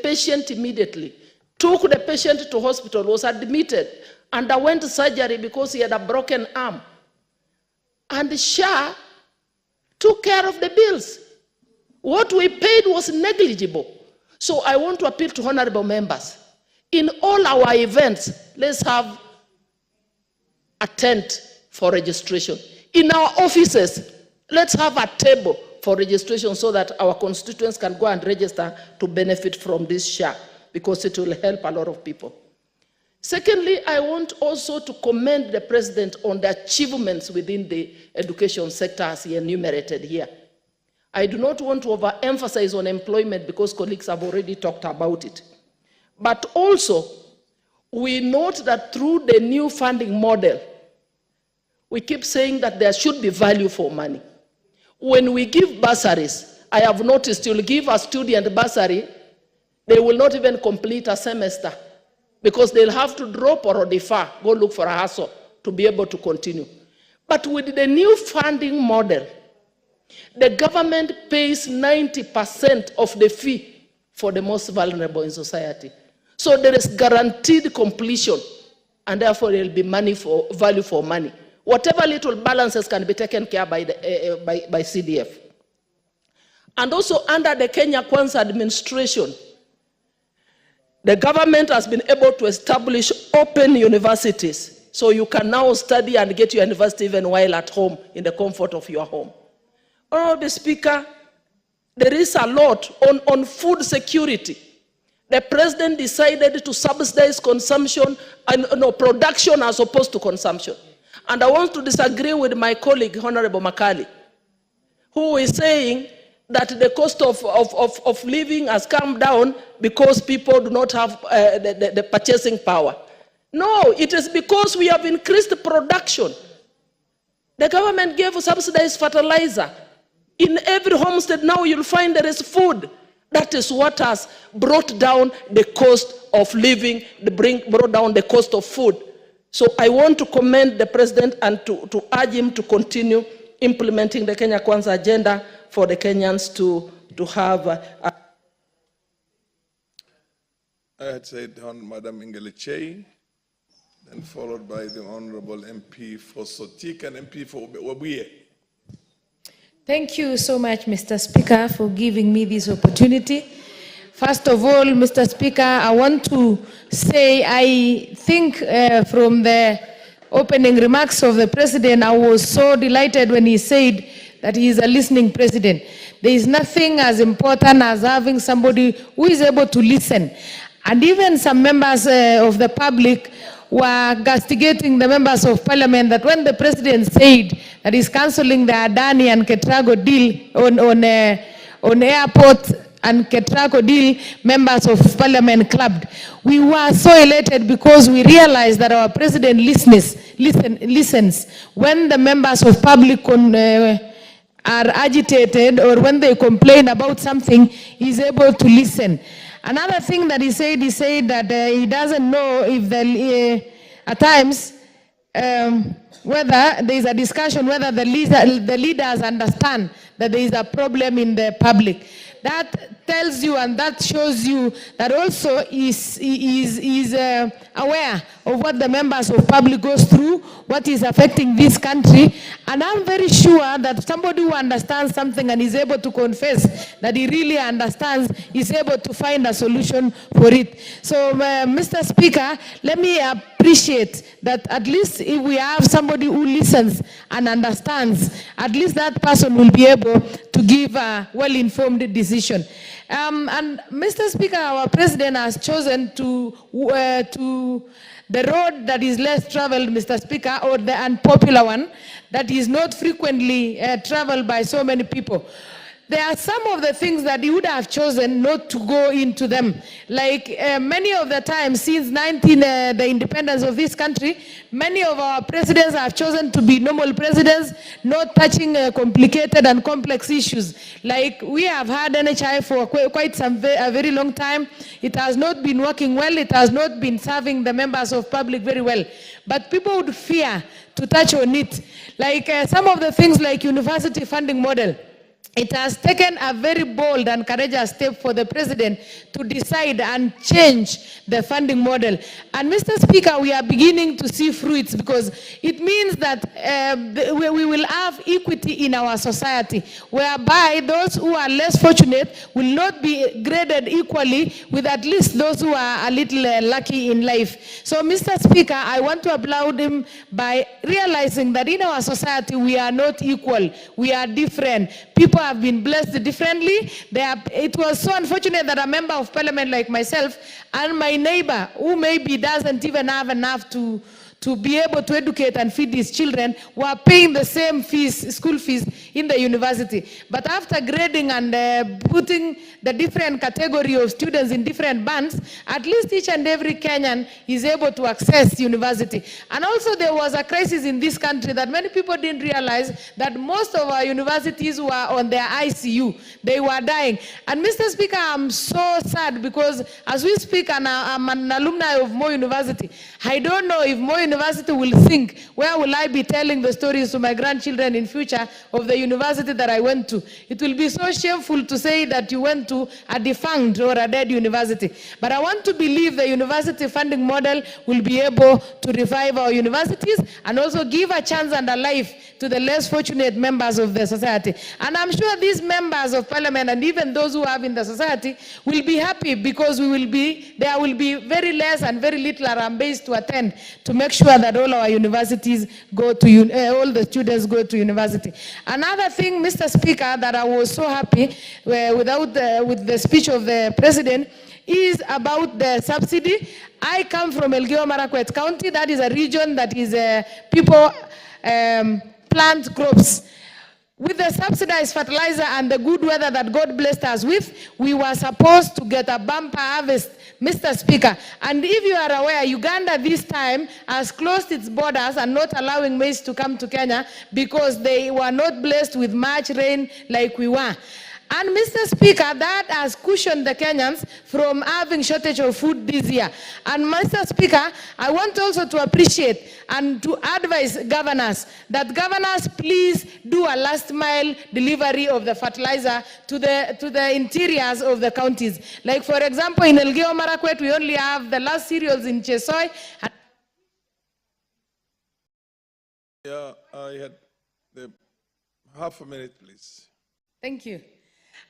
patient immediately, took the patient to hospital, was admitted, underwent surgery because he had a broken arm. And SHA took care of the bills. What we paid was negligible. So I want to appeal to honorable members. In all our events, let's have a tent for registration. In our offices, let's have a table for registration so that our constituents can go and register to benefit from this SHA, because it will help a lot of people. Secondly, I want also to commend the President on the achievements within the education sector as he enumerated here. I do not want to overemphasize on employment because colleagues have already talked about it. But also, we note that through the new funding model, we keep saying that there should be value for money. When we give bursaries, I have noticed you'll give a student bursary, they will not even complete a semester because they'll have to drop or defer, go look for a hustle to be able to continue. But with the new funding model, the government pays 90% of the fee for the most vulnerable in society. So there is guaranteed completion, and therefore there will be value for money. Whatever little balances can be taken care by CDF. And also under the Kenya KWANZA administration, the government has been able to establish open universities. So you can now study and get your university even while at home, in the comfort of your home. Honorable Speaker, there is a lot on food security. The President decided to subsidize consumption and production as opposed to consumption. And I want to disagree with my colleague, Honorable Makali, who is saying that the cost of living has come down because people do not have the purchasing power. No, it is because we have increased production. The government gave subsidized fertilizer. In every homestead now you'll find there is food. That is what has brought down the cost of living, brought down the cost of food. So I want to commend the President and to urge him to continue implementing the Kenya KWANZA agenda for the Kenyans to have I had said Madam Ingeliche, then followed by the Honorable MP for Sotik and MP for Wabuye. Thank you so much, Mr. Speaker, for giving me this opportunity. First of all, Mr. Speaker, I want to say I think from the opening remarks of the President, I was so delighted when he said that he is a listening President. There is nothing as important as having somebody who is able to listen. And even some members of the public were castigating the members of parliament that when the President said that he's cancelling the Adani and Ketrago deal on airport and Ketrago deal, members of parliament clubbed. We were so elated because we realized that our President listens. When the members of public are agitated or when they complain about something, he's able to listen. Another thing that he said that he doesn't know if at times whether there is a discussion whether the leaders understand that there is a problem in the public. That tells you and that shows you that also he is aware of what the members of public goes through, what is affecting this country. And I'm very sure that somebody who understands something and is able to confess that he really understands is able to find a solution for it. So, Mr. Speaker, let me appreciate that at least if we have somebody who listens and understands, at least that person will be able to give a well-informed decision. And Mr. Speaker, our President has chosen to the road that is less traveled, Mr. Speaker, or the unpopular one that is not frequently traveled by so many people. there are some of the things that he would have chosen not to go into them. Like many of the times since the independence of this country, many of our presidents have chosen to be normal presidents, not touching complicated and complex issues. Like we have had NHI for a very long time. It has not been working well. It has not been serving the members of public very well. But people would fear to touch on it. Like some of the things like university funding model. It has taken a very bold and courageous step for the president to decide and change the funding model. And Mr. Speaker, we are beginning to see fruits because it means that we will have equity in our society, whereby those who are less fortunate will not be graded equally with at least those who are a little lucky in life. So, Mr. Speaker, I want to applaud him by realizing that in our society we are not equal, we are different. People have been blessed differently. It was so unfortunate that a member of parliament like myself and my neighbor, who maybe doesn't even have enough to be able to educate and feed his children, were paying the same fees, school fees in the university. But after grading and putting the different category of students in different bands, at least each and every Kenyan is able to access university. And also there was a crisis in this country that many people didn't realize that most of our universities were on their ICU. They were dying. And Mr. Speaker, I'm so sad because as we speak, and I'm an alumni of Moi University, I don't know if Moi University will think, where will I be telling the stories to my grandchildren in future of the university that I went to? It will be so shameful to say that you went to a defunct or a dead university. But I want to believe the university funding model will be able to revive our universities and also give a chance and a life to the less fortunate members of the society. And I'm sure these members of parliament and even those who have in the society will be happy because there will be very less and very little around base to attend to make sure that all our universities go to, all the students go to university. Another thing, Mr. Speaker, that I was so happy with the speech of the president is about the subsidy. I come from Elgeyo Marakwet County. That is a region that is people plant crops. With the subsidized fertilizer and the good weather that God blessed us with, we were supposed to get a bumper harvest, Mr. Speaker. And if you are aware, Uganda this time has closed its borders and not allowing maize to come to Kenya because they were not blessed with much rain like we were. And Mr. Speaker, that has cushioned the Kenyans from having shortage of food this year. And Mr. Speaker, I want also to appreciate and to advise governors that governors please do a last mile delivery of the fertilizer to the interiors of the counties. Like for example, in Elgeyo Marakwet, we only have the last cereals in Chesoi. Yeah, I had half a minute, please. Thank you.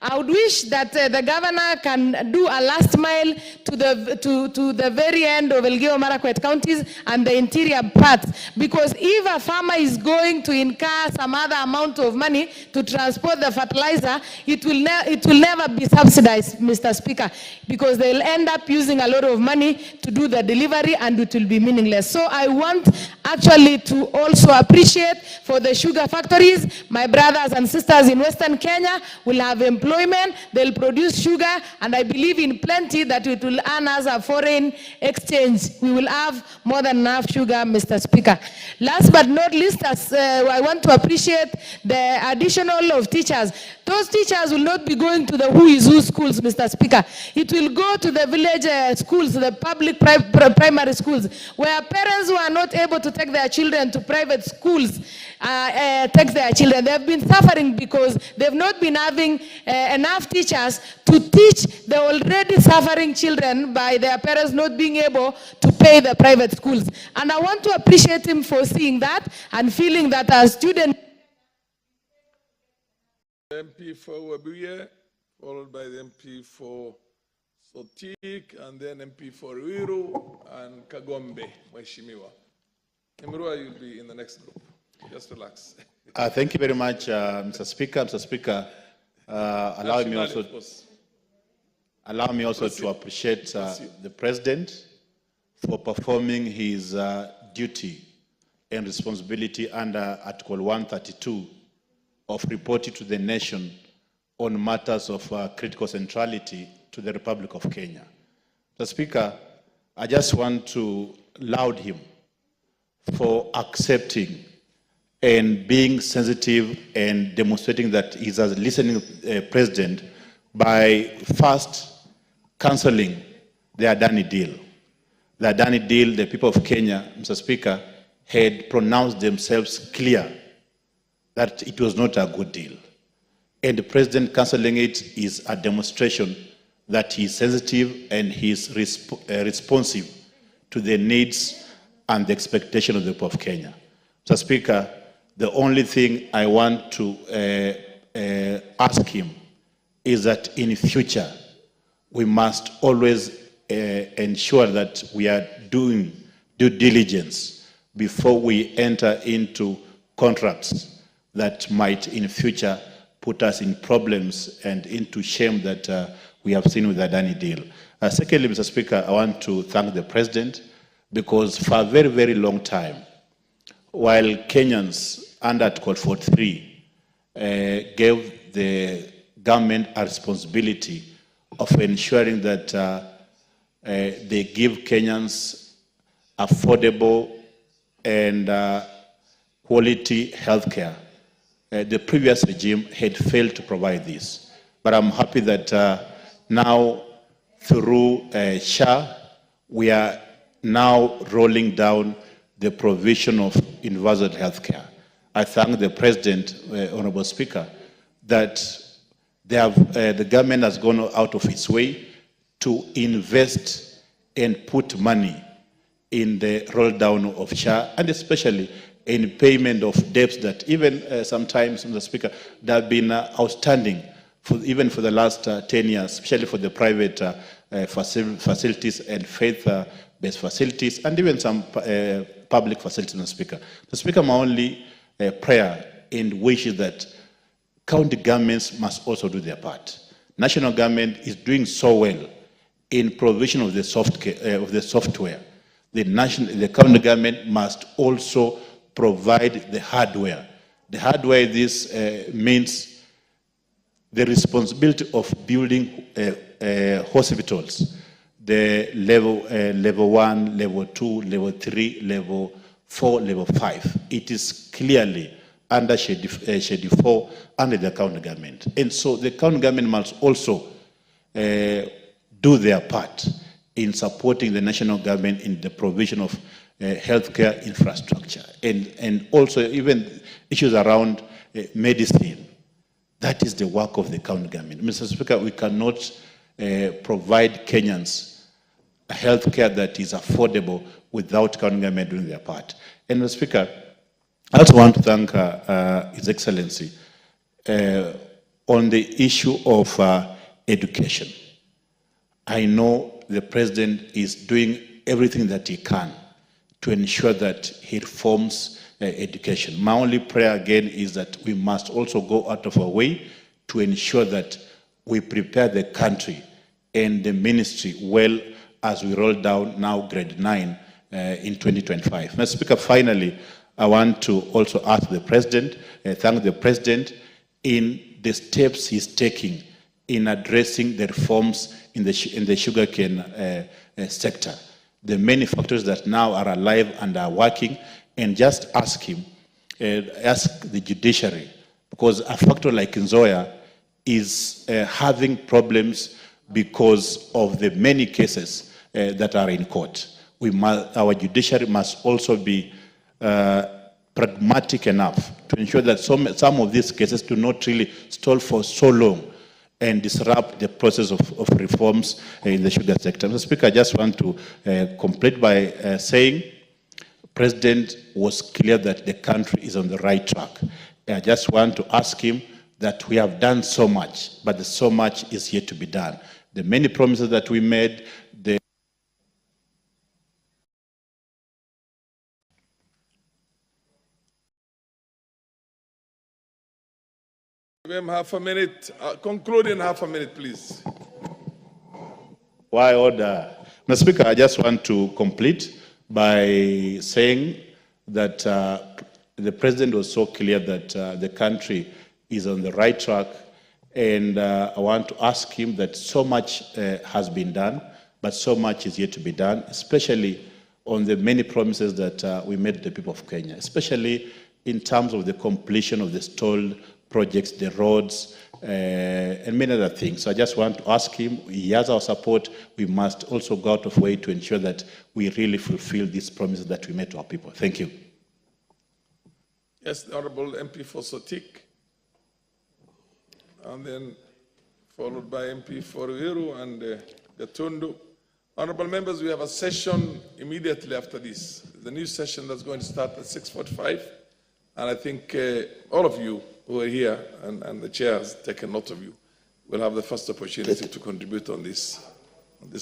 I would wish that the governor can do a last mile to the very end of Elgeyo Marakwet counties and the interior parts, because if a farmer is going to incur some other amount of money to transport the fertilizer, it will never be subsidized, Mr. Speaker, because they'll end up using a lot of money to do the delivery and it will be meaningless. So I want actually to also appreciate for the sugar factories. My brothers and sisters in Western Kenya will have employment, they'll produce sugar, and I believe in plenty that it will earn us a foreign exchange. We will have more than enough sugar, Mr. Speaker. Last but not least, I want to appreciate the additional of teachers. Those teachers will not be going to the who is who schools, Mr. Speaker. It will go to the village schools, the public primary schools, where parents who are not able to take their children to private schools take their children. They have been suffering because they've not been having enough teachers to teach the already suffering children by their parents not being able to pay the private schools. And I want to appreciate him for seeing that and feeling that as students. MP for Wabuye, followed by the MP for Sotik, and then MP for Ruiru and Kagombe, Mheshimiwa. Imrua, you'll be in the next group. Just relax. Thank you very much, Mr. Speaker. Mr. Speaker, allow me also to appreciate the President for performing his duty and responsibility under Article 132 of reporting to the nation on matters of critical centrality to the Republic of Kenya. Mr. Speaker, I just want to laud him for accepting and being sensitive and demonstrating that he's a listening president by first cancelling the Adani deal. The Adani deal, the people of Kenya, Mr. Speaker, had pronounced themselves clear that it was not a good deal. And the president cancelling it is a demonstration that he is sensitive and he is responsive to the needs and the expectation of the people of Kenya. Mr. Speaker, the only thing I want to ask him is that in future, we must always ensure that we are doing due diligence before we enter into contracts that might in future put us in problems and into shame that we have seen with the Adani deal. Secondly, Mr. Speaker, I want to thank the President because for a very, very long time, while Kenyans under Article 43 gave the government a responsibility of ensuring that they give Kenyans affordable and quality health care. The previous regime had failed to provide this. But I'm happy that now through SHA, we are now rolling down the provision of universal health care. I thank the President, Honorable Speaker, that the government has gone out of its way to invest and put money in the roll down of SHA, and especially in payment of debts that even sometimes, Mr. Speaker, that have been outstanding even for the last 10 years, especially for the private facilities and faith-based facilities, and even some public facilities, Mr. Speaker. Mr. Speaker, my only prayer and wish is that county governments must also do their part. National government is doing so well in provision of the software. The county government must also provide the hardware. The hardware, this means the responsibility of building hospitals, the level 1, level 2, level 3, level 4, level 5. It is clearly under Schedule 4 under the county government. And so the county government must also do their part in supporting the national government in the provision of healthcare infrastructure and also even issues around medicine. That is the work of the county government. Mr. Speaker, we cannot provide Kenyans healthcare that is affordable without county government doing their part. And Mr. Speaker, I also want to thank His Excellency on the issue of education. I know the President is doing everything that he can to ensure that he reforms education. My only prayer again is that we must also go out of our way to ensure that we prepare the country and the ministry well as we roll down now grade 9 in 2025. Mr. Speaker, finally, I want to also ask the President, thank the President in the steps he's taking in addressing the reforms in the sugarcane sector. The many factors that now are alive and are working, and just ask him, ask the judiciary, because a factor like Nzoia is having problems because of the many cases that are in court. Our judiciary must also be pragmatic enough to ensure that some of these cases do not really stall for so long and disrupt the process of reforms in the sugar sector. Mr. Speaker, I just want to complete by saying President was clear that the country is on the right track. I just want to ask him that we have done so much, but so much is yet to be done. The many promises that we made, Give him half a minute. Conclude in half a minute, please. Why order? Mr. Speaker, I just want to complete by saying that the President was so clear that the country is on the right track And I want to ask him that so much has been done, but so much is yet to be done, especially on the many promises that we made the people of Kenya, especially in terms of the completion of the stalled projects, the roads, and many other things. So I just want to ask him, he has our support. We must also go out of way to ensure that we really fulfill these promises that we made to our people. Thank you. Yes, the Honorable MP for Sotik. And then followed by MP for Ruiru and Gatundu. Honorable members, we have a session immediately after this. The new session that's going to start at 6:45. And I think all of you who are here, and the chair has taken note of you, will have the first opportunity to contribute on this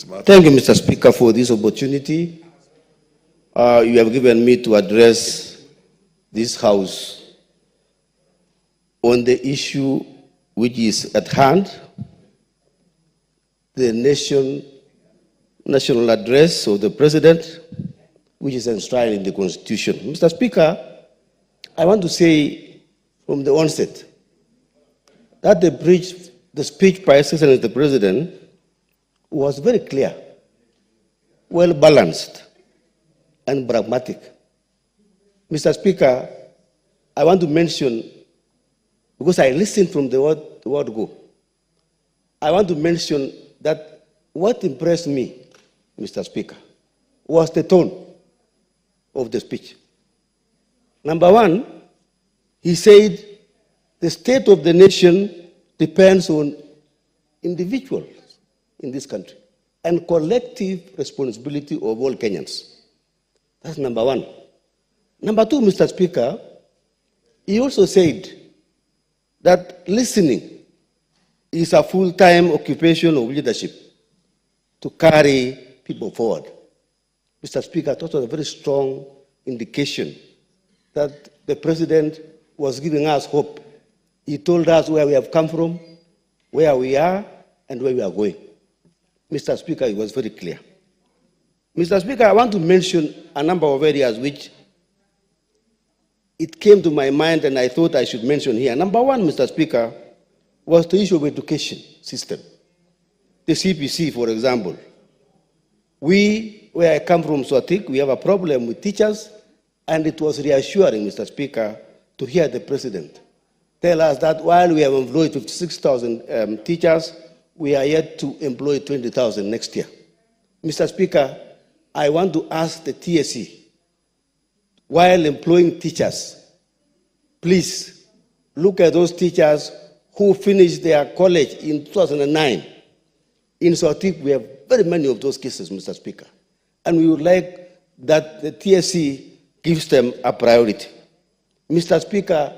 matter. Thank you, Mr. Speaker, for this opportunity. You have given me to address this House on the issue which is at hand, the national address of the President, which is enshrined in the Constitution. Mr. Speaker, I want to say from the onset that the speech by His Excellency the President was very clear, well balanced, and pragmatic. Mr. Speaker, I want to mention, because I listened from the word go, I want to mention that what impressed me, Mr. Speaker, was the tone of the speech. Number one, he said the state of the nation depends on individuals in this country and collective responsibility of all Kenyans. That's number one. Number two, Mr. Speaker, he also said that listening is a full-time occupation of leadership to carry people forward. Mr. Speaker, that was a very strong indication that the President was giving us hope. He told us where we have come from, where we are, and where we are going. Mr. Speaker, it was very clear. Mr. Speaker, I want to mention a number of areas which it came to my mind and I thought I should mention here. Number one, Mr. Speaker, was the issue of education system. The CPC, for example. Where I come from, Swatik, we have a problem with teachers, and it was reassuring, Mr. Speaker, to hear the President tell us that while we have employed 56,000 teachers, we are yet to employ 20,000 next year. Mr. Speaker, I want to ask the TSC, while employing teachers, please look at those teachers who finished their college in 2009. In Swatik, we have very many of those cases, Mr. Speaker. And we would like that the TSC gives them a priority. Mr. Speaker,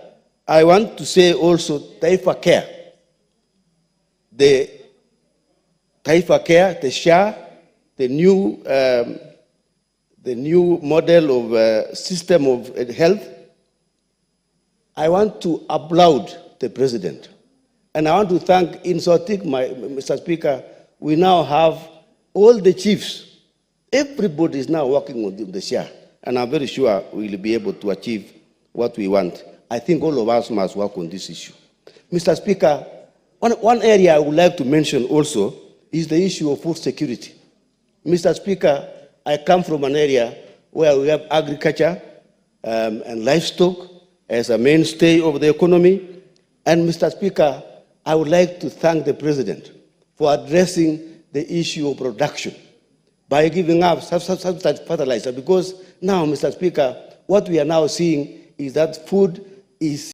I want to say also Taifa Care. The Taifa Care, the SHA, the new model of system of health, I want to applaud the President. And I want to thank in Swatik, Mr. Speaker, we now have all the chiefs. Everybody is now working on the SHA. And I'm very sure we will be able to achieve what we want. I think all of us must work on this issue. Mr. Speaker, one area I would like to mention also is the issue of food security. Mr. Speaker, I come from an area where we have agriculture and livestock as a mainstay of the economy. And Mr. Speaker, I would like to thank the President for addressing the issue of production by giving up subsidized fertilizer, because now, Mr. Speaker, what we are now seeing is that food is